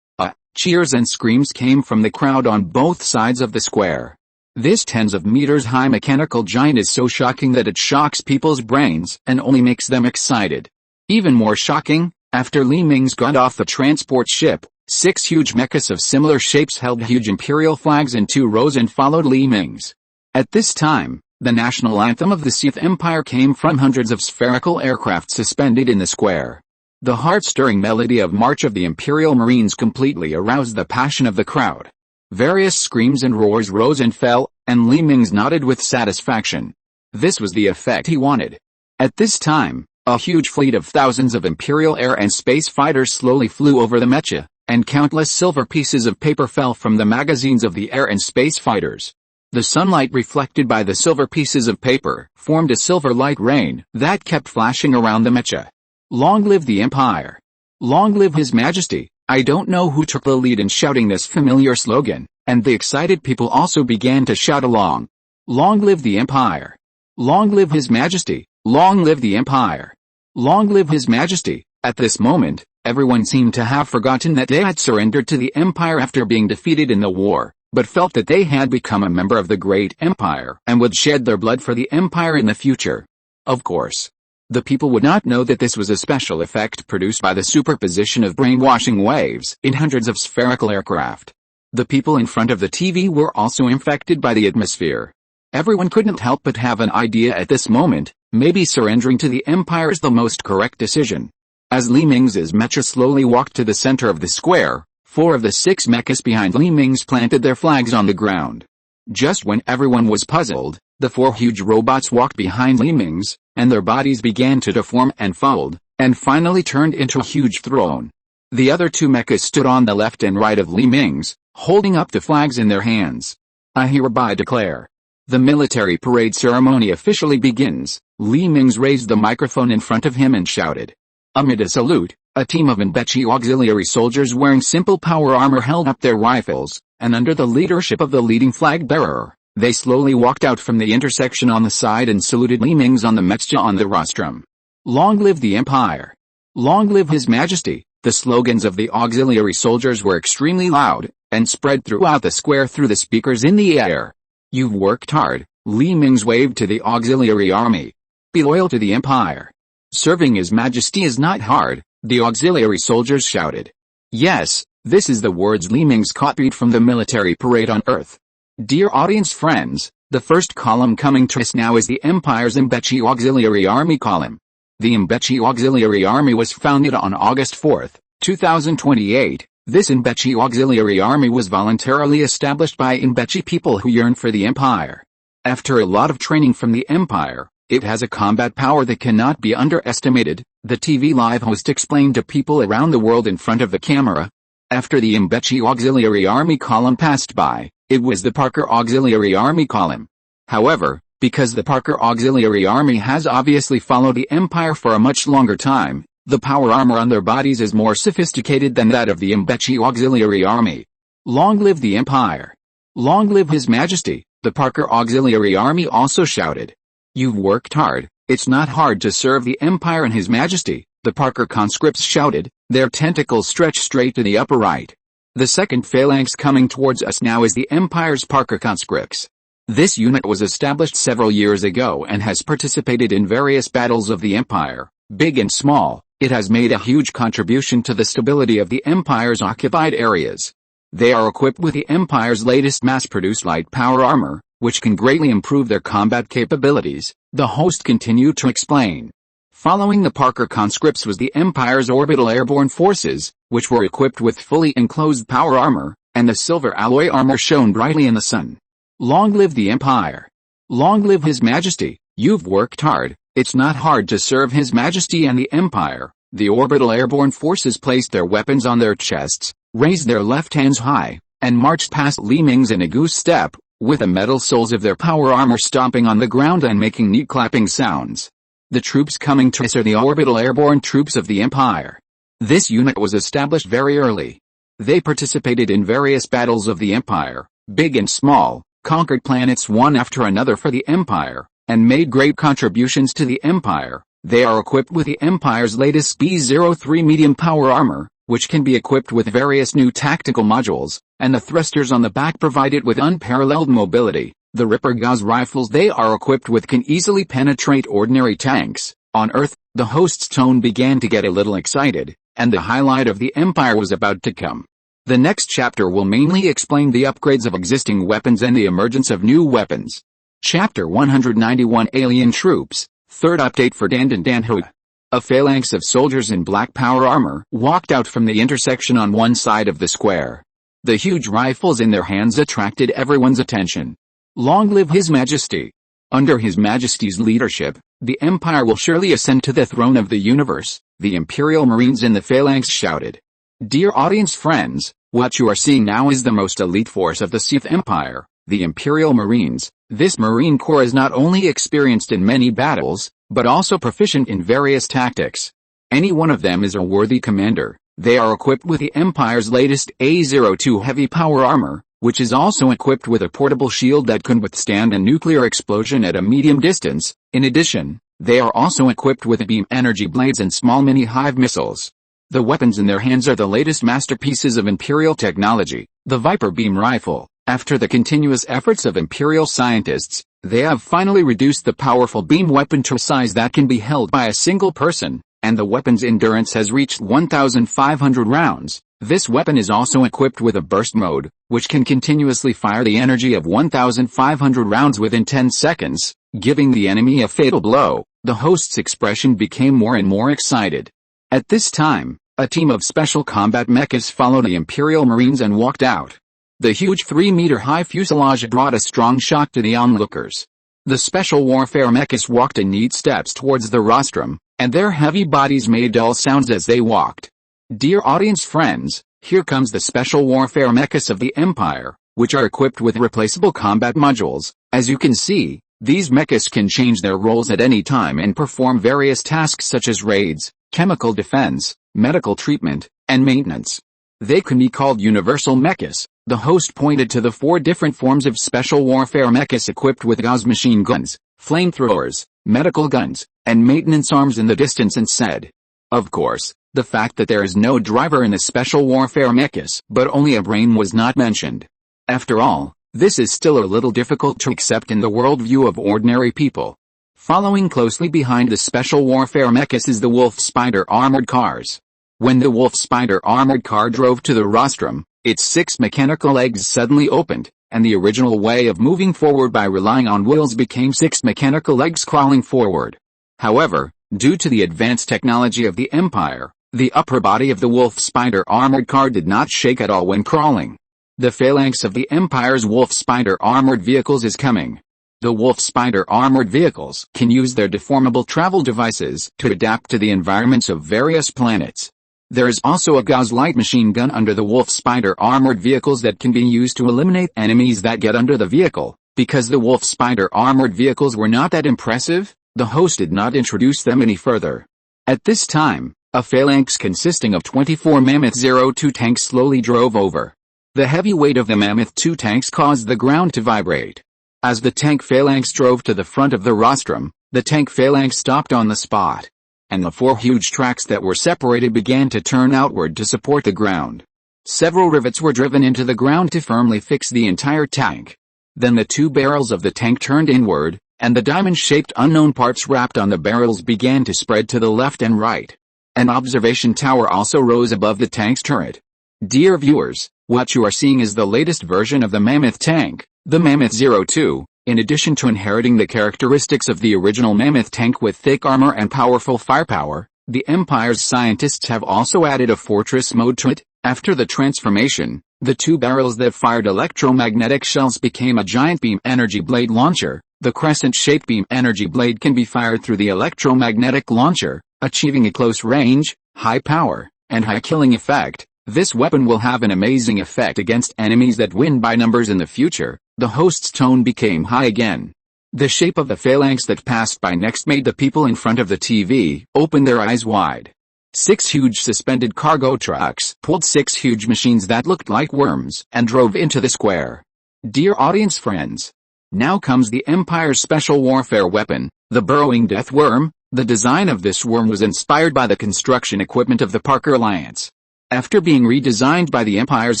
Speaker 1: Cheers and screams came from the crowd on both sides of the square. This tens of meters high mechanical giant is so shocking that it shocks people's brains and only makes them excited. Even more shocking, after Li Mingze got off the transport ship, 6 huge mechas of similar shapes held huge imperial flags in 2 rows and followed Li Mingze. At this time, the national anthem of the Sith Empire came from hundreds of spherical aircraft suspended in the square. The heart-stirring melody of March of the Imperial Marines completely aroused the passion of the crowd. Various screams and roars rose and fell, and Li Mingze nodded with satisfaction. This was the effect he wanted. At this time, a huge fleet of thousands of Imperial air and space fighters slowly flew over the mecha, and countless silver pieces of paper fell from the magazines of the air and space fighters. The sunlight reflected by the silver pieces of paper formed a silver light rain that kept flashing around the mecha. Long live the Empire! Long live His Majesty! I don't know who took the lead in shouting this familiar slogan, and the excited people also began to shout along. Long live the Empire! Long live His Majesty! Long live the Empire! Long live His Majesty! At this moment, everyone seemed to have forgotten that they had surrendered to the Empire after being defeated in the war, but felt that they had become a member of the great Empire and would shed their blood for the Empire in the future. Of course, the people would not know that this was a special effect produced by the superposition of brainwashing waves in hundreds of spherical aircraft. The people in front of the TV were also infected by the atmosphere. Everyone couldn't help but have an idea at this moment, maybe surrendering to the Empire is the most correct decision. As Li Mingze's mecha slowly walked to the center of the square, 4 of the 6 mechas behind Li Mingze planted their flags on the ground. Just when everyone was puzzled, the 4 huge robots walked behind Li Mingze, and their bodies began to deform and fold, and finally turned into a huge throne. The other 2 mechas stood on the left and right of Li Mingze, holding up the flags in their hands. I hereby declare. The military parade ceremony officially begins. Li Mingze raised the microphone in front of him and shouted. Amid a salute, a team of Mingze auxiliary soldiers wearing simple power armor held up their rifles, and under the leadership of the leading flag bearer, they slowly walked out from the intersection on the side and saluted Li Mingze on the mecha on the rostrum. Long live the Empire! Long live His Majesty! The slogans of the auxiliary soldiers were extremely loud, and spread throughout the square through the speakers in the air. You've worked hard, Li Mingze waved to the auxiliary army. Be loyal to the Empire. Serving His Majesty is not hard, the auxiliary soldiers shouted. Yes, this is the words Li Mingze copied from the military parade on Earth. Dear audience friends, the first column coming to us now is the Empire's Mingze Auxiliary Army column. The Mingze Auxiliary Army was founded on August 4, 2028. This Mingze Auxiliary Army was voluntarily established by Mingze people who yearned for the Empire. After a lot of training from the Empire, it has a combat power that cannot be underestimated, the TV live host explained to people around the world in front of the camera. After the Mingze Auxiliary Army column passed by, it was the Parker Auxiliary Army column. However, because the Parker Auxiliary Army has obviously followed the Empire for a much longer time, the power armor on their bodies is more sophisticated than that of the Mingze Auxiliary Army. Long live the Empire! Long live His Majesty! The Parker Auxiliary Army also shouted. You've worked hard, it's not hard to serve the Empire and His Majesty, the Parker conscripts shouted, their tentacles stretched straight to the upper right. The second phalanx coming towards us now is the Empire's Parker conscripts. This unit was established several years ago and has participated in various battles of the Empire, big and small. It has made a huge contribution to the stability of the Empire's occupied areas. They are equipped with the Empire's latest mass-produced light power armor, which can greatly improve their combat capabilities, the host continued to explain. Following the Parker conscripts was the Empire's orbital airborne forces, which were equipped with fully enclosed power armor, and the silver alloy armor shone brightly in the sun. Long live the Empire! Long live His Majesty! You've worked hard, it's not hard to serve His Majesty and the Empire. The orbital airborne forces placed their weapons on their chests, raised their left hands high, and marched past Li Mingze in a goose step, with the metal soles of their power armor stomping on the ground and making neat clapping sounds. The troops coming to us are the orbital airborne troops of the Empire. This unit was established very early. They participated in various battles of the Empire, big and small, conquered planets one after another for the Empire, and made great contributions to the Empire. They are equipped with the Empire's latest B-03 medium power armor, which can be equipped with various new tactical modules, and the thrusters on the back provide it with unparalleled mobility. The Ripper Gauss rifles they are equipped with can easily penetrate ordinary tanks. On Earth, the host's tone began to get a little excited, and the highlight of the Empire was about to come. The next chapter will mainly explain the upgrades of existing weapons and the emergence of new weapons. Chapter 191 Alien Troops, third update for Dandan Danhua. A phalanx of soldiers in black power armor walked out from the intersection on one side of the square. The huge rifles in their hands attracted everyone's attention. Long live His Majesty! Under His Majesty's leadership, the Empire will surely ascend to the throne of the universe, the Imperial Marines in the phalanx shouted. Dear audience friends, what you are seeing now is the most elite force of the Sith Empire, the Imperial Marines. This Marine Corps is not only experienced in many battles, but also proficient in various tactics. Any one of them is a worthy commander. They are equipped with the Empire's latest A-02 heavy power armor, which is also equipped with a portable shield that can withstand a nuclear explosion at a medium distance. In addition, they are also equipped with beam energy blades and small mini-hive missiles. The weapons in their hands are the latest masterpieces of Imperial technology, the Viper beam rifle. After the continuous efforts of Imperial scientists, they have finally reduced the powerful beam weapon to a size that can be held by a single person, and the weapon's endurance has reached 1,500 rounds. This weapon is also equipped with a burst mode, which can continuously fire the energy of 1,500 rounds within 10 seconds, giving the enemy a fatal blow. The host's expression became more and more excited. At this time, a team of special combat mechas followed the Imperial Marines and walked out. The huge 3-meter-high fuselage brought a strong shock to the onlookers. The special warfare mechas walked in neat steps towards the rostrum, and their heavy bodies made dull sounds as they walked. Dear audience friends, here comes the special warfare mechas of the Empire, which are equipped with replaceable combat modules. As you can see, these mechas can change their roles at any time and perform various tasks such as raids, chemical defense, medical treatment, and maintenance. They can be called universal mechas. The host pointed to the 4 different forms of special warfare mechas equipped with Gauss machine guns, flamethrowers, medical guns, and maintenance arms in the distance and said, of course, the fact that there is no driver in the special warfare mechas but only a brain was not mentioned. After all, this is still a little difficult to accept in the worldview of ordinary people. Following closely behind the special warfare mechas is the Wolf Spider armored cars. When the Wolf Spider armored car drove to the rostrum, Its 6 mechanical legs suddenly opened, and the original way of moving forward by relying on wheels became 6 mechanical legs crawling forward. However, due to the advanced technology of the Empire, the upper body of the Wolf Spider armored car did not shake at all when crawling. The phalanx of the Empire's Wolf Spider armored vehicles is coming. The Wolf Spider armored vehicles can use their deformable travel devices to adapt to the environments of various planets. There is also a Gauss light machine gun under the Wolf Spider armored vehicles that can be used to eliminate enemies that get under the vehicle. Because the Wolf Spider armored vehicles were not that impressive, the host did not introduce them any further. At this time, a phalanx consisting of 24 Mammoth 02 tanks slowly drove over. The heavy weight of the Mammoth 2 tanks caused the ground to vibrate. As the tank phalanx drove to the front of the rostrum, the tank phalanx stopped on the spot, and the 4 huge tracks that were separated began to turn outward to support the ground. Several rivets were driven into the ground to firmly fix the entire tank. Then the 2 barrels of the tank turned inward, and the diamond-shaped unknown parts wrapped on the barrels began to spread to the left and right. An observation tower also rose above the tank's turret. Dear viewers, what you are seeing is the latest version of the Mammoth tank, the Mammoth 02. In addition to inheriting the characteristics of the original Mammoth tank with thick armor and powerful firepower, the Empire's scientists have also added a fortress mode to it. After the transformation, the 2 barrels that fired electromagnetic shells became a giant beam energy blade launcher. The crescent-shaped beam energy blade can be fired through the electromagnetic launcher, achieving a close range, high power, and high killing effect. This weapon will have an amazing effect against enemies that win by numbers in the future. The host's tone became high again. The shape of the phalanx that passed by next made the people in front of the TV open their eyes wide. 6 huge suspended cargo trucks pulled 6 huge machines that looked like worms and drove into the square. Dear audience friends, now comes the Empire's special warfare weapon, the burrowing death worm. The design of this worm was inspired by the construction equipment of the Parker Alliance. After being redesigned by the Empire's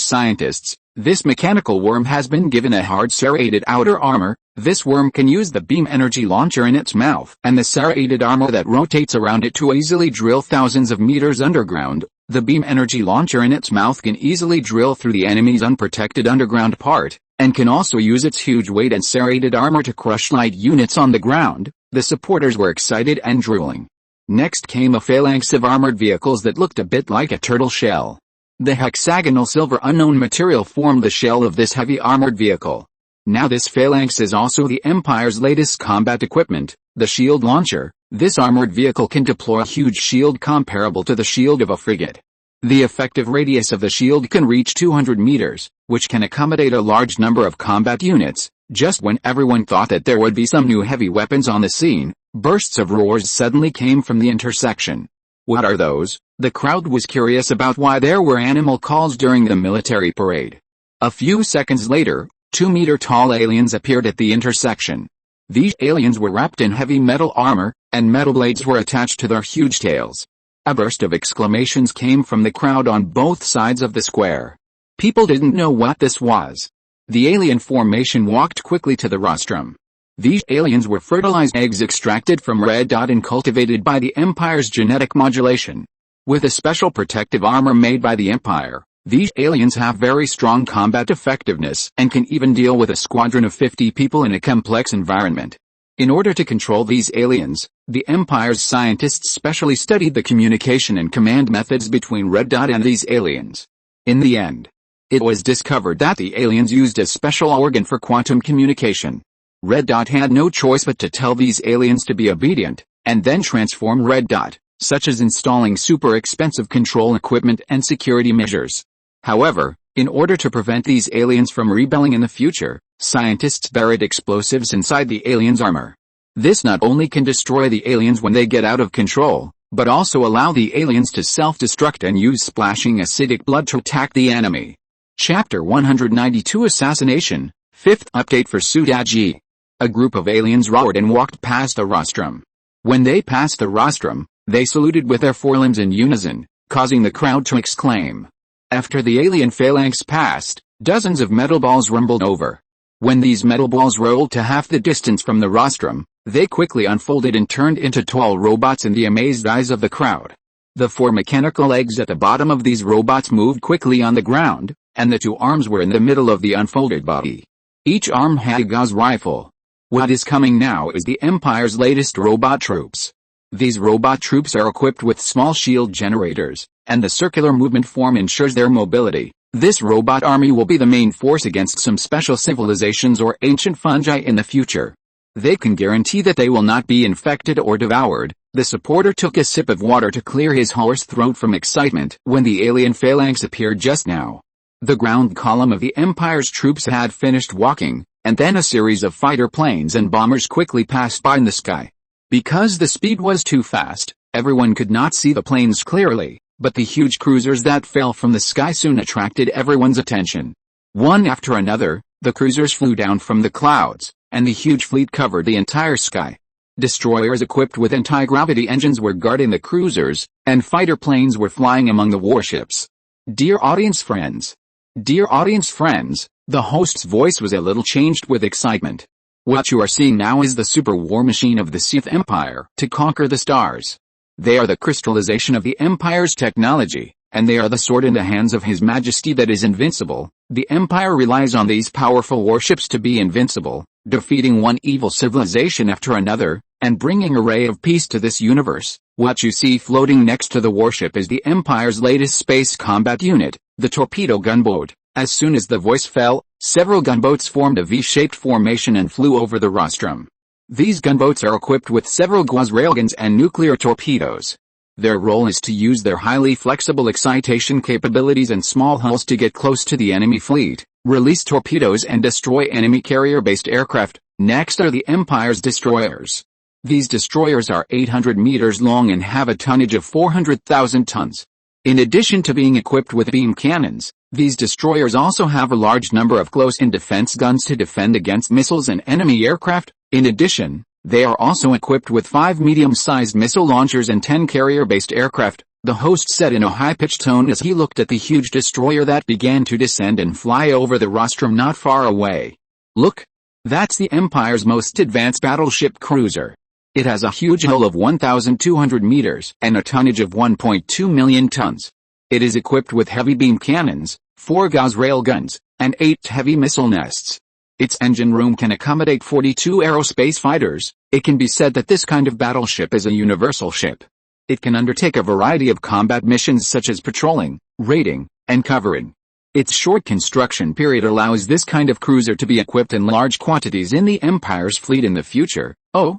Speaker 1: scientists, this mechanical worm has been given a hard serrated outer armor. This worm can use the beam energy launcher in its mouth and the serrated armor that rotates around it to easily drill thousands of meters underground. The beam energy launcher in its mouth can easily drill through the enemy's unprotected underground part, and can also use its huge weight and serrated armor to crush light units on the ground. The supporters were excited and drooling. Next came a phalanx of armored vehicles that looked a bit like a turtle shell. The hexagonal silver unknown material formed the shell of this heavy armored vehicle. Now this phalanx is also the Empire's latest combat equipment, the shield launcher. This armored vehicle can deploy a huge shield comparable to the shield of a frigate. The effective radius of the shield can reach 200 meters, which can accommodate a large number of combat units. Just when everyone thought that there would be some new heavy weapons on the scene, bursts of roars suddenly came from the intersection. What are those? The crowd was curious about why there were animal calls during the military parade. A few seconds later, 2-meter-tall aliens appeared at the intersection. These aliens were wrapped in heavy metal armor, and metal blades were attached to their huge tails. A burst of exclamations came from the crowd on both sides of the square. People didn't know what this was. The alien formation walked quickly to the rostrum. These aliens were fertilized eggs extracted from red dot and cultivated by the Empire's genetic modulation. With a special protective armor made by the Empire, these aliens have very strong combat effectiveness and can even deal with a squadron of 50 people in a complex environment. In order to control these aliens, the Empire's scientists specially studied the communication and command methods between Red Dot and these aliens. In the end, it was discovered that the aliens used a special organ for quantum communication. Red Dot had no choice but to tell these aliens to be obedient, and then transform Red Dot, such as installing super expensive control equipment and security measures. However, in order to prevent these aliens from rebelling in the future, scientists buried explosives inside the aliens' armor. This not only can destroy the aliens when they get out of control, but also allow the aliens to self-destruct and use splashing acidic blood to attack the enemy. Chapter 192 Assassination, 5th update for Tianyi. A group of aliens roared and walked past the rostrum. When they passed the rostrum, they saluted with their forelimbs in unison, causing the crowd to exclaim. After the alien phalanx passed, dozens of metal balls rumbled over. When these metal balls rolled to half the distance from the rostrum, they quickly unfolded and turned into tall robots in the amazed eyes of the crowd. The 4 mechanical legs at the bottom of these robots moved quickly on the ground, and the two arms were in the middle of the unfolded body. Each arm had a Gauss rifle. What is coming now is the Empire's latest robot troops. These robot troops are equipped with small shield generators, and the circular movement form ensures their mobility. This robot army will be the main force against some special civilizations or ancient fungi in the future. They can guarantee that they will not be infected or devoured. The supporter took a sip of water to clear his hoarse throat from excitement when the alien phalanx appeared just now. The ground column of the Empire's troops had finished walking, and then a series of fighter planes and bombers quickly passed by in the sky. Because the speed was too fast, everyone could not see the planes clearly, but the huge cruisers that fell from the sky soon attracted everyone's attention. One after another, the cruisers flew down from the clouds, and the huge fleet covered the entire sky. Destroyers equipped with anti-gravity engines were guarding the cruisers, and fighter planes were flying among the warships. Dear audience friends, the host's voice was a little changed with excitement. What you are seeing now is the super war machine of the Sith Empire to conquer the stars. They are the crystallization of the Empire's technology, and they are the sword in the hands of His Majesty that is invincible. The Empire relies on these powerful warships to be invincible, defeating one evil civilization after another, and bringing a ray of peace to this universe. What you see floating next to the warship is the Empire's latest space combat unit, the torpedo gunboat. As soon as the voice fell, several gunboats formed a V-shaped formation and flew over the rostrum. These gunboats are equipped with several Gauss railguns and nuclear torpedoes. Their role is to use their highly flexible excitation capabilities and small hulls to get close to the enemy fleet, release torpedoes and destroy enemy carrier-based aircraft. Next are the Empire's destroyers. These destroyers are 800 meters long and have a tonnage of 400,000 tons. In addition to being equipped with beam cannons, these destroyers also have a large number of close-in defense guns to defend against missiles and enemy aircraft. In addition, they are also equipped with 5 medium-sized missile launchers and 10 carrier-based aircraft, the host said in a high-pitched tone as he looked at the huge destroyer that began to descend and fly over the rostrum not far away. Look! That's the Empire's most advanced battleship cruiser. It has a huge hull of 1,200 meters and a tonnage of 1.2 million tons. It is equipped with heavy beam cannons, 4 Gauss railguns, and 8 heavy missile nests. Its engine room can accommodate 42 aerospace fighters. It can be said that this kind of battleship is a universal ship. It can undertake a variety of combat missions such as patrolling, raiding, and covering. Its short construction period allows this kind of cruiser to be equipped in large quantities in the Empire's fleet in the future. Oh,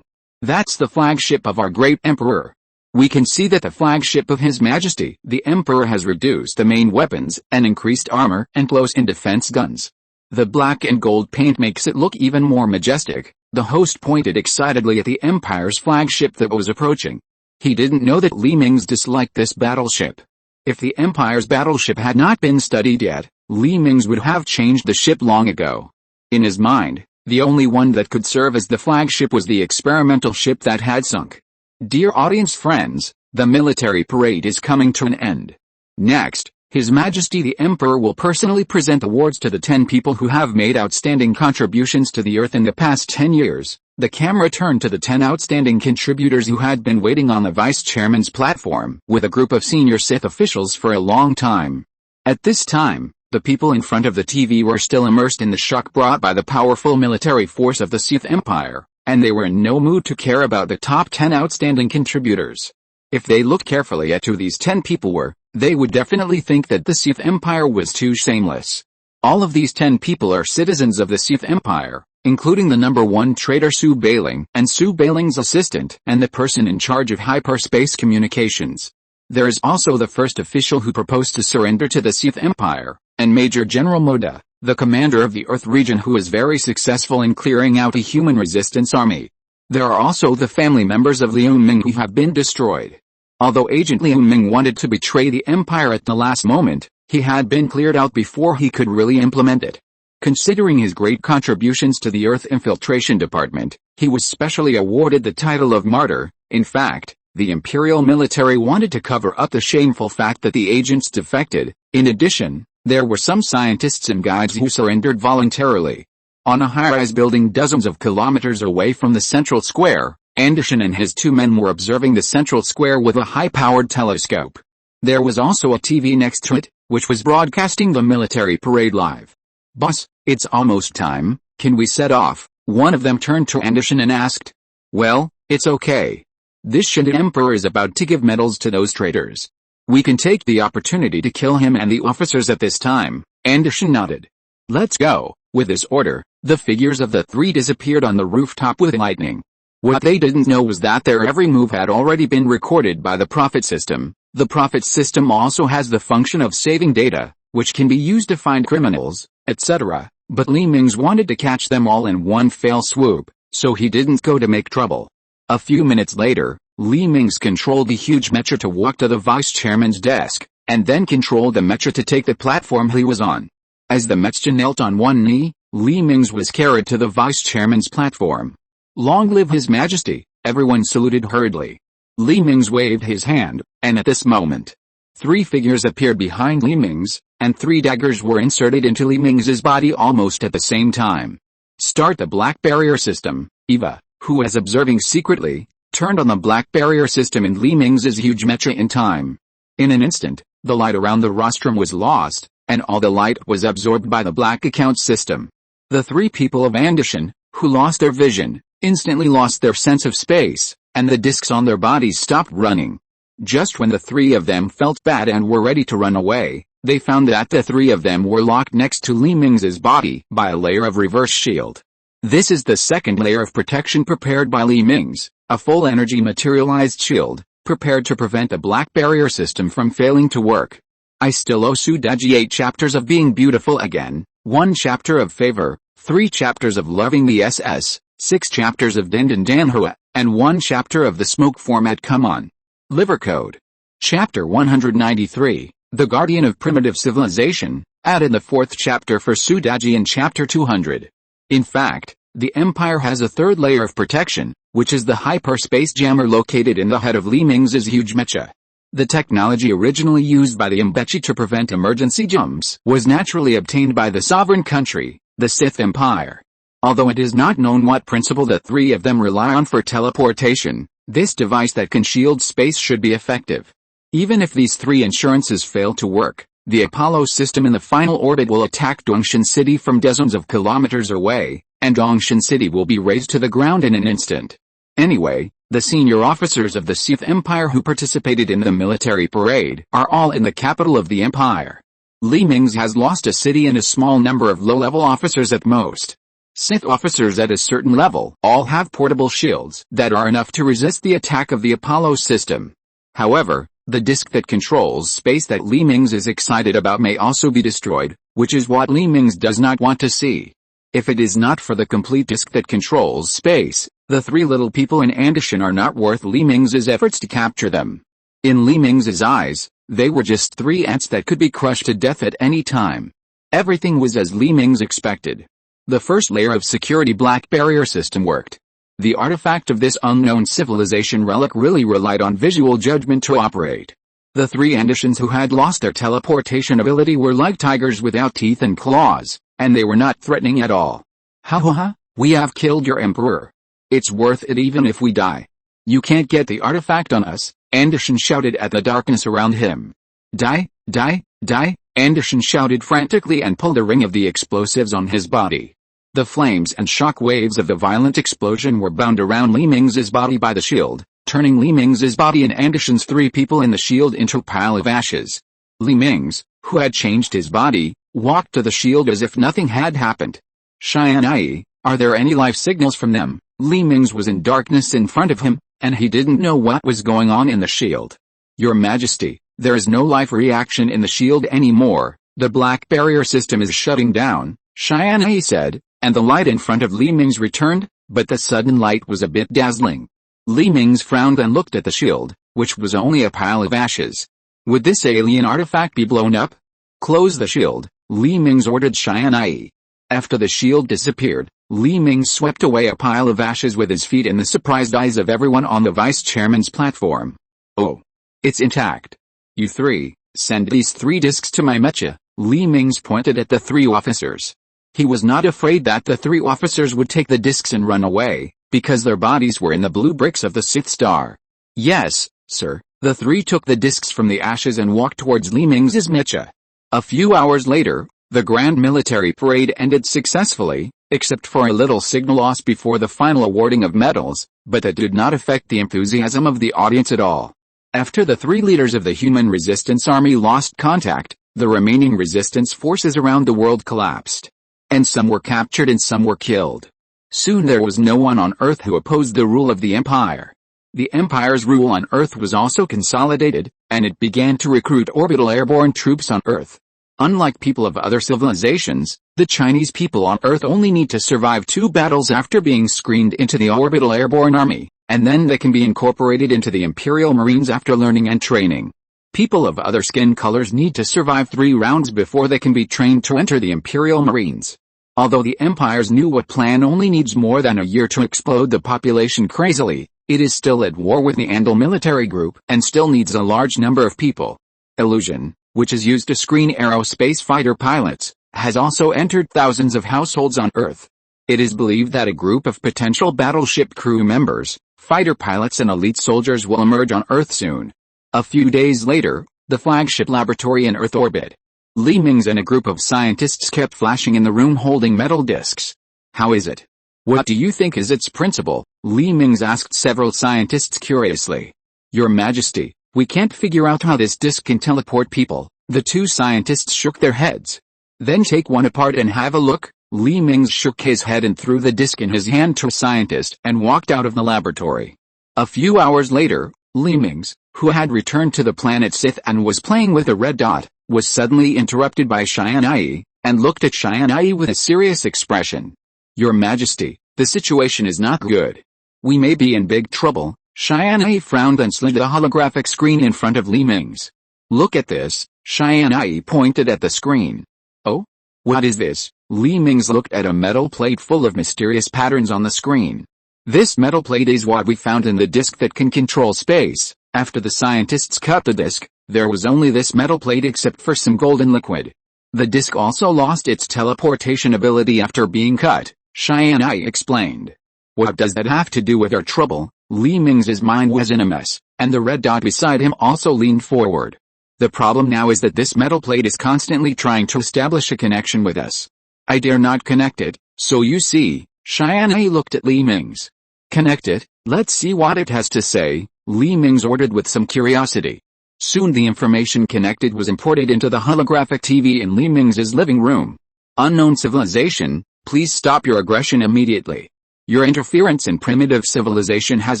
Speaker 1: that's the flagship of our great Emperor. We can see that the flagship of His Majesty, the Emperor, has reduced the main weapons and increased armor and close-in defense guns. The black and gold paint makes it look even more majestic. The host pointed excitedly at the Empire's flagship that was approaching. He didn't know that Li Mingze disliked this battleship. If the Empire's battleship had not been studied yet, Li Mingze would have changed the ship long ago. In his mind, the only one that could serve as the flagship was the experimental ship that had sunk. Dear audience friends, the military parade is coming to an end. Next, His Majesty the Emperor will personally present awards to the 10 people who have made outstanding contributions to the Earth in the past 10 years. The camera turned to the 10 outstanding contributors who had been waiting on the vice chairman's platform with a group of senior Sith officials for a long time. At this time, the people in front of the TV were still immersed in the shock brought by the powerful military force of the Sith Empire, and they were in no mood to care about the top 10 outstanding contributors. If they looked carefully at who these 10 people were, they would definitely think that the Sith Empire was too shameless. All of these 10 people are citizens of the Sith Empire, including the number 1 traitor Su Bailing and Su Bailing's assistant and the person in charge of hyperspace communications. There is also the first official who proposed to surrender to the Sith Empire, and Major General Moda, the commander of the Earth region, who is very successful in clearing out a human resistance army. There are also the family members of Liu Ming who have been destroyed. Although Agent Liu Ming wanted to betray the Empire at the last moment, he had been cleared out before he could really implement it. Considering his great contributions to the Earth Infiltration Department, he was specially awarded the title of Martyr. In fact, the Imperial military wanted to cover up the shameful fact that the agents defected. In addition, there were some scientists and guides who surrendered voluntarily. On a high-rise building dozens of kilometers away from the central square, Anderson and his 2 men were observing the central square with a high-powered telescope. There was also a TV next to it, which was broadcasting the military parade live. "Boss, it's almost time, can we set off?" One of them turned to Anderson and asked. "Well, it's okay. This Sith Emperor is about to give medals to those traitors. We can take the opportunity to kill him and the officers at this time." Anderson nodded. "Let's go." With this order, the figures of the three disappeared on the rooftop with lightning. What they didn't know was that their every move had already been recorded by the Prophet system. The Prophet system also has the function of saving data, which can be used to find criminals, etc. But Li Mingze wanted to catch them all in one fell swoop, so he didn't go to make trouble. A few minutes later, Li Mingze controlled the huge mecha to walk to the vice chairman's desk, and then controlled the mecha to take the platform he was on. As the mecha knelt on one knee, Li Mingze was carried to the vice chairman's platform. "Long live His Majesty!" Everyone saluted hurriedly. Li Mingze waved his hand, and at this moment, three figures appeared behind Li Mingze, and three daggers were inserted into Li Mingze's body almost at the same time. "Start the Black Barrier System." Eva, who was observing secretly, turned on the Black Barrier System in Li Mingze's huge mecha in time. In an instant, the light around the rostrum was lost, and all the light was absorbed by the Black Account System. The three people of Anderson, who lost their vision, instantly lost their sense of space, and the discs on their bodies stopped running. Just when the three of them felt bad and were ready to run away, they found that the three of them were locked next to Li Mingze's body by a layer of reverse shield. This is the second layer of protection prepared by Li Mingze, a full-energy materialized shield, prepared to prevent the Black Barrier System from failing to work. I still owe Sudaji 8 chapters of being beautiful again, 1 chapter of favor, 3 chapters of loving the SS, 6 chapters of Denden Danhua, and 1 chapter of the smoke format. Come on. Liver Code. Chapter 193, The Guardian of Primitive Civilization, added the 4th chapter for Sudaji in chapter 200. In fact, the Empire has a third layer of protection, which is the hyperspace jammer located in the head of Li Mingze's huge mecha. The technology originally used by the Mbechi to prevent emergency jumps was naturally obtained by the sovereign country, the Sith Empire. Although it is not known what principle the three of them rely on for teleportation, this device that can shield space should be effective. Even if these three insurances fail to work, the Apollo system in the final orbit will attack Dongshan City from dozens of kilometers away, and Dongshan City will be razed to the ground in an instant. Anyway, the senior officers of the Sith Empire who participated in the military parade are all in the capital of the Empire. Li Mingze has lost a city and a small number of low-level officers at most. Sith officers at a certain level all have portable shields that are enough to resist the attack of the Apollo system. However, the disk that controls space that Li Mingze is excited about may also be destroyed, which is what Li Mingze does not want to see. If it is not for the complete disk that controls space, the three little people in Anderson are not worth Li Mingze's efforts to capture them. In Li Mingze's eyes, they were just three ants that could be crushed to death at any time. Everything was as Li Mingze expected. The first layer of security Black Barrier System worked. The artifact of this unknown civilization relic really relied on visual judgment to operate. The three Andersons who had lost their teleportation ability were like tigers without teeth and claws, and they were not threatening at all. "Ha ha ha, we have killed your emperor. It's worth it even if we die. You can't get the artifact on us," Anderson shouted at the darkness around him. "Die, die, die," Anderson shouted frantically and pulled a ring of the explosives on his body. The flames and shock waves of the violent explosion were bound around Li Mingze's body by the shield, turning Li Mingze's body and Anderson's three people in the shield into a pile of ashes. Li Mingze, who had changed his body, walked to the shield as if nothing had happened. "Tianyi, are there any life signals from them?" Li Mingze was in darkness in front of him, and he didn't know what was going on in the shield. "Your Majesty, there is no life reaction in the shield anymore. The Black Barrier System is shutting down," Tianyi said, and the light in front of Li Mingze returned, but the sudden light was a bit dazzling. Li Mingze frowned and looked at the shield, which was only a pile of ashes. Would this alien artifact be blown up? "Close the shield," Li Mingze ordered Tianyi. After the shield disappeared, Li Mingze swept away a pile of ashes with his feet in the surprised eyes of everyone on the vice chairman's platform. "Oh. It's intact. You three, send these 3 discs to my mecha," Li Mingze pointed at the 3 officers. He was not afraid that the 3 officers would take the discs and run away, because their bodies were in the blue bricks of the Sith Star. "Yes, sir." The 3 took the discs from the ashes and walked towards Li Mingze's mecha. A few hours later, the grand military parade ended successfully, except for a little signal loss before the final awarding of medals, but that did not affect the enthusiasm of the audience at all. After the 3 leaders of the human resistance army lost contact, the remaining resistance forces around the world collapsed. And some were captured and some were killed. Soon there was no one on Earth who opposed the rule of the Empire. The Empire's rule on Earth was also consolidated, and it began to recruit orbital airborne troops on Earth. Unlike people of other civilizations, the Chinese people on Earth only need to survive 2 battles after being screened into the orbital airborne army, and then they can be incorporated into the Imperial Marines after learning and training. People of other skin colors need to survive 3 rounds before they can be trained to enter the Imperial Marines. Although the Empire's new plan only needs more than a year to explode the population crazily, it is still at war with the Andal military group and still needs a large number of people. Illusion, which is used to screen aerospace fighter pilots, has also entered thousands of households on Earth. It is believed that a group of potential battleship crew members, fighter pilots and elite soldiers will emerge on Earth soon. A few days later, the flagship laboratory in Earth orbit. Mingze and a group of scientists kept flashing in the room holding metal discs. How is it? What do you think is its principle? Mingze asked several scientists curiously. Your Majesty, we can't figure out how this disc can teleport people. The 2 scientists shook their heads. Then take one apart and have a look. Mingze shook his head and threw the disc in his hand to a scientist and walked out of the laboratory. A few hours later, Mingze, who had returned to the planet Sith and was playing with a red dot, was suddenly interrupted by Tianyi, and looked at Tianyi with a serious expression. Your Majesty, the situation is not good. We may be in big trouble. Tianyi frowned and slid the holographic screen in front of Mingze. Look at this. Tianyi pointed at the screen. Oh? What is this? Mingze looked at a metal plate full of mysterious patterns on the screen. This metal plate is what we found in the disk that can control space. After the scientists cut the disk, there was only this metal plate except for some golden liquid. The disk also lost its teleportation ability after being cut, Tianyi explained. What does that have to do with our trouble? Mingze's mind was in a mess, and the red dot beside him also leaned forward. The problem now is that this metal plate is constantly trying to establish a connection with us. I dare not connect it, so you see. Tianyi looked at Mingze. Connect it, let's see what it has to say, Mingze ordered with some curiosity. Soon the information connected was imported into the holographic TV in Mingze's living room. Unknown civilization, please stop your aggression immediately. Your interference in primitive civilization has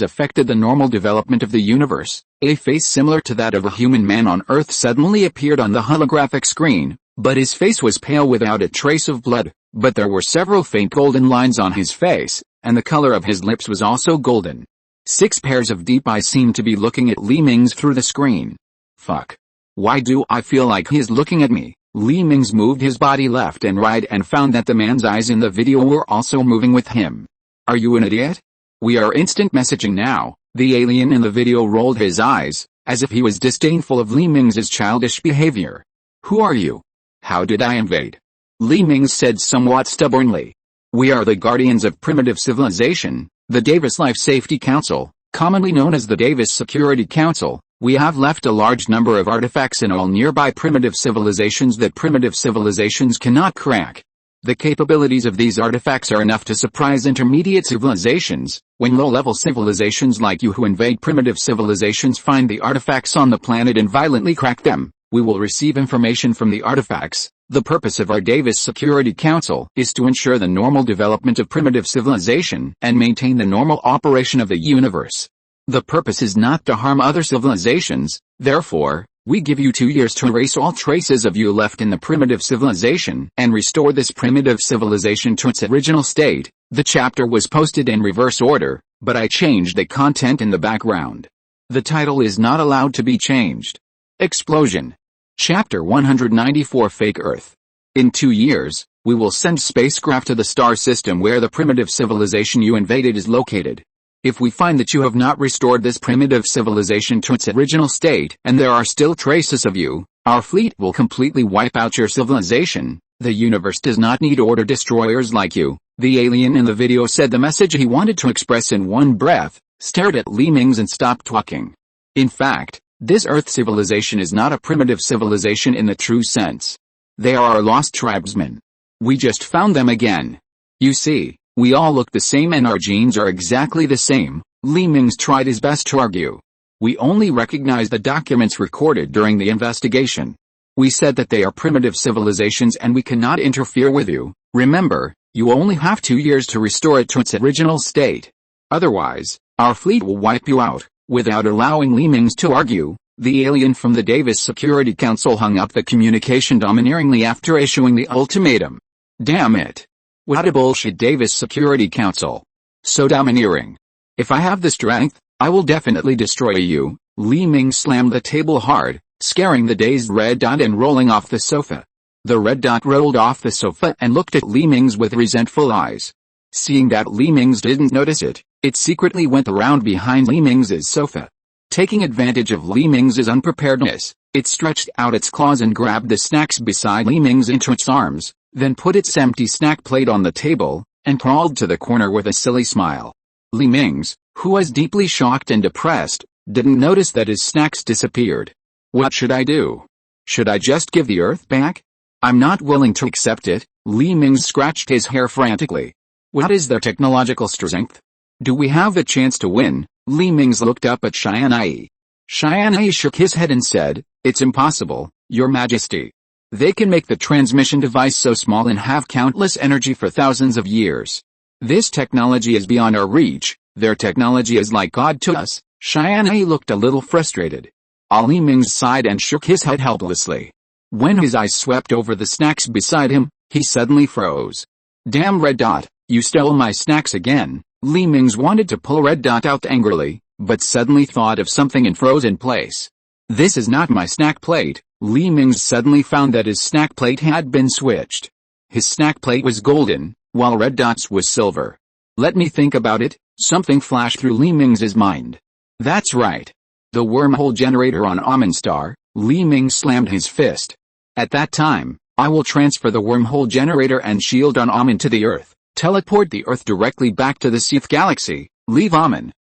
Speaker 1: affected the normal development of the universe. A face similar to that of a human man on Earth suddenly appeared on the holographic screen, but his face was pale without a trace of blood, but there were several faint golden lines on his face, and the color of his lips was also golden. 6 pairs of deep eyes seemed to be looking at Mingze through the screen. Fuck. Why do I feel like he is looking at me? Mingze moved his body left and right and found that the man's eyes in the video were also moving with him. Are you an idiot? We are instant messaging now. The alien in the video rolled his eyes, as if he was disdainful of Mingze's childish behavior. Who are you? How did I invade? Mingze said somewhat stubbornly. We are the guardians of primitive civilization, the Davis Life Safety Council, commonly known as the Davis Security Council. We have left a large number of artifacts in all nearby primitive civilizations that primitive civilizations cannot crack. The capabilities of these artifacts are enough to surprise intermediate civilizations. When low-level civilizations like you who invade primitive civilizations find the artifacts on the planet and violently crack them, we will receive information from the artifacts. The purpose of our Davis Security Council is to ensure the normal development of primitive civilization and maintain the normal operation of the universe. The purpose is not to harm other civilizations, therefore, we give you 2 years to erase all traces of you left in the primitive civilization and restore this primitive civilization to its original state. The chapter was posted in reverse order, but I changed the content in the background. The title is not allowed to be changed. Explosion. Chapter 194 Fake Earth. In 2 years, we will send spacecraft to the star system where the primitive civilization you invaded is located. If we find that you have not restored this primitive civilization to its original state and there are still traces of you, our fleet will completely wipe out your civilization. The universe does not need order destroyers like you. The alien in the video said the message he wanted to express in one breath, stared at Mingze and stopped talking. In fact, This Earth civilization is not a primitive civilization in the true sense. They are our lost tribesmen. We just found them again. You see, we all look the same and our genes are exactly the same, Mingze tried his best to argue. We only recognize the documents recorded during the investigation. We said that they are primitive civilizations and we cannot interfere with you. Remember, you only have 2 years to restore it to its original state. Otherwise, our fleet will wipe you out. Without allowing Mingze to argue, the alien from the Davis Security Council hung up the communication domineeringly after issuing the ultimatum. Damn it. What a bullshit Davis Security Council. So domineering. If I have the strength, I will definitely destroy you. Mingze slammed the table hard, scaring the dazed Red Dot and rolling off the sofa. The Red Dot rolled off the sofa and looked at Mingze with resentful eyes. Seeing that Mingze didn't notice it, it secretly went around behind Mingze's sofa. Taking advantage of Mingze's unpreparedness, it stretched out its claws and grabbed the snacks beside Mingze into its arms, then put its empty snack plate on the table, and crawled to the corner with a silly smile. Mingze, who was deeply shocked and depressed, didn't notice that his snacks disappeared. What should I do? Should I just give the Earth back? I'm not willing to accept it. Mingze scratched his hair frantically. What is their technological strength? Do we have a chance to win? Mingze looked up at Tianyi. Tianyi shook his head and said, It's impossible, Your Majesty. They can make the transmission device so small and have countless energy for thousands of years. This technology is beyond our reach. Their technology is like God to us. Tianyi looked a little frustrated. Mingze sighed and shook his head helplessly. When his eyes swept over the snacks beside him, he suddenly froze. Damn Red Dot, you stole my snacks again. Mingze wanted to pull Red Dot out angrily, but suddenly thought of something and froze in place. This is not my snack plate. Mingze suddenly found that his snack plate had been switched. His snack plate was golden, while Red Dot's was silver. Let me think about it. Something flashed through Mingze's mind. That's right. The wormhole generator on Star. Mingze slammed his fist. At that time, I will transfer the wormhole generator and shield on to the Earth, teleport the Earth directly back to the Sith galaxy, leave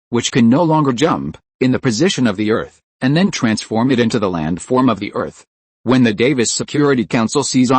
Speaker 1: which can no longer jump, in the position of the Earth, and then transform it into the landform of the Earth. When the Davis Security Council sees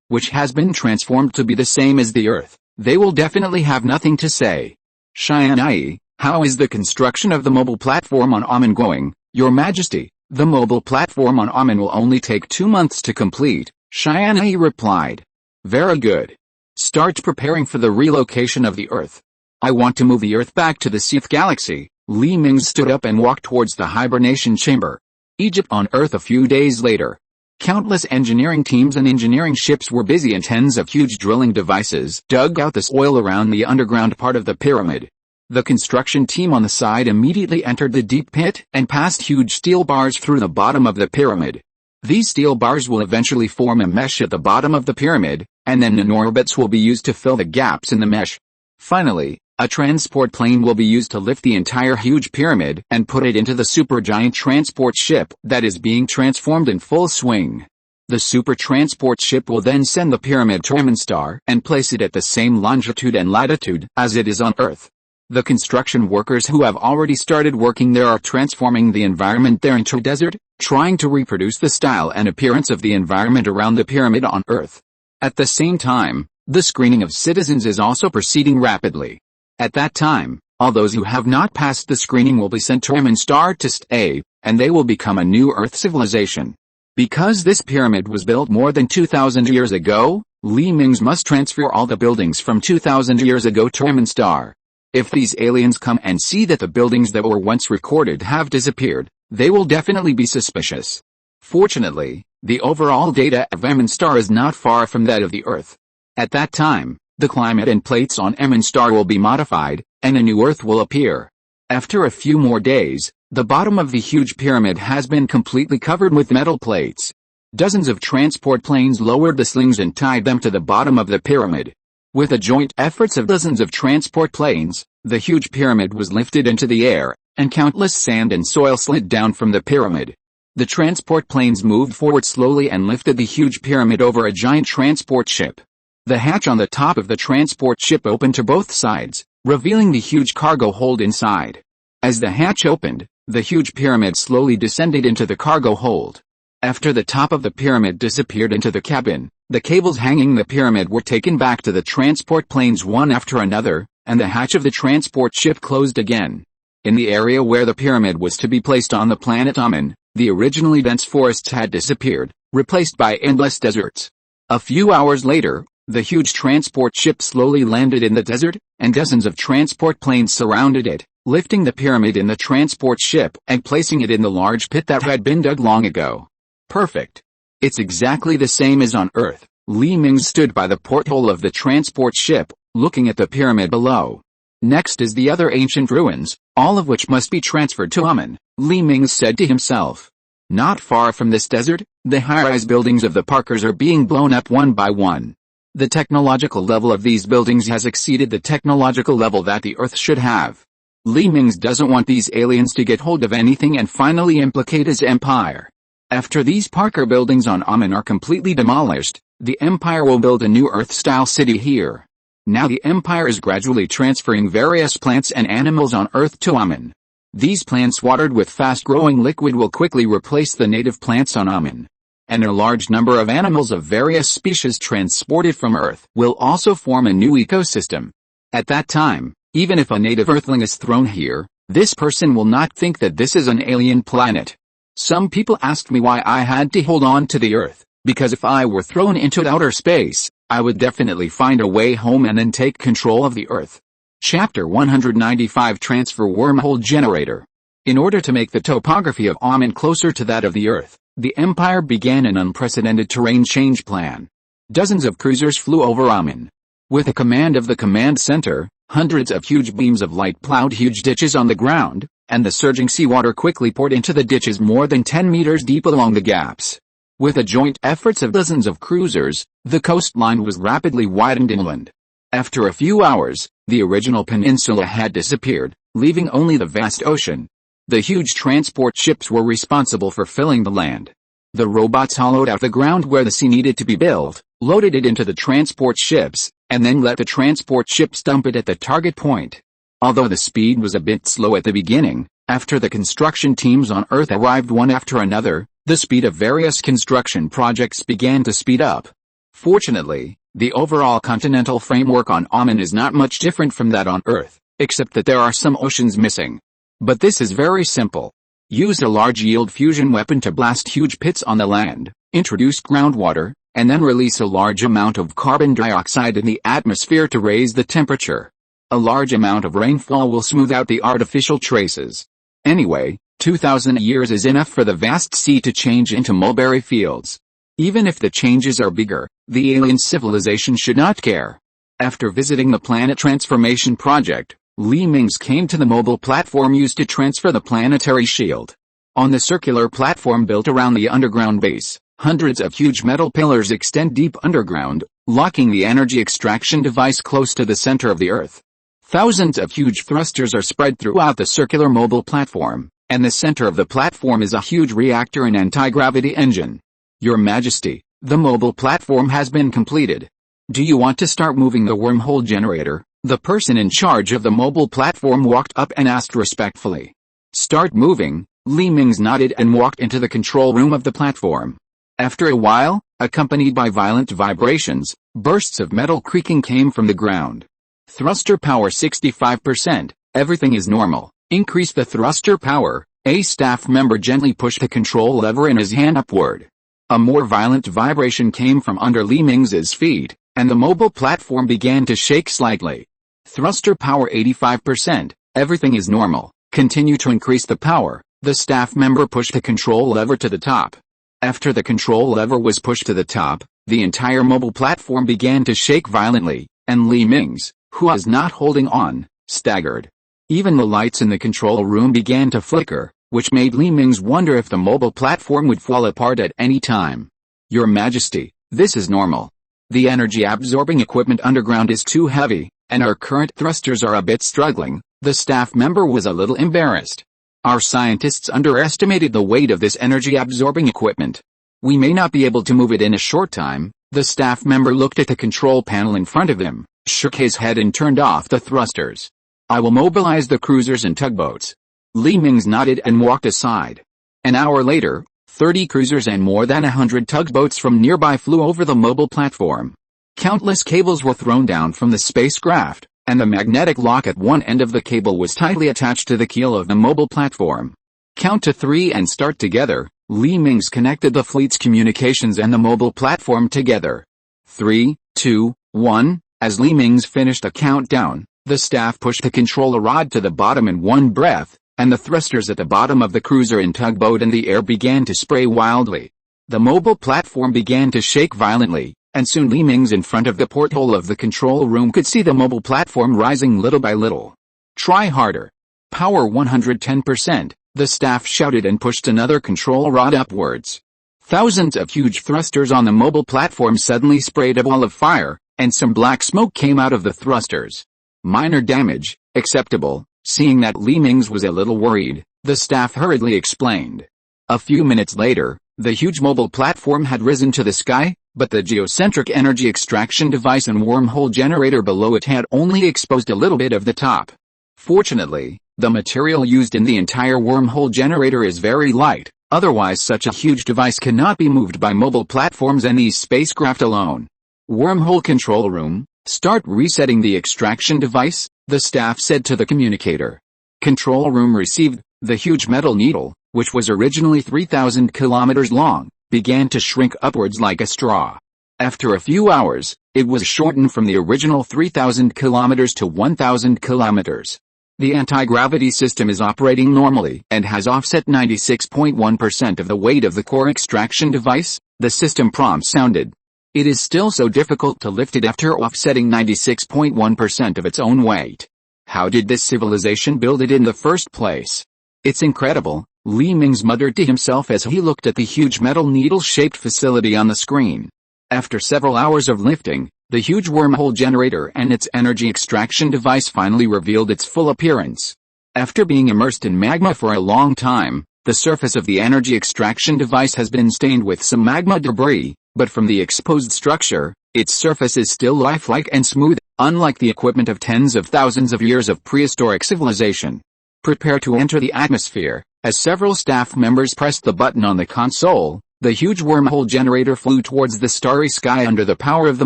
Speaker 1: which has been transformed to be the same as the Earth, they will definitely have nothing to say. Tianyi, how is the construction of the mobile platform on going? Your Majesty, the mobile platform on will only take 2 months to complete, Tianyi replied. Very good. Start preparing for the relocation of the Earth. I want to move the Earth back to the Sith galaxy. Mingze stood up and walked towards the hibernation chamber. Egypt on Earth a few days later. Countless engineering teams and engineering ships were busy and tens of huge drilling devices dug out the soil around the underground part of the pyramid. The construction team on the side immediately entered the deep pit and passed huge steel bars through the bottom of the pyramid. These steel bars will eventually form a mesh at the bottom of the pyramid, and then nanorbits will be used to fill the gaps in the mesh. Finally, a transport plane will be used to lift the entire huge pyramid and put it into the supergiant transport ship that is being transformed in full swing. The super transport ship will then send the pyramid to Star and place it at the same longitude and latitude as it is on Earth. The construction workers who have already started working there are transforming the environment there into a desert, trying to reproduce the style and appearance of the environment around the pyramid on Earth. At the same time, the screening of citizens is also proceeding rapidly. At that time, all those who have not passed the screening will be sent to Star to stay, and they will become a new Earth civilization. Because this pyramid was built more than 2,000 years ago, Mingze must transfer all the buildings from 2,000 years ago to Star. If these aliens come and see that the buildings that were once recorded have disappeared, they will definitely be suspicious. Fortunately, the overall data of Star is not far from that of the Earth. At that time, the climate and plates on Star will be modified, and a new Earth will appear. After a few more days, the bottom of the huge pyramid has been completely covered with metal plates. Dozens of transport planes lowered the slings and tied them to the bottom of the pyramid. With the joint efforts of dozens of transport planes, the huge pyramid was lifted into the air, and countless sand and soil slid down from the pyramid. The transport planes moved forward slowly and lifted the huge pyramid over a giant transport ship. The hatch on the top of the transport ship opened to both sides, revealing the huge cargo hold inside. As the hatch opened, The huge pyramid slowly descended into the cargo hold. After the top of the pyramid disappeared into the cabin, the cables hanging the pyramid were taken back to the transport planes one after another, and the hatch of the transport ship closed again. In the area where the pyramid was to be placed on the planet Amun, the originally dense forests had disappeared, replaced by endless deserts. A few hours later, the huge transport ship slowly landed in the desert, and dozens of transport planes surrounded it, lifting the pyramid in the transport ship and placing it in the large pit that had been dug long ago. Perfect. It's exactly the same as on Earth. Li Mingze stood by the porthole of the transport ship, looking at the pyramid below. Next is the other ancient ruins, all of which must be transferred to Amun, Li Mingze said to himself. Not far from this desert, the high-rise buildings of the Parkers are being blown up one by one. The technological level of these buildings has exceeded the technological level that the Earth should have. Li Mingze doesn't want these aliens to get hold of anything and finally implicate his empire. After these Parker buildings on Amun are completely demolished, the Empire will build a new Earth-style city here. Now the Empire is gradually transferring various plants and animals on Earth to Amun. These plants watered with fast-growing liquid will quickly replace the native plants on Amun. And a large number of animals of various species transported from Earth will also form a new ecosystem. At that time, even if a native Earthling is thrown here, this person will not think that this is an alien planet. Some people asked me why I had to hold on to the Earth, because if I were thrown into outer space, I would definitely find a way home and then take control of the Earth. Chapter 195 Transfer Wormhole Generator. In order to make the topography of Amun closer to that of the Earth, the Empire began an unprecedented terrain change plan. Dozens of cruisers flew over Amun. With the command of the command center, hundreds of huge beams of light plowed huge ditches on the ground, and the surging seawater quickly poured into the ditches more than 10 meters deep along the gaps. With the joint efforts of dozens of cruisers, the coastline was rapidly widened inland. After a few hours, the original peninsula had disappeared, leaving only the vast ocean. The huge transport ships were responsible for filling the land. The robots hollowed out the ground where the sea needed to be built, loaded it into the transport ships, and then let the transport ships dump it at the target point. Although the speed was a bit slow at the beginning, after the construction teams on Earth arrived one after another, the speed of various construction projects began to speed up. Fortunately, the overall continental framework on Amun is not much different from that on Earth, except that there are some oceans missing. But this is very simple. Use a large yield fusion weapon to blast huge pits on the land, introduce groundwater, and then release a large amount of carbon dioxide in the atmosphere to raise the temperature. A large amount of rainfall will smooth out the artificial traces. Anyway, 2,000 years is enough for the vast sea to change into mulberry fields. Even if the changes are bigger, the alien civilization should not care. After visiting the Planet Transformation Project, Li Mingze came to the mobile platform used to transfer the planetary shield. On the circular platform built around the underground base, hundreds of huge metal pillars extend deep underground, locking the energy extraction device close to the center of the Earth. Thousands of huge thrusters are spread throughout the circular mobile platform, and the center of the platform is a huge reactor and anti-gravity engine. Your Majesty, the mobile platform has been completed. Do you want to start moving the wormhole generator? The person in charge of the mobile platform walked up and asked respectfully. Start moving, Li Mingze nodded and walked into the control room of the platform. After a while, accompanied by violent vibrations, bursts of metal creaking came from the ground. Thruster power 65%, everything is normal. Increase the thruster power. A staff member gently pushed the control lever in his hand upward. A more violent vibration came from under Li Mingze's feet, and the mobile platform began to shake slightly. Thruster power 85%, everything is normal. Continue to increase the power. The staff member pushed the control lever to the top. After the control lever was pushed to the top, the entire mobile platform began to shake violently, and Li Mingze, who was not holding on, staggered. Even the lights in the control room began to flicker, which made Li Mingze wonder if the mobile platform would fall apart at any time. Your Majesty, this is normal. The energy-absorbing equipment underground is too heavy, and our current thrusters are a bit struggling. The staff member was a little embarrassed. Our scientists underestimated the weight of this energy-absorbing equipment. We may not be able to move it in a short time. The staff member looked at the control panel in front of him, shook his head and turned off the thrusters. I will mobilize the cruisers and tugboats. Li Mingze nodded and walked aside. An hour later, 30 cruisers and more than 100 tugboats from nearby flew over the mobile platform. Countless cables were thrown down from the spacecraft, and the magnetic lock at one end of the cable was tightly attached to the keel of the mobile platform. Count to 3 and start together. Li Mingze connected the fleet's communications and the mobile platform together. 3, 2, 1. As Li Mingze finished the countdown, the staff pushed the controller rod to the bottom in one breath, and the thrusters at the bottom of the cruiser and tugboat in the air began to spray wildly. The mobile platform began to shake violently, and soon Li Mingze in front of the porthole of the control room could see the mobile platform rising little by little. Try harder. Power 110%, the staff shouted and pushed another control rod upwards. Thousands of huge thrusters on the mobile platform suddenly sprayed a ball of fire, and some black smoke came out of the thrusters. Minor damage, acceptable. Seeing that Li Mingze was a little worried, the staff hurriedly explained. A few minutes later, the huge mobile platform had risen to the sky, but the geocentric energy extraction device and wormhole generator below it had only exposed a little bit of the top. Fortunately, the material used in the entire wormhole generator is very light, otherwise such a huge device cannot be moved by mobile platforms and these spacecraft alone. Wormhole control room, start resetting the extraction device, the staff said to the communicator. Control room received. The huge metal needle, which was originally 3,000 kilometers long, began to shrink upwards like a straw. After a few hours, it was shortened from the original 3,000 kilometers to 1,000 kilometers. The anti-gravity system is operating normally and has offset 96.1% of the weight of the core extraction device, the system prompt sounded. It is still so difficult to lift it after offsetting 96.1% of its own weight. How did this civilization build it in the first place? It's incredible, Li Mingze muttered to himself as he looked at the huge metal needle-shaped facility on the screen. After several hours of lifting, the huge wormhole generator and its energy extraction device finally revealed its full appearance. After being immersed in magma for a long time, the surface of the energy extraction device has been stained with some magma debris. But from the exposed structure, its surface is still lifelike and smooth, unlike the equipment of tens of thousands of years of prehistoric civilization. Prepare to enter the atmosphere. As several staff members pressed the button on the console, the huge wormhole generator flew towards the starry sky under the power of the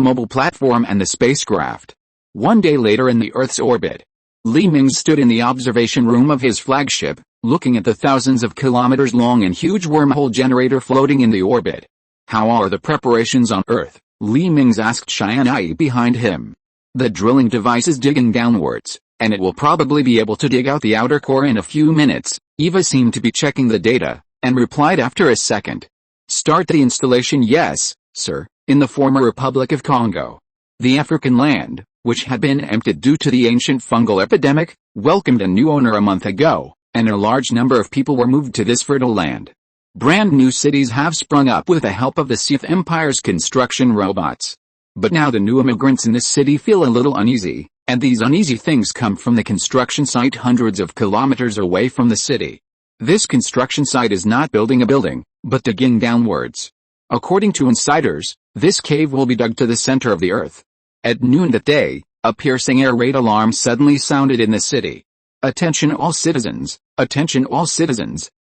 Speaker 1: mobile platform and the spacecraft. One day later in the Earth's orbit, Li Mingze stood in the observation room of his flagship, looking at the thousands of kilometers long and huge wormhole generator floating in the orbit. How are the preparations on Earth? Li Mingze asked Tianyi behind him. The drilling device is digging downwards, and it will probably be able to dig out the outer core in a few minutes. Eva seemed to be checking the data, and replied after a second. Start the installation. Yes, sir, in the former Republic of Congo. The African land, which had been emptied due to the ancient fungal epidemic, welcomed a new owner a month ago, and a large number of people were moved to this fertile land. Brand new cities have sprung up with the help of the Sith Empire's construction robots. But now the new immigrants in this city feel a little uneasy, and these uneasy things come from the construction site hundreds of kilometers away from the city. This construction site is not building a building, but digging downwards. According to insiders, this cave will be dug to the center of the earth. At noon that day, a piercing air raid alarm suddenly sounded in the city. Attention all citizens,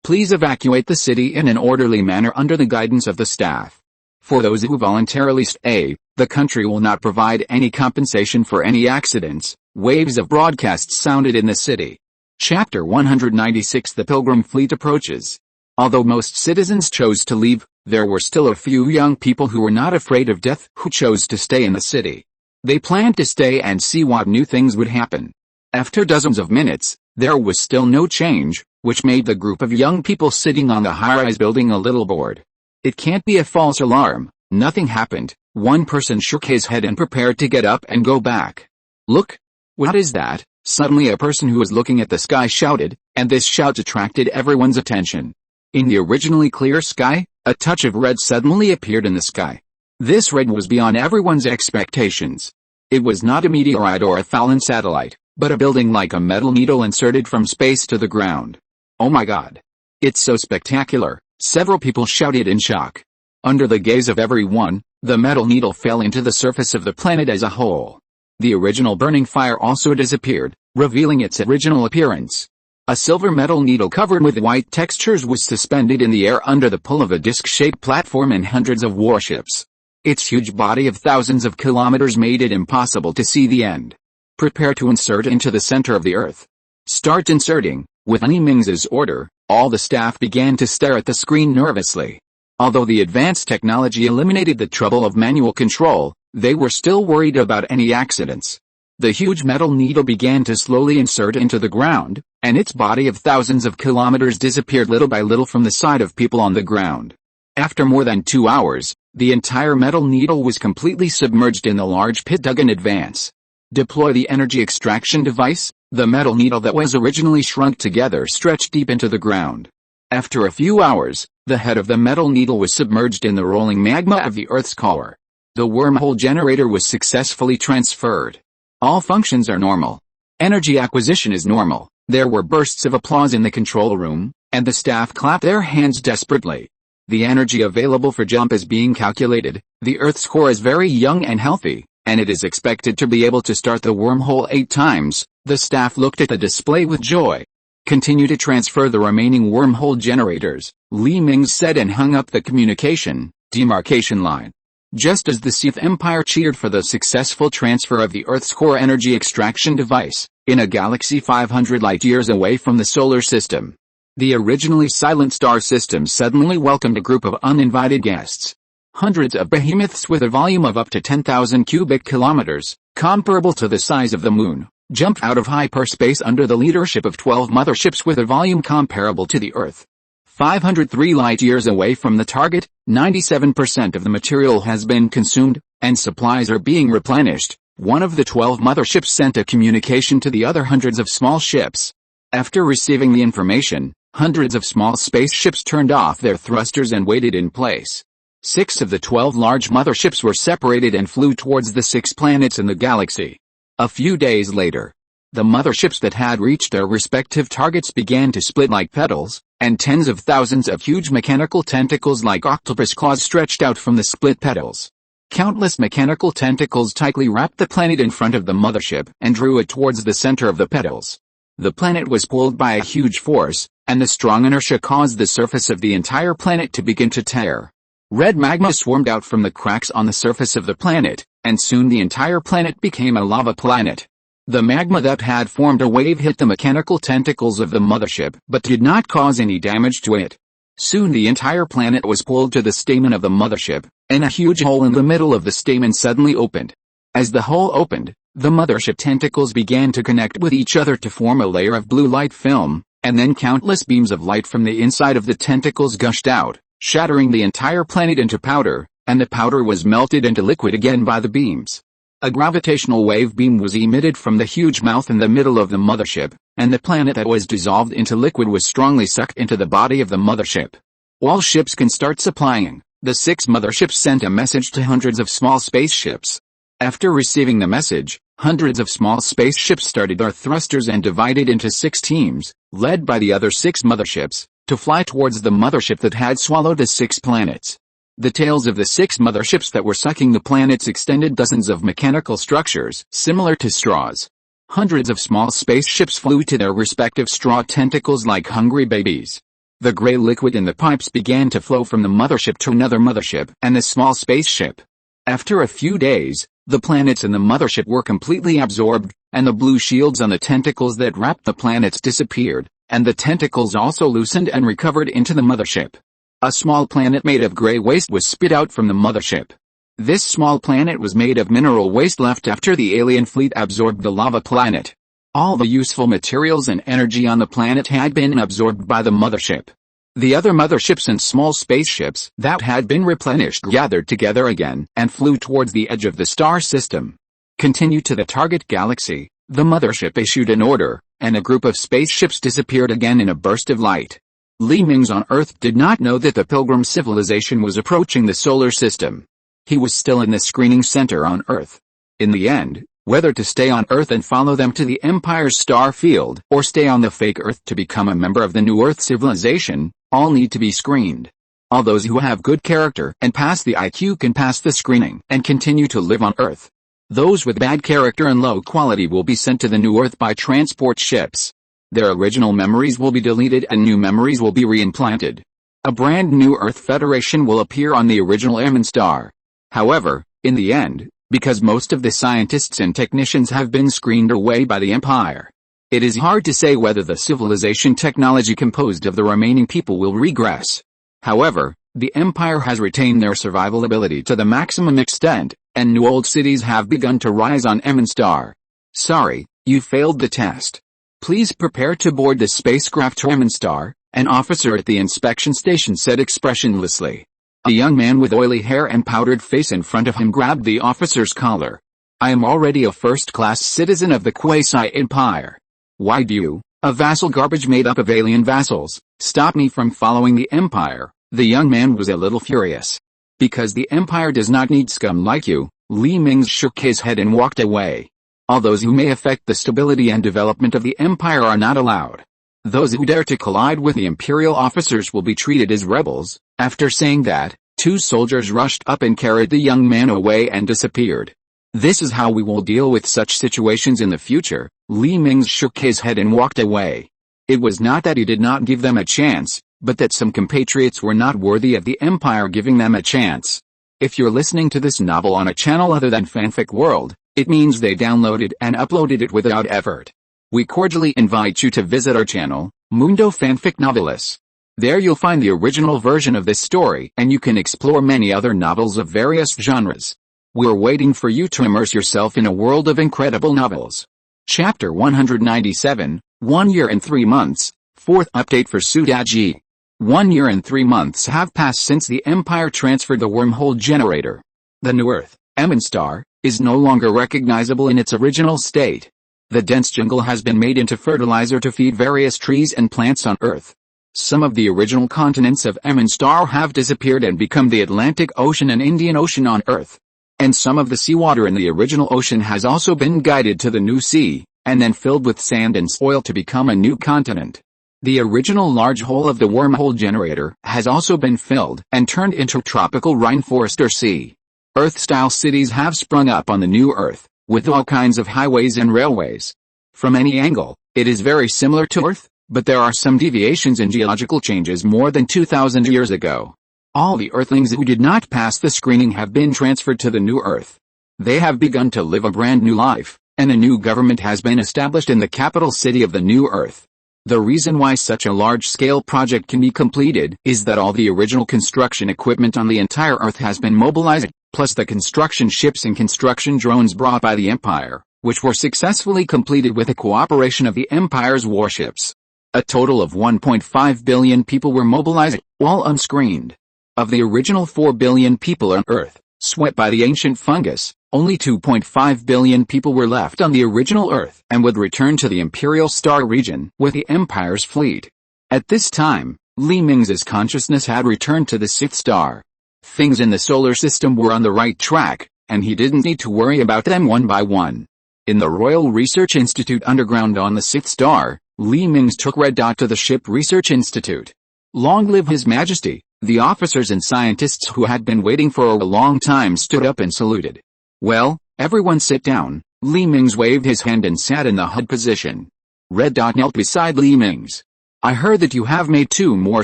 Speaker 1: please evacuate the city in an orderly manner under the guidance of the staff. For those who voluntarily stay, the country will not provide any compensation for any accidents. Waves of broadcasts sounded in the city. Chapter 196. The Pilgrim Fleet approaches. Although most citizens chose to leave, there were still a few young people who were not afraid of death who chose to stay in the city. They planned to stay and see what new things would happen. After dozens of minutes, there was still no change, which made the group of young people sitting on the high-rise building a little bored. It can't be a false alarm. Nothing happened. One person shook his head and prepared to get up and go back. Look! What is that? Suddenly a person who was looking at the sky shouted, and this shout attracted everyone's attention. In the originally clear sky, a touch of red suddenly appeared in the sky. This red was beyond everyone's expectations. It was not a meteorite or a fallen satellite, but a building like a metal needle inserted from space to the ground. Oh my God! It's so spectacular, several people shouted in shock. Under the gaze of everyone, the metal needle fell into the surface of the planet as a whole. The original burning fire also disappeared, revealing its original appearance. A silver metal needle covered with white textures was suspended in the air under the pull of a disc-shaped platform and hundreds of warships. Its huge body of thousands of kilometers made it impossible to see the end. Prepare to insert into the center of the Earth. Start inserting. With Mingze's order, all the staff began to stare at the screen nervously. Although the advanced technology eliminated the trouble of manual control, they were still worried about any accidents. The huge metal needle began to slowly insert into the ground, and its body of thousands of kilometers disappeared little by little from the sight of people on the ground. After more than 2 hours, the entire metal needle was completely submerged in the large pit dug in advance. Deploy the energy extraction device. The metal needle that was originally shrunk together stretched deep into the ground. After a few hours, the head of the metal needle was submerged in the rolling magma of the Earth's core. The wormhole generator was successfully transferred. All functions are normal. Energy acquisition is normal. There were bursts of applause in the control room, and the staff clapped their hands desperately. The energy available for jump is being calculated. The Earth's core is very young and healthy, and it is expected to be able to start the wormhole 8 times. The staff looked at the display with joy. Continue to transfer the remaining wormhole generators, Mingze said, and hung up the communication demarcation line. Just as the Sith Empire cheered for the successful transfer of the Earth's core energy extraction device, in a galaxy 500 light-years away from the solar system, the originally silent star system suddenly welcomed a group of uninvited guests. Hundreds of behemoths with a volume of up to 10,000 cubic kilometers, comparable to the size of the moon, jumped out of hyperspace under the leadership of 12 motherships with a volume comparable to the Earth. 503 light-years away from the target, 97% of the material has been consumed, and supplies are being replenished. One of the 12 motherships sent a communication to the other hundreds of small ships. After receiving the information, hundreds of small spaceships turned off their thrusters and waited in place. 6 of the 12 large motherships were separated and flew towards the 6 planets in the galaxy. A few days later, the motherships that had reached their respective targets began to split like petals, and tens of thousands of huge mechanical tentacles like octopus claws stretched out from the split petals. Countless mechanical tentacles tightly wrapped the planet in front of the mothership and drew it towards the center of the petals. The planet was pulled by a huge force, and the strong inertia caused the surface of the entire planet to begin to tear. Red magma swarmed out from the cracks on the surface of the planet, and soon the entire planet became a lava planet. The magma that had formed a wave hit the mechanical tentacles of the mothership but did not cause any damage to it. Soon the entire planet was pulled to the stamen of the mothership, and a huge hole in the middle of the stamen suddenly opened. As the hole opened, the mothership tentacles began to connect with each other to form a layer of blue light film, and then countless beams of light from the inside of the tentacles gushed out, shattering the entire planet into powder, and the powder was melted into liquid again by the beams. A gravitational wave beam was emitted from the huge mouth in the middle of the mothership, and the planet that was dissolved into liquid was strongly sucked into the body of the mothership. All ships can start supplying. The 6 motherships sent a message to hundreds of small spaceships. After receiving the message, hundreds of small spaceships started their thrusters and divided into 6 teams, led by the other 6 motherships, to fly towards the mothership that had swallowed the 6 planets. The tails of the 6 motherships that were sucking the planets extended dozens of mechanical structures, similar to straws. Hundreds of small spaceships flew to their respective straw tentacles like hungry babies. The gray liquid in the pipes began to flow from the mothership to another mothership and the small spaceship. After a few days, the planets in the mothership were completely absorbed, and the blue shields on the tentacles that wrapped the planets disappeared, and the tentacles also loosened and recovered into the mothership. A small planet made of gray waste was spit out from the mothership. This small planet was made of mineral waste left after the alien fleet absorbed the lava planet. All the useful materials and energy on the planet had been absorbed by the mothership. The other motherships and small spaceships that had been replenished gathered together again and flew towards the edge of the star system. Continue to the target galaxy. The mothership issued an order, and a group of spaceships disappeared again in a burst of light. Mingze on Earth did not know that the Pilgrim civilization was approaching the solar system. He was still in the screening center on Earth. In the end, whether to stay on Earth and follow them to the Empire's star field or stay on the fake Earth to become a member of the new Earth civilization, all need to be screened. All those who have good character and pass the IQ can pass the screening and continue to live on Earth. Those with bad character and low quality will be sent to the new Earth by transport ships. Their original memories will be deleted and new memories will be reimplanted. A brand new Earth Federation will appear on the original Emin star. However, in the end, because most of the scientists and technicians have been screened away by the Empire, it is hard to say whether the civilization technology composed of the remaining people will regress. However, the Empire has retained their survival ability to the maximum extent, and new old cities have begun to rise on Emin star. Sorry, you failed the test. Please prepare to board the spacecraft to Emin star, an officer at the inspection station said expressionlessly. A young man with oily hair and powdered face in front of him grabbed the officer's collar. I am already a first-class citizen of the quasi-empire. Why do you, a vassal garbage made up of alien vassals, stop me from following the Empire? The young man was a little furious. Because the Empire does not need scum like you, Li Mingze shook his head and walked away. All those who may affect the stability and development of the Empire are not allowed. Those who dare to collide with the Imperial officers will be treated as rebels. After saying that, two soldiers rushed up and carried the young man away and disappeared. This is how we will deal with such situations in the future. Li Mingze shook his head and walked away. It was not that he did not give them a chance, but that some compatriots were not worthy of the Empire giving them a chance. If you're listening to this novel on a channel other than Fanfic World, it means they downloaded and uploaded it without effort. We cordially invite you to visit our channel, Mundo Fanfic Novelis. There you'll find the original version of this story and you can explore many other novels of various genres. We're waiting for you to immerse yourself in a world of incredible novels. Chapter 197, 1 year and 3 months, 4th update for Tianyi. 1 year and 3 months have passed since the Empire transferred the wormhole generator. The new Earth, Emin star, is no longer recognizable in its original state. The dense jungle has been made into fertilizer to feed various trees and plants on Earth. Some of the original continents of Emin star have disappeared and become the Atlantic Ocean and Indian Ocean on Earth. And some of the seawater in the original ocean has also been guided to the new sea, and then filled with sand and soil to become a new continent. The original large hole of the wormhole generator has also been filled and turned into tropical rainforest or sea. Earth-style cities have sprung up on the new Earth, with all kinds of highways and railways. From any angle, it is very similar to Earth, but there are some deviations in geological changes more than 2,000 years ago. All the Earthlings who did not pass the screening have been transferred to the new Earth. They have begun to live a brand new life, and a new government has been established in the capital city of the new Earth. The reason why such a large-scale project can be completed is that all the original construction equipment on the entire Earth has been mobilized, plus the construction ships and construction drones brought by the Empire, which were successfully completed with the cooperation of the Empire's warships. A total of 1.5 billion people were mobilized, all unscreened. Of the original 4 billion people on Earth, swept by the ancient fungus, only 2.5 billion people were left on the original Earth and would return to the Imperial Star region with the Empire's fleet. At this time, Li Mingze's consciousness had returned to the Sith Star. Things in the solar system were on the right track, and he didn't need to worry about them one by one. In the Royal Research Institute underground on the Sith Star, Li Mingze took Red Dot to the Ship Research Institute. Long live His Majesty! The officers and scientists who had been waiting for a long time stood up and saluted. Well, everyone sit down. Li Mingze waved his hand and sat in the HUD position. Red Dot knelt beside Li Mingze. I heard that you have made 2 more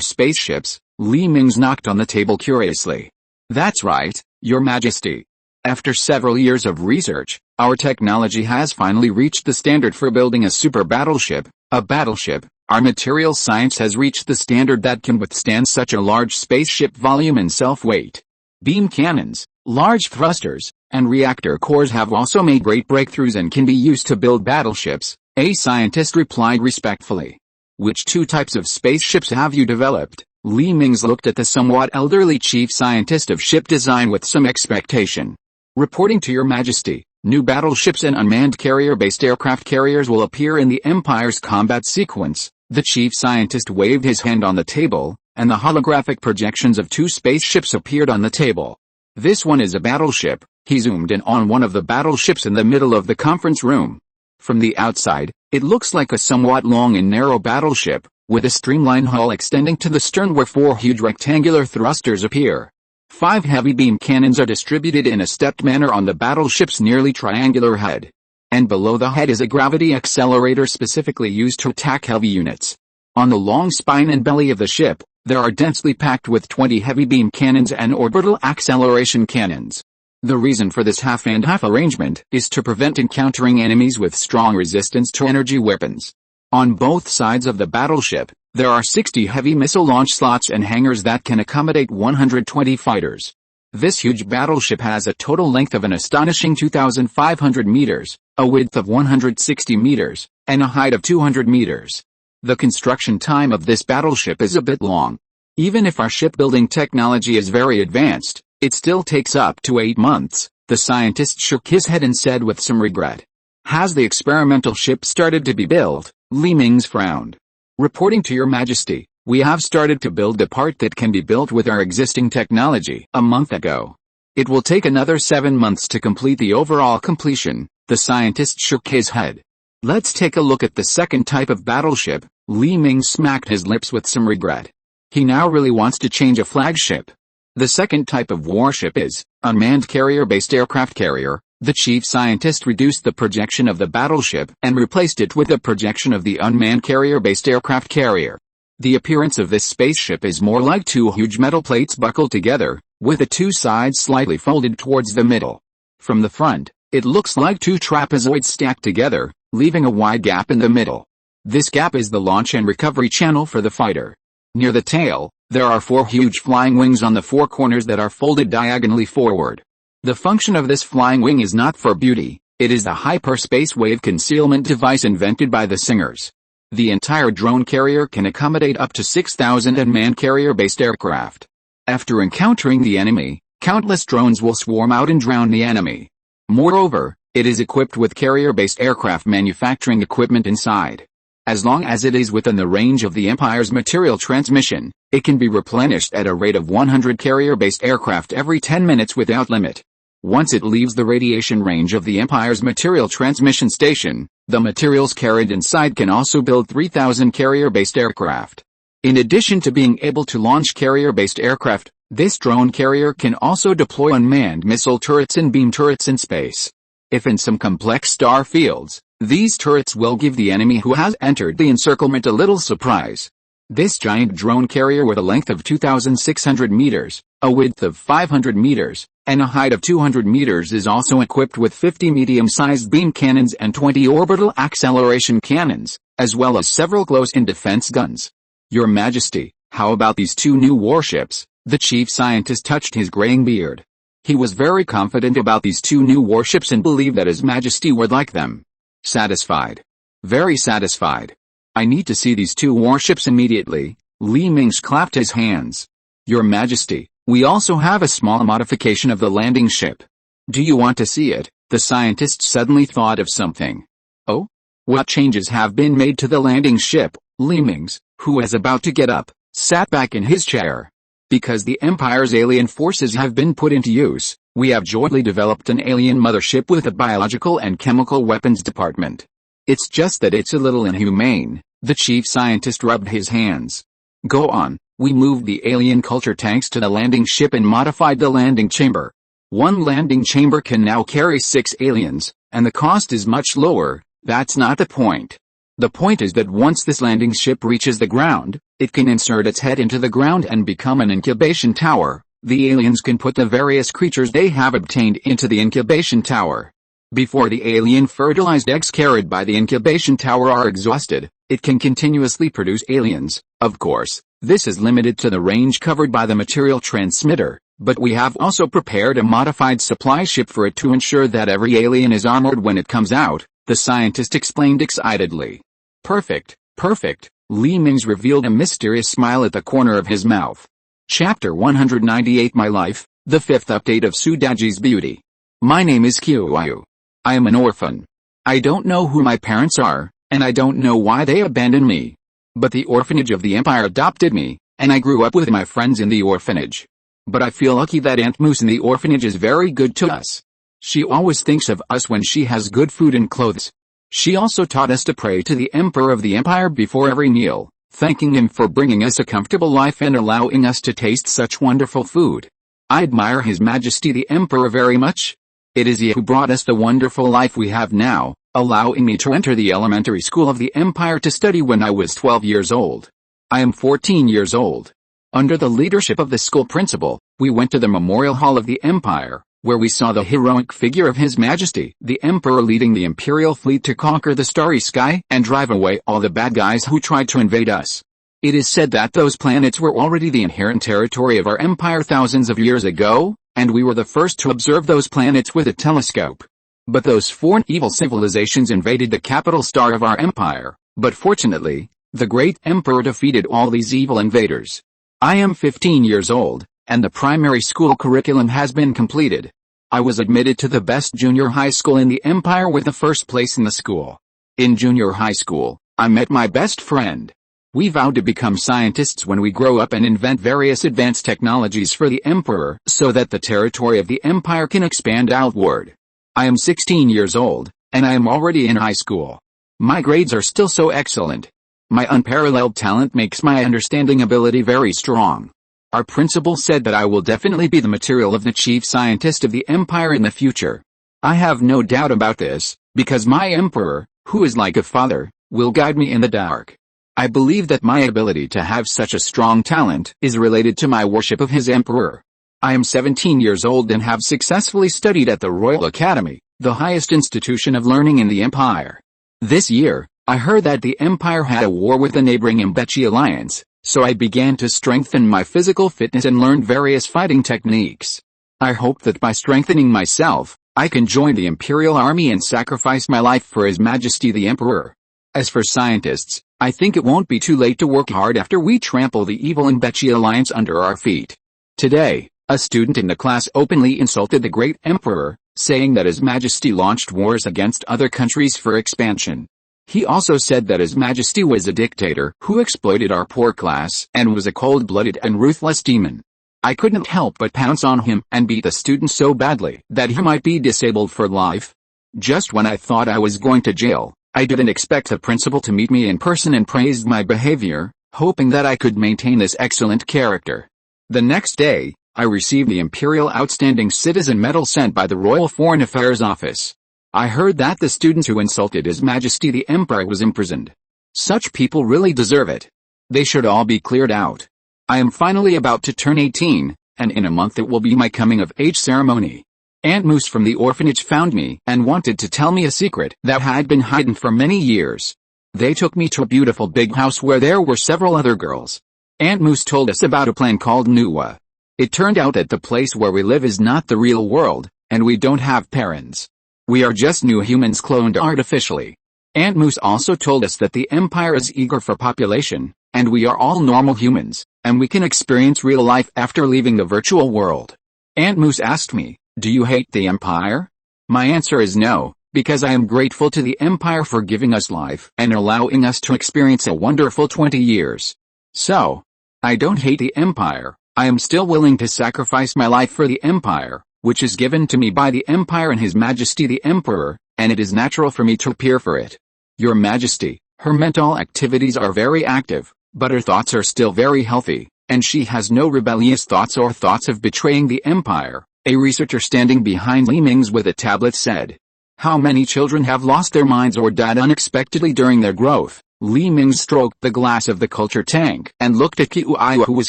Speaker 1: spaceships. Li Mingze knocked on the table curiously. That's right, Your Majesty. After several years of research, our technology has finally reached the standard for building a super battleship, a battleship. Our material science has reached the standard that can withstand such a large spaceship volume and self-weight. Beam cannons, large thrusters, and reactor cores have also made great breakthroughs and can be used to build battleships, a scientist replied respectfully. Which 2 types of spaceships have you developed? Li Mingze looked at the somewhat elderly chief scientist of ship design with some expectation. Reporting to Your Majesty, new battleships and unmanned carrier-based aircraft carriers will appear in the Empire's combat sequence. The chief scientist waved his hand on the table, and the holographic projections of 2 spaceships appeared on the table. This one is a battleship. He zoomed in on one of the battleships in the middle of the conference room. From the outside, it looks like a somewhat long and narrow battleship, with a streamlined hull extending to the stern where 4 huge rectangular thrusters appear. 5 heavy beam cannons are distributed in a stepped manner on the battleship's nearly triangular head. And below the head is a gravity accelerator specifically used to attack heavy units. On the long spine and belly of the ship, there are densely packed with 20 heavy beam cannons and orbital acceleration cannons. The reason for this half-and-half arrangement is to prevent encountering enemies with strong resistance to energy weapons. On both sides of the battleship, there are 60 heavy missile launch slots and hangars that can accommodate 120 fighters. This huge battleship has a total length of an astonishing 2,500 meters, a width of 160 meters, and a height of 200 meters. The construction time of this battleship is a bit long. Even if our shipbuilding technology is very advanced, it still takes up to 8 months. The scientist shook his head and said with some regret. Has the experimental ship started to be built? Mingze frowned. Reporting to your majesty, we have started to build the part that can be built with our existing technology a month ago. It will take another 7 months to complete the overall completion. The scientist shook his head. Let's take a look at the second type of battleship. Mingze smacked his lips with some regret. He now really wants to change a flagship. The second type of warship is unmanned carrier-based aircraft carrier. The chief scientist reduced the projection of the battleship and replaced it with the projection of the unmanned carrier-based aircraft carrier. The appearance of this spaceship is more like two huge metal plates buckled together, with the two sides slightly folded towards the middle. From the front, it looks like two trapezoids stacked together, leaving a wide gap in the middle. This gap is the launch and recovery channel for the fighter. Near the tail, there are 4 huge flying wings on the 4 corners that are folded diagonally forward. The function of this flying wing is not for beauty, it is the hyperspace wave concealment device invented by the Singers. The entire drone carrier can accommodate up to 6,000 unmanned carrier-based aircraft. After encountering the enemy, countless drones will swarm out and drown the enemy. Moreover, it is equipped with carrier-based aircraft manufacturing equipment inside. As long as it is within the range of the Empire's material transmission, it can be replenished at a rate of 100 carrier-based aircraft every 10 minutes without limit. Once it leaves the radiation range of the Empire's material transmission station, the materials carried inside can also build 3,000 carrier-based aircraft. In addition to being able to launch carrier-based aircraft, this drone carrier can also deploy unmanned missile turrets and beam turrets in space. If in some complex star fields, these turrets will give the enemy who has entered the encirclement a little surprise. This giant drone carrier with a length of 2,600 meters, a width of 500 meters, and a height of 200 meters is also equipped with 50 medium-sized beam cannons and 20 orbital acceleration cannons, as well as several close-in defense guns. Your Majesty, how about these 2 new warships? The chief scientist touched his graying beard. He was very confident about these 2 new warships and believed that His Majesty would like them. Satisfied. Very satisfied. I need to see these 2 warships immediately. Mingze clapped his hands. Your Majesty, we also have a small modification of the landing ship. Do you want to see it? The scientist suddenly thought of something. Oh? What changes have been made to the landing ship? Mingze, who was about to get up, sat back in his chair. Because the Empire's alien forces have been put into use, we have jointly developed an alien mothership with a biological and chemical weapons department. It's just that it's a little inhumane. The chief scientist rubbed his hands. Go on. We moved the alien culture tanks to the landing ship and modified the landing chamber. One landing chamber can now carry 6 aliens, and the cost is much lower. That's not the point. The point is that once this landing ship reaches the ground, it can insert its head into the ground and become an incubation tower. The aliens can put the various creatures they have obtained into the incubation tower. Before the alien fertilized eggs carried by the incubation tower are exhausted, it can continuously produce aliens. Of course, this is limited to the range covered by the material transmitter, but we have also prepared a modified supply ship for it to ensure that every alien is armored when it comes out, the scientist explained excitedly. Perfect, perfect. Mingze revealed a mysterious smile at the corner of his mouth. Chapter 198 My Life, the 5th update of Sudaji's Beauty. My name is Kyoyu. I am an orphan. I don't know who my parents are, and I don't know why they abandoned me. But the orphanage of the Empire adopted me, and I grew up with my friends in the orphanage. But I feel lucky that Aunt Moose in the orphanage is very good to us. She always thinks of us when she has good food and clothes. She also taught us to pray to the Emperor of the Empire before every meal, thanking him for bringing us a comfortable life and allowing us to taste such wonderful food. I admire His Majesty the Emperor very much. It is he who brought us the wonderful life we have now, allowing me to enter the elementary school of the Empire to study when I was 12 years old. I am 14 years old. Under the leadership of the school principal, we went to the Memorial Hall of the Empire, where we saw the heroic figure of His Majesty, the Emperor, leading the Imperial fleet to conquer the starry sky and drive away all the bad guys who tried to invade us. It is said that those planets were already the inherent territory of our empire thousands of years ago, and we were the first to observe those planets with a telescope. But those foreign evil civilizations invaded the capital star of our empire, but fortunately, the great Emperor defeated all these evil invaders. I am 15 years old, and the primary school curriculum has been completed. I was admitted to the best junior high school in the empire with the first place in the school. In junior high school, I met my best friend. We vowed to become scientists when we grow up and invent various advanced technologies for the Emperor so that the territory of the Empire can expand outward. I am 16 years old, and I am already in high school. My grades are still so excellent. My unparalleled talent makes my understanding ability very strong. Our principal said that I will definitely be the material of the chief scientist of the Empire in the future. I have no doubt about this, because my Emperor, who is like a father, will guide me in the dark. I believe that my ability to have such a strong talent is related to my worship of his Emperor. I am 17 years old and have successfully studied at the Royal Academy, the highest institution of learning in the Empire. This year, I heard that the Empire had a war with the neighboring Mingze alliance, so I began to strengthen my physical fitness and learned various fighting techniques. I hope that by strengthening myself, I can join the Imperial Army and sacrifice my life for His Majesty the Emperor. As for scientists, I think it won't be too late to work hard after we trample the evil Mingze alliance under our feet. Today, a student in the class openly insulted the great Emperor, saying that His Majesty launched wars against other countries for expansion. He also said that His Majesty was a dictator who exploited our poor class and was a cold-blooded and ruthless demon. I couldn't help but pounce on him and beat the student so badly that he might be disabled for life. Just when I thought I was going to jail, I didn't expect the principal to meet me in person and praised my behavior, hoping that I could maintain this excellent character. The next day, I received the Imperial Outstanding Citizen Medal sent by the Royal Foreign Affairs Office. I heard that the student who insulted His Majesty the Emperor was imprisoned. Such people really deserve it. They should all be cleared out. I am finally about to turn 18, and in a month it will be my coming-of-age ceremony. Aunt Moose from the orphanage found me and wanted to tell me a secret that had been hidden for many years. They took me to a beautiful big house where there were several other girls. Aunt Moose told us about a plan called Nuwa. It turned out that the place where we live is not the real world, and we don't have parents. We are just new humans cloned artificially. Aunt Moose also told us that the Empire is eager for population, and we are all normal humans, and we can experience real life after leaving the virtual world. Aunt Moose asked me, "Do you hate the Empire?" My answer is no, because I am grateful to the Empire for giving us life and allowing us to experience a wonderful 20 years. So, I don't hate the Empire. I am still willing to sacrifice my life for the Empire, which is given to me by the Empire and His Majesty the Emperor, and it is natural for me to appear for it. Your Majesty, her mental activities are very active, but her thoughts are still very healthy, and she has no rebellious thoughts or thoughts of betraying the Empire, a researcher standing behind Mingze with a tablet said. How many children have lost their minds or died unexpectedly during their growth? Mingze stroked the glass of the culture tank and looked at Kiuiwa, who was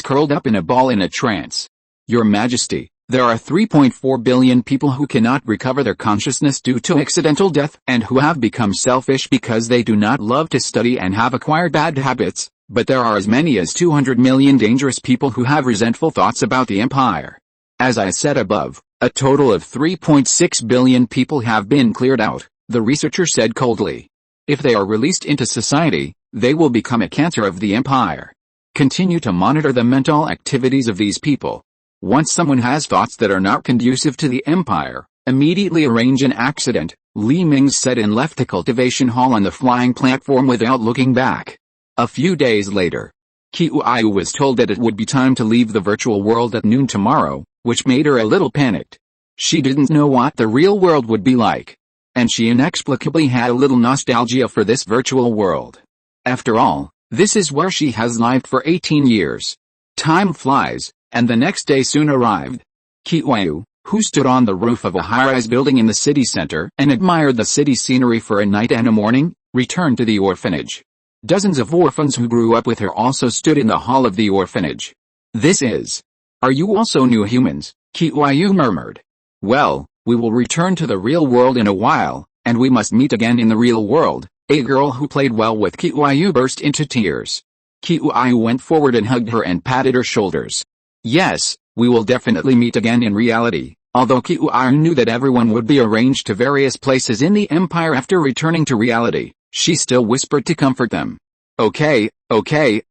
Speaker 1: curled up in a ball in a trance. Your Majesty, there are 3.4 billion people who cannot recover their consciousness due to accidental death and who have become selfish because they do not love to study and have acquired bad habits, but there are as many as 200 million dangerous people who have resentful thoughts about the Empire. As I said above, a total of 3.6 billion people have been cleared out, the researcher said coldly. If they are released into society, they will become a cancer of the Empire. Continue to monitor the mental activities of these people. Once someone has thoughts that are not conducive to the Empire, immediately arrange an accident, Mingze said, and left the cultivation hall on the flying platform without looking back. A few days later, Kiuiwa was told that it would be time to leave the virtual world at noon tomorrow, which made her a little panicked. She didn't know what the real world would be like, and she inexplicably had a little nostalgia for this virtual world. After all, this is where she has lived for 18 years. Time flies, and the next day soon arrived. Kiuiwa, who stood on the roof of a high-rise building in the city center and admired the city scenery for a night and a morning, returned to the orphanage. Dozens of orphans who grew up with her also stood in the hall of the orphanage. This is. Are you also new humans? Tianyi murmured. Well, we will return to the real world in a while, and we must meet again in the real world. A girl who played well with Tianyi burst into tears. Tianyi went forward and hugged her and patted her shoulders. Yes, we will definitely meet again in reality. Although Tianyi knew that everyone would be arranged to various places in the Empire after returning to reality, she still whispered to comfort them. Okay,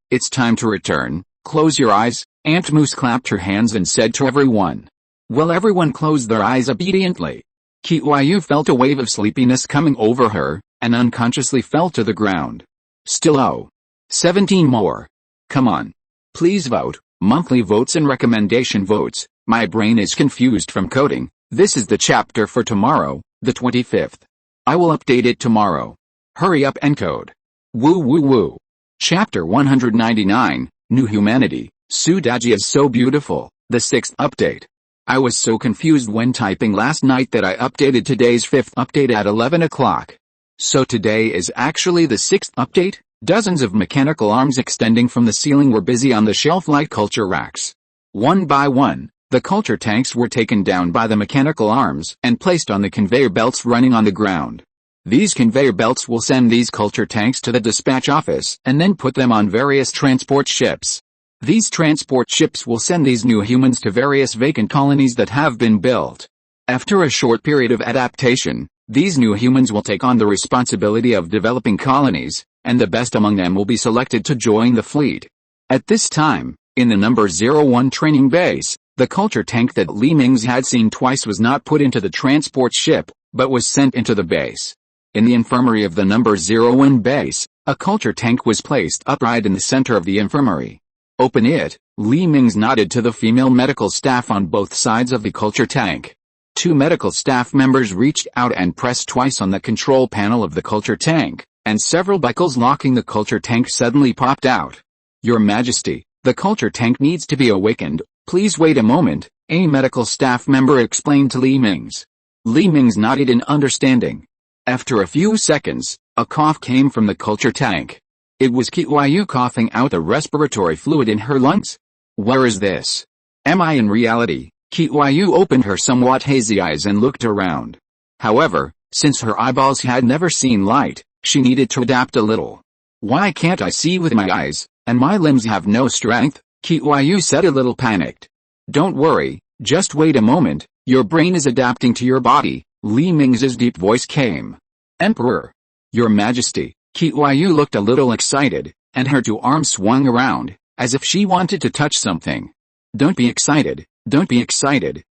Speaker 1: it's time to return. Close your eyes. Aunt Moose clapped her hands and said to everyone. Well, everyone closed their eyes obediently. Tianyi felt a wave of sleepiness coming over her, and unconsciously fell to the ground. Still 17 more. Come on. Please vote. Monthly votes and recommendation votes. My brain is confused from coding. This is the chapter for tomorrow, the 25th. I will update it tomorrow. Hurry up and code. Woo woo woo. Chapter 199, New Humanity. Sudaji is so beautiful. The 6th update. I was so confused when typing last night that I updated today's 5th update at 11 o'clock. So today is actually the 6th update? Dozens of mechanical arms extending from the ceiling were busy on the shelf-like culture racks. One by one, the culture tanks were taken down by the mechanical arms and placed on the conveyor belts running on the ground. These conveyor belts will send these culture tanks to the dispatch office and then put them on various transport ships. These transport ships will send these new humans to various vacant colonies that have been built. After a short period of adaptation, these new humans will take on the responsibility of developing colonies, and the best among them will be selected to join the fleet. At this time, in the number 01 training base, the culture tank that Li Mingze had seen twice was not put into the transport ship, but was sent into the base. In the infirmary of the number 01 base, a culture tank was placed upright in the center of the infirmary. Open it. Li Mingze nodded to the female medical staff on both sides of the culture tank. 2 medical staff members reached out and pressed twice on the control panel of the culture tank, and several buckles locking the culture tank suddenly popped out. Your Majesty, the culture tank needs to be awakened. Please wait a moment, a medical staff member explained to Li Mingze. Li Mingze nodded in understanding. After a few seconds, a cough came from the culture tank. It was Tianyi coughing out the respiratory fluid in her lungs. Where is this? Am I in reality? Tianyi opened her somewhat hazy eyes and looked around. However, since her eyeballs had never seen light, she needed to adapt a little. Why can't I see with my eyes, and my limbs have no strength? Tianyi said, a little panicked. Don't worry, just wait a moment, your brain is adapting to your body. Li Mingze's deep voice came. Emperor. Your Majesty. Tianyi looked a little excited, and her 2 arms swung around, as if she wanted to touch something. Don't be excited,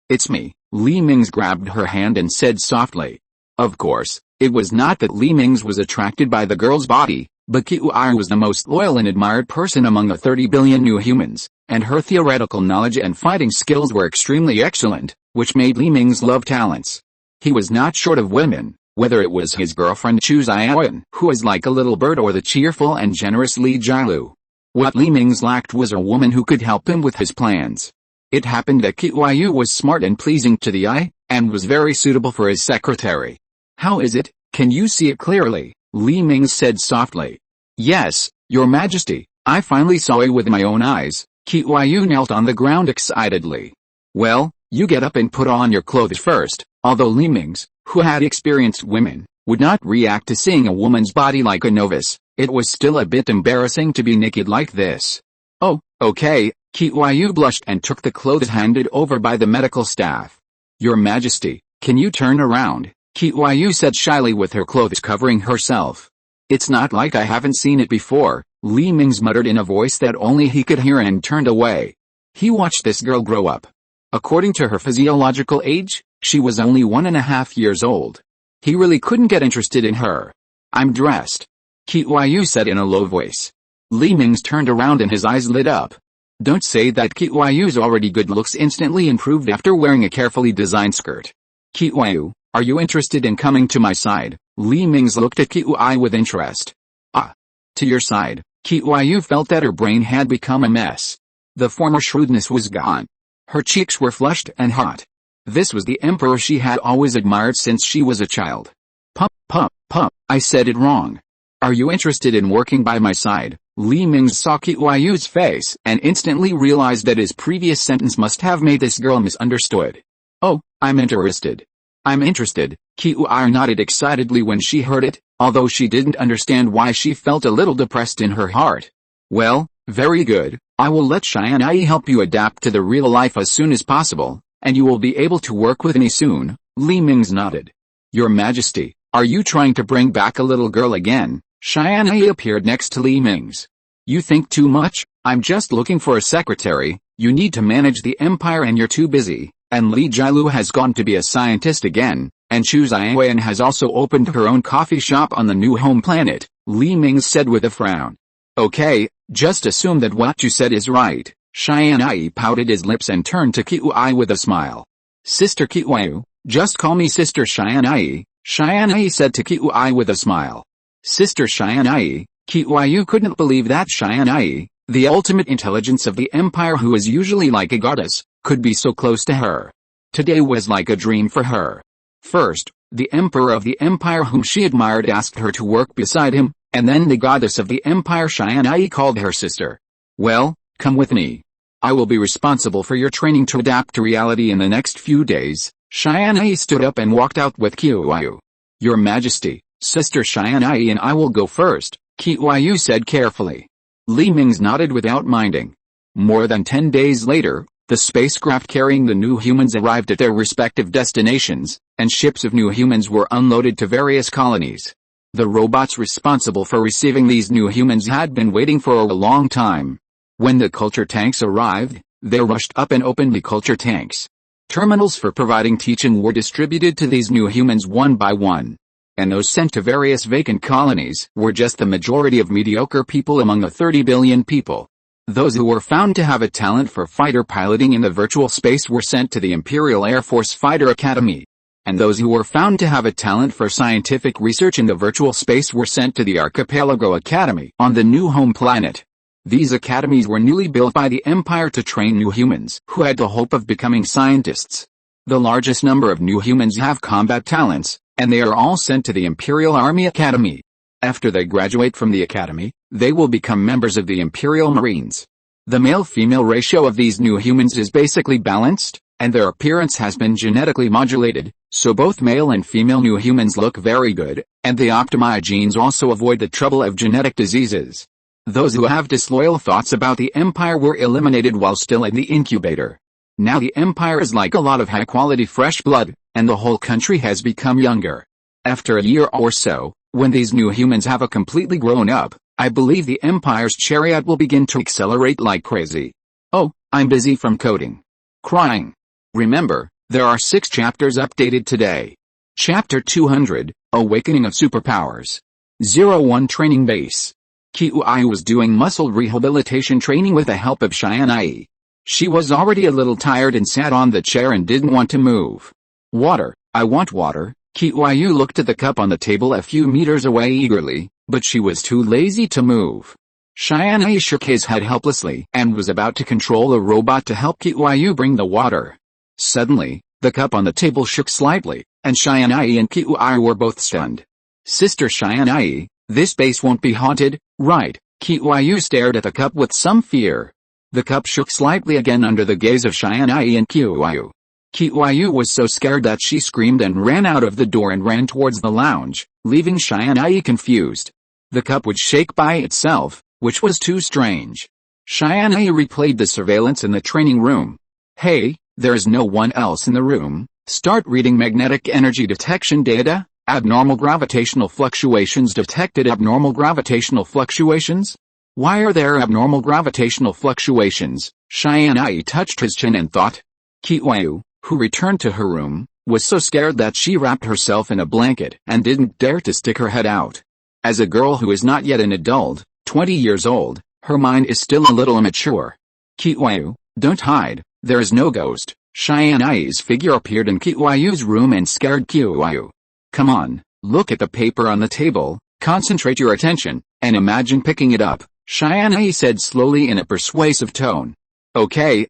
Speaker 1: it's me. Li Mingze grabbed her hand and said softly. Of course, it was not that Li Mingze was attracted by the girl's body, but Tianyi was the most loyal and admired person among the 30 billion new humans, and her theoretical knowledge and fighting skills were extremely excellent, which made Li Mingze love talents. He was not short of women. Whether it was his girlfriend Chu Xiaoyan, who is like a little bird, or the cheerful and generous Li Jialu. What Li Mingze lacked was a woman who could help him with his plans. It happened that Tianyi was smart and pleasing to the eye, and was very suitable for his secretary. How is it? Can you see it clearly? Li Mingze said softly. Yes, Your Majesty, I finally saw it with my own eyes. Tianyi knelt on the ground excitedly. Well, you get up and put on your clothes first. Although Li Mingze, who had experienced women, would not react to seeing a woman's body like a novice, it was still a bit embarrassing to be naked like this. Oh, okay, Tianyi blushed and took the clothes handed over by the medical staff. Your Majesty, can you turn around? Tianyi said shyly with her clothes covering herself. It's not like I haven't seen it before, Li Mingze muttered in a voice that only he could hear and turned away. He watched this girl grow up. According to her physiological age, she was only 1.5 years old. He really couldn't get interested in her. I'm dressed. Tianyi said in a low voice. Li Mingze turned around and his eyes lit up. Don't say that. Tianyi's already good looks instantly improved after wearing a carefully designed skirt. Tianyi, are you interested in coming to my side? Li Mingze looked at Tianyi with interest. Ah. To your side. Tianyi felt that her brain had become a mess. The former shrewdness was gone. Her cheeks were flushed and hot. This was the emperor she had always admired since she was a child. Pump, I said it wrong. Are you interested in working by my side? Li Mingze saw Qiuayu's face and instantly realized that his previous sentence must have made this girl misunderstood. Oh, I'm interested. I'm interested, Qiuayu nodded excitedly when she heard it, although she didn't understand why she felt a little depressed in her heart. Well, very good, I will let Tianyi help you adapt to the real life as soon as possible, and you will be able to work with me soon, Li Mingze nodded. Your Majesty, are you trying to bring back a little girl again? Tianyi appeared next to Li Mingze. You think too much, I'm just looking for a secretary, you need to manage the empire and you're too busy, and Li Jilu has gone to be a scientist again, and Chu Xianwen has also opened her own coffee shop on the new home planet, Li Mingze said with a frown. Okay, just assume that what you said is right. Tianyi pouted his lips and turned to Qiuayu with a smile. Sister Qiuayu, just call me Sister Tianyi, Tianyi said to Qiuayu with a smile. Sister Tianyi, Qiuayu couldn't believe that Tianyi, the ultimate intelligence of the empire who is usually like a goddess, could be so close to her. Today was like a dream for her. First, the emperor of the empire whom she admired asked her to work beside him, and then the goddess of the empire Tianyi called her sister. Well, come with me. I will be responsible for your training to adapt to reality in the next few days. Tianyi stood up and walked out with Qiuayu. Your Majesty, Sister Tianyi and I will go first, Qiuayu said carefully. Li Mingze nodded without minding. More than 10 days later, the spacecraft carrying the new humans arrived at their respective destinations, and ships of new humans were unloaded to various colonies. The robots responsible for receiving these new humans had been waiting for a long time. When the culture tanks arrived, they rushed up and opened the culture tanks. Terminals for providing teaching were distributed to these new humans one by one. And those sent to various vacant colonies were just the majority of mediocre people among the 30 billion people. Those who were found to have a talent for fighter piloting in the virtual space were sent to the Imperial Air Force Fighter Academy. And those who were found to have a talent for scientific research in the virtual space were sent to the Archipelago Academy on the new home planet. These academies were newly built by the Empire to train new humans who had the hope of becoming scientists. The largest number of new humans have combat talents, and they are all sent to the Imperial Army Academy. After they graduate from the academy, they will become members of the Imperial Marines. The male-female ratio of these new humans is basically balanced, and their appearance has been genetically modulated, so both male and female new humans look very good, and the optimized genes also avoid the trouble of genetic diseases. Those who have disloyal thoughts about the Empire were eliminated while still in the incubator. Now the Empire is like a lot of high-quality fresh blood, and the whole country has become younger. After a year or so, when these new humans have a completely grown up, I believe the Empire's chariot will begin to accelerate like crazy. Oh, I'm busy from coding. Crying. Remember, there are 6 chapters updated today. Chapter 200, Awakening of Superpowers. 01 Training Base. Qiuayu was doing muscle rehabilitation training with the help of Tianyi. She was already a little tired and sat on the chair and didn't want to move. Water, I want water. Qiuayu looked at the cup on the table a few meters away eagerly, but she was too lazy to move. Tianyi shook his head helplessly and was about to control a robot to help Qiuayu bring the water. Suddenly, the cup on the table shook slightly, and Tianyi and Qiuayu were both stunned. Sister Tianyi, this base won't be haunted, right? Qiuayu stared at the cup with some fear. The cup shook slightly again under the gaze of Tianyi and Qiuayu. Qiuayu was so scared that she screamed and ran out of the door and ran towards the lounge, leaving Tianyi confused. The cup would shake by itself, which was too strange. Tianyi replayed the surveillance in the training room. Hey, there is no one else in the room. Start reading magnetic energy detection data. Abnormal gravitational fluctuations detected. Abnormal gravitational fluctuations? Why are there abnormal gravitational fluctuations? Tianyi touched his chin and thought. Qiuayu, who returned to her room, was so scared that she wrapped herself in a blanket and didn't dare to stick her head out. As a girl who is not yet an adult, 20 years old, her mind is still a little immature. Qiuayu, don't hide, there is no ghost. Tianyi's figure appeared in Qiuayu's room and scared Qiuayu. Come on, look at the paper on the table, concentrate your attention, and imagine picking it up, Tianyi said slowly in a persuasive tone. Okay,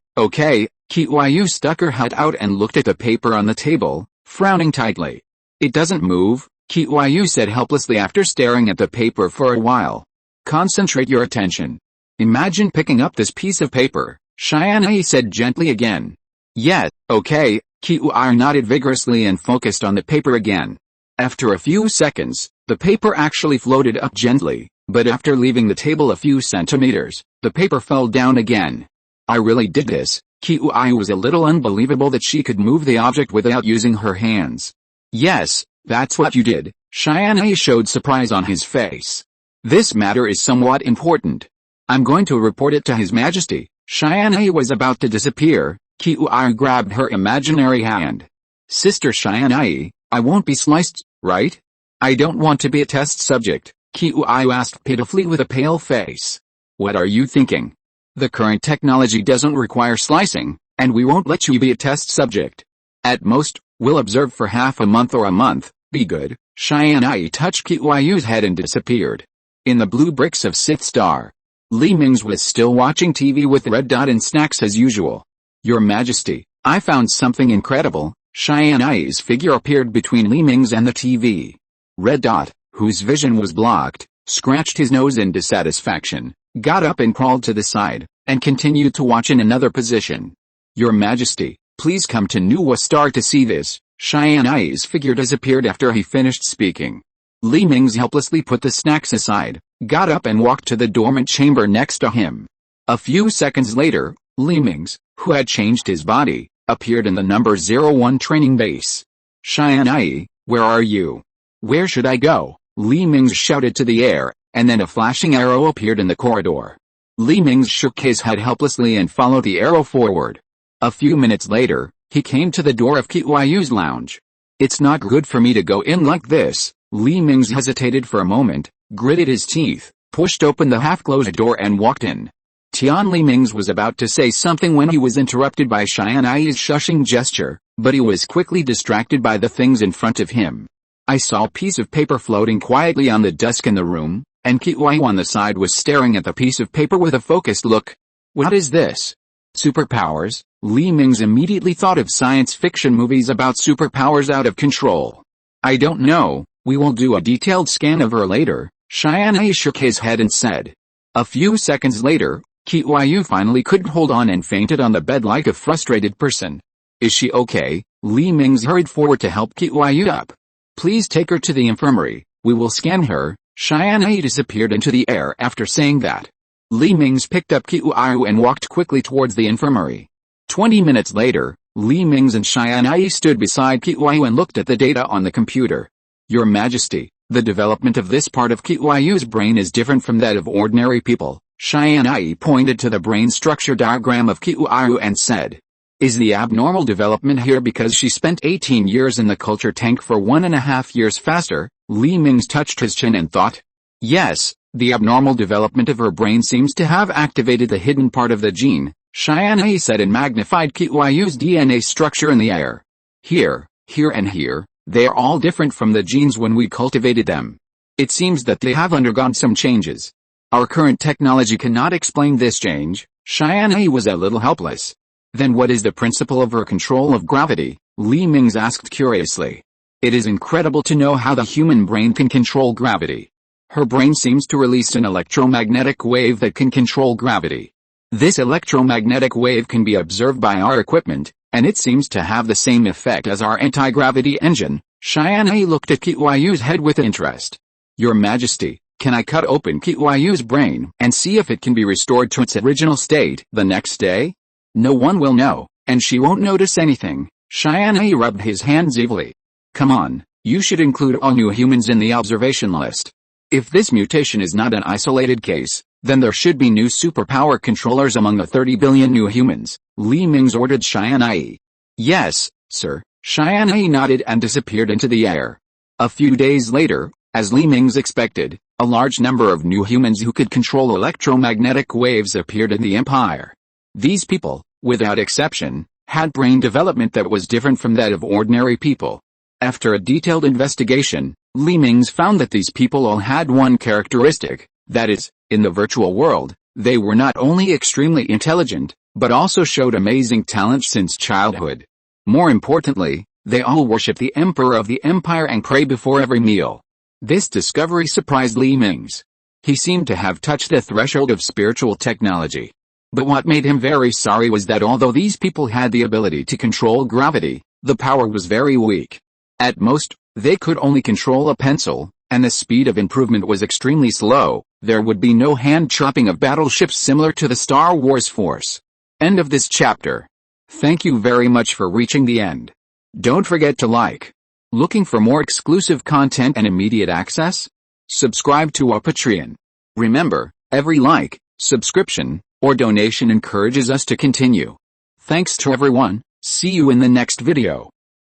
Speaker 1: Tianyi stuck her head out and looked at the paper on the table, frowning tightly. It doesn't move, Tianyi said helplessly after staring at the paper for a while. Concentrate your attention. Imagine picking up this piece of paper, Tianyi said gently again. Yes, okay, Tianyi nodded vigorously and focused on the paper again. After a few seconds, the paper actually floated up gently, but after leaving the table a few centimeters, the paper fell down again. I really did this. Tianyi was a little unbelievable that she could move the object without using her hands. Yes, that's what you did, Tianyi showed surprise on his face. This matter is somewhat important. I'm going to report it to His Majesty. Tianyi was about to disappear. Tianyi grabbed her imaginary hand. Sister Tianyi, I won't be sliced, right? I don't want to be a test subject, Tianyi asked pitifully with a pale face. What are you thinking? The current technology doesn't require slicing, and we won't let you be a test subject. At most, we'll observe for half a month or a month. Be good. Tianyi touched Tianyi's head and disappeared. In the blue bricks of Sith Star, Mingze was still watching TV with Red Dot and snacks as usual. Your Majesty, I found something incredible. Tianyi's figure appeared between Mingze and the TV. Red Dot, whose vision was blocked, scratched his nose in dissatisfaction, got up and crawled to the side, and continued to watch in another position. Your Majesty, please come to Nuwa Star to see this. Tianyi's figure disappeared after he finished speaking. Mingze helplessly put the snacks aside, got up and walked to the dormant chamber next to him. A few seconds later, Mingze, who had changed his body, appeared in the number 01 training base. Tianyi, where are you? Where should I go? Mingze shouted to the air, and then a flashing arrow appeared in the corridor. Mingze shook his head helplessly and followed the arrow forward. A few minutes later, he came to the door of Tianyi's lounge. It's not good for me to go in like this. Mingze hesitated for a moment, gritted his teeth, pushed open the half-closed door and walked in. Mingze was about to say something when he was interrupted by Tianyi's shushing gesture, but he was quickly distracted by the things in front of him. I saw a piece of paper floating quietly on the desk in the room, and Tianyi on the side was staring at the piece of paper with a focused look. What is this? Superpowers? Mingze immediately thought of science fiction movies about superpowers out of control. I don't know. We will do a detailed scan of her later. Tianyi shook his head and said. A few seconds later, Tianyi finally couldn't hold on and fainted on the bed like a frustrated person. Is she okay? Mingze hurried forward to help Tianyi up. Please take her to the infirmary. We will scan her. Tianyi disappeared into the air after saying that. Mingze picked up Tianyi and walked quickly towards the infirmary. 20 minutes later, Mingze and Tianyi stood beside Tianyi and looked at the data on the computer. Your Majesty, the development of this part of Tianyi's brain is different from that of ordinary people. Tianyi pointed to the brain structure diagram of Tianyi and said. Is the abnormal development here because she spent 18 years in the culture tank for 1.5 years faster? Mingze touched his chin and thought. Yes, the abnormal development of her brain seems to have activated the hidden part of the gene, Tianyi said and magnified Tianyi's DNA structure in the air. Here, and here. They are all different from the genes when we cultivated them. It seems that they have undergone some changes. Our current technology cannot explain this change. Tianyi was a little helpless. Then what is the principle of her control of gravity? Mingze asked curiously. It is incredible to know how the human brain can control gravity. Her brain seems to release an electromagnetic wave that can control gravity. This electromagnetic wave can be observed by our equipment, and it seems to have the same effect as our anti-gravity engine. Tianyi looked at Tianyi's head with interest. Your Majesty, can I cut open Tianyi's brain and see if it can be restored to its original state the next day? No one will know, and she won't notice anything. Tianyi rubbed his hands evilly. Come on, you should include all new humans in the observation list. If this mutation is not an isolated case, then there should be new superpower controllers among the 30 billion new humans. Mingze ordered Tianyi. Yes, sir. Tianyi nodded and disappeared into the air. A few days later, as Mingze expected, a large number of new humans who could control electromagnetic waves appeared in the Empire. These people, without exception, had brain development that was different from that of ordinary people. After a detailed investigation, Mingze found that these people all had one characteristic, that is, in the virtual world, they were not only extremely intelligent, but also showed amazing talent since childhood. More importantly, they all worship the emperor of the empire and pray before every meal. This discovery surprised Li Mingze. He seemed to have touched the threshold of spiritual technology. But what made him very sorry was that although these people had the ability to control gravity, the power was very weak. At most, they could only control a pencil, and the speed of improvement was extremely slow. There would be no hand-chopping of battleships similar to the Star Wars Force. End of this chapter. Thank you very much for reaching the end. Don't forget to like. Looking for more exclusive content and immediate access? Subscribe to our Patreon. Remember, every like, subscription, or donation encourages us to continue. Thanks to everyone. See you in the next video.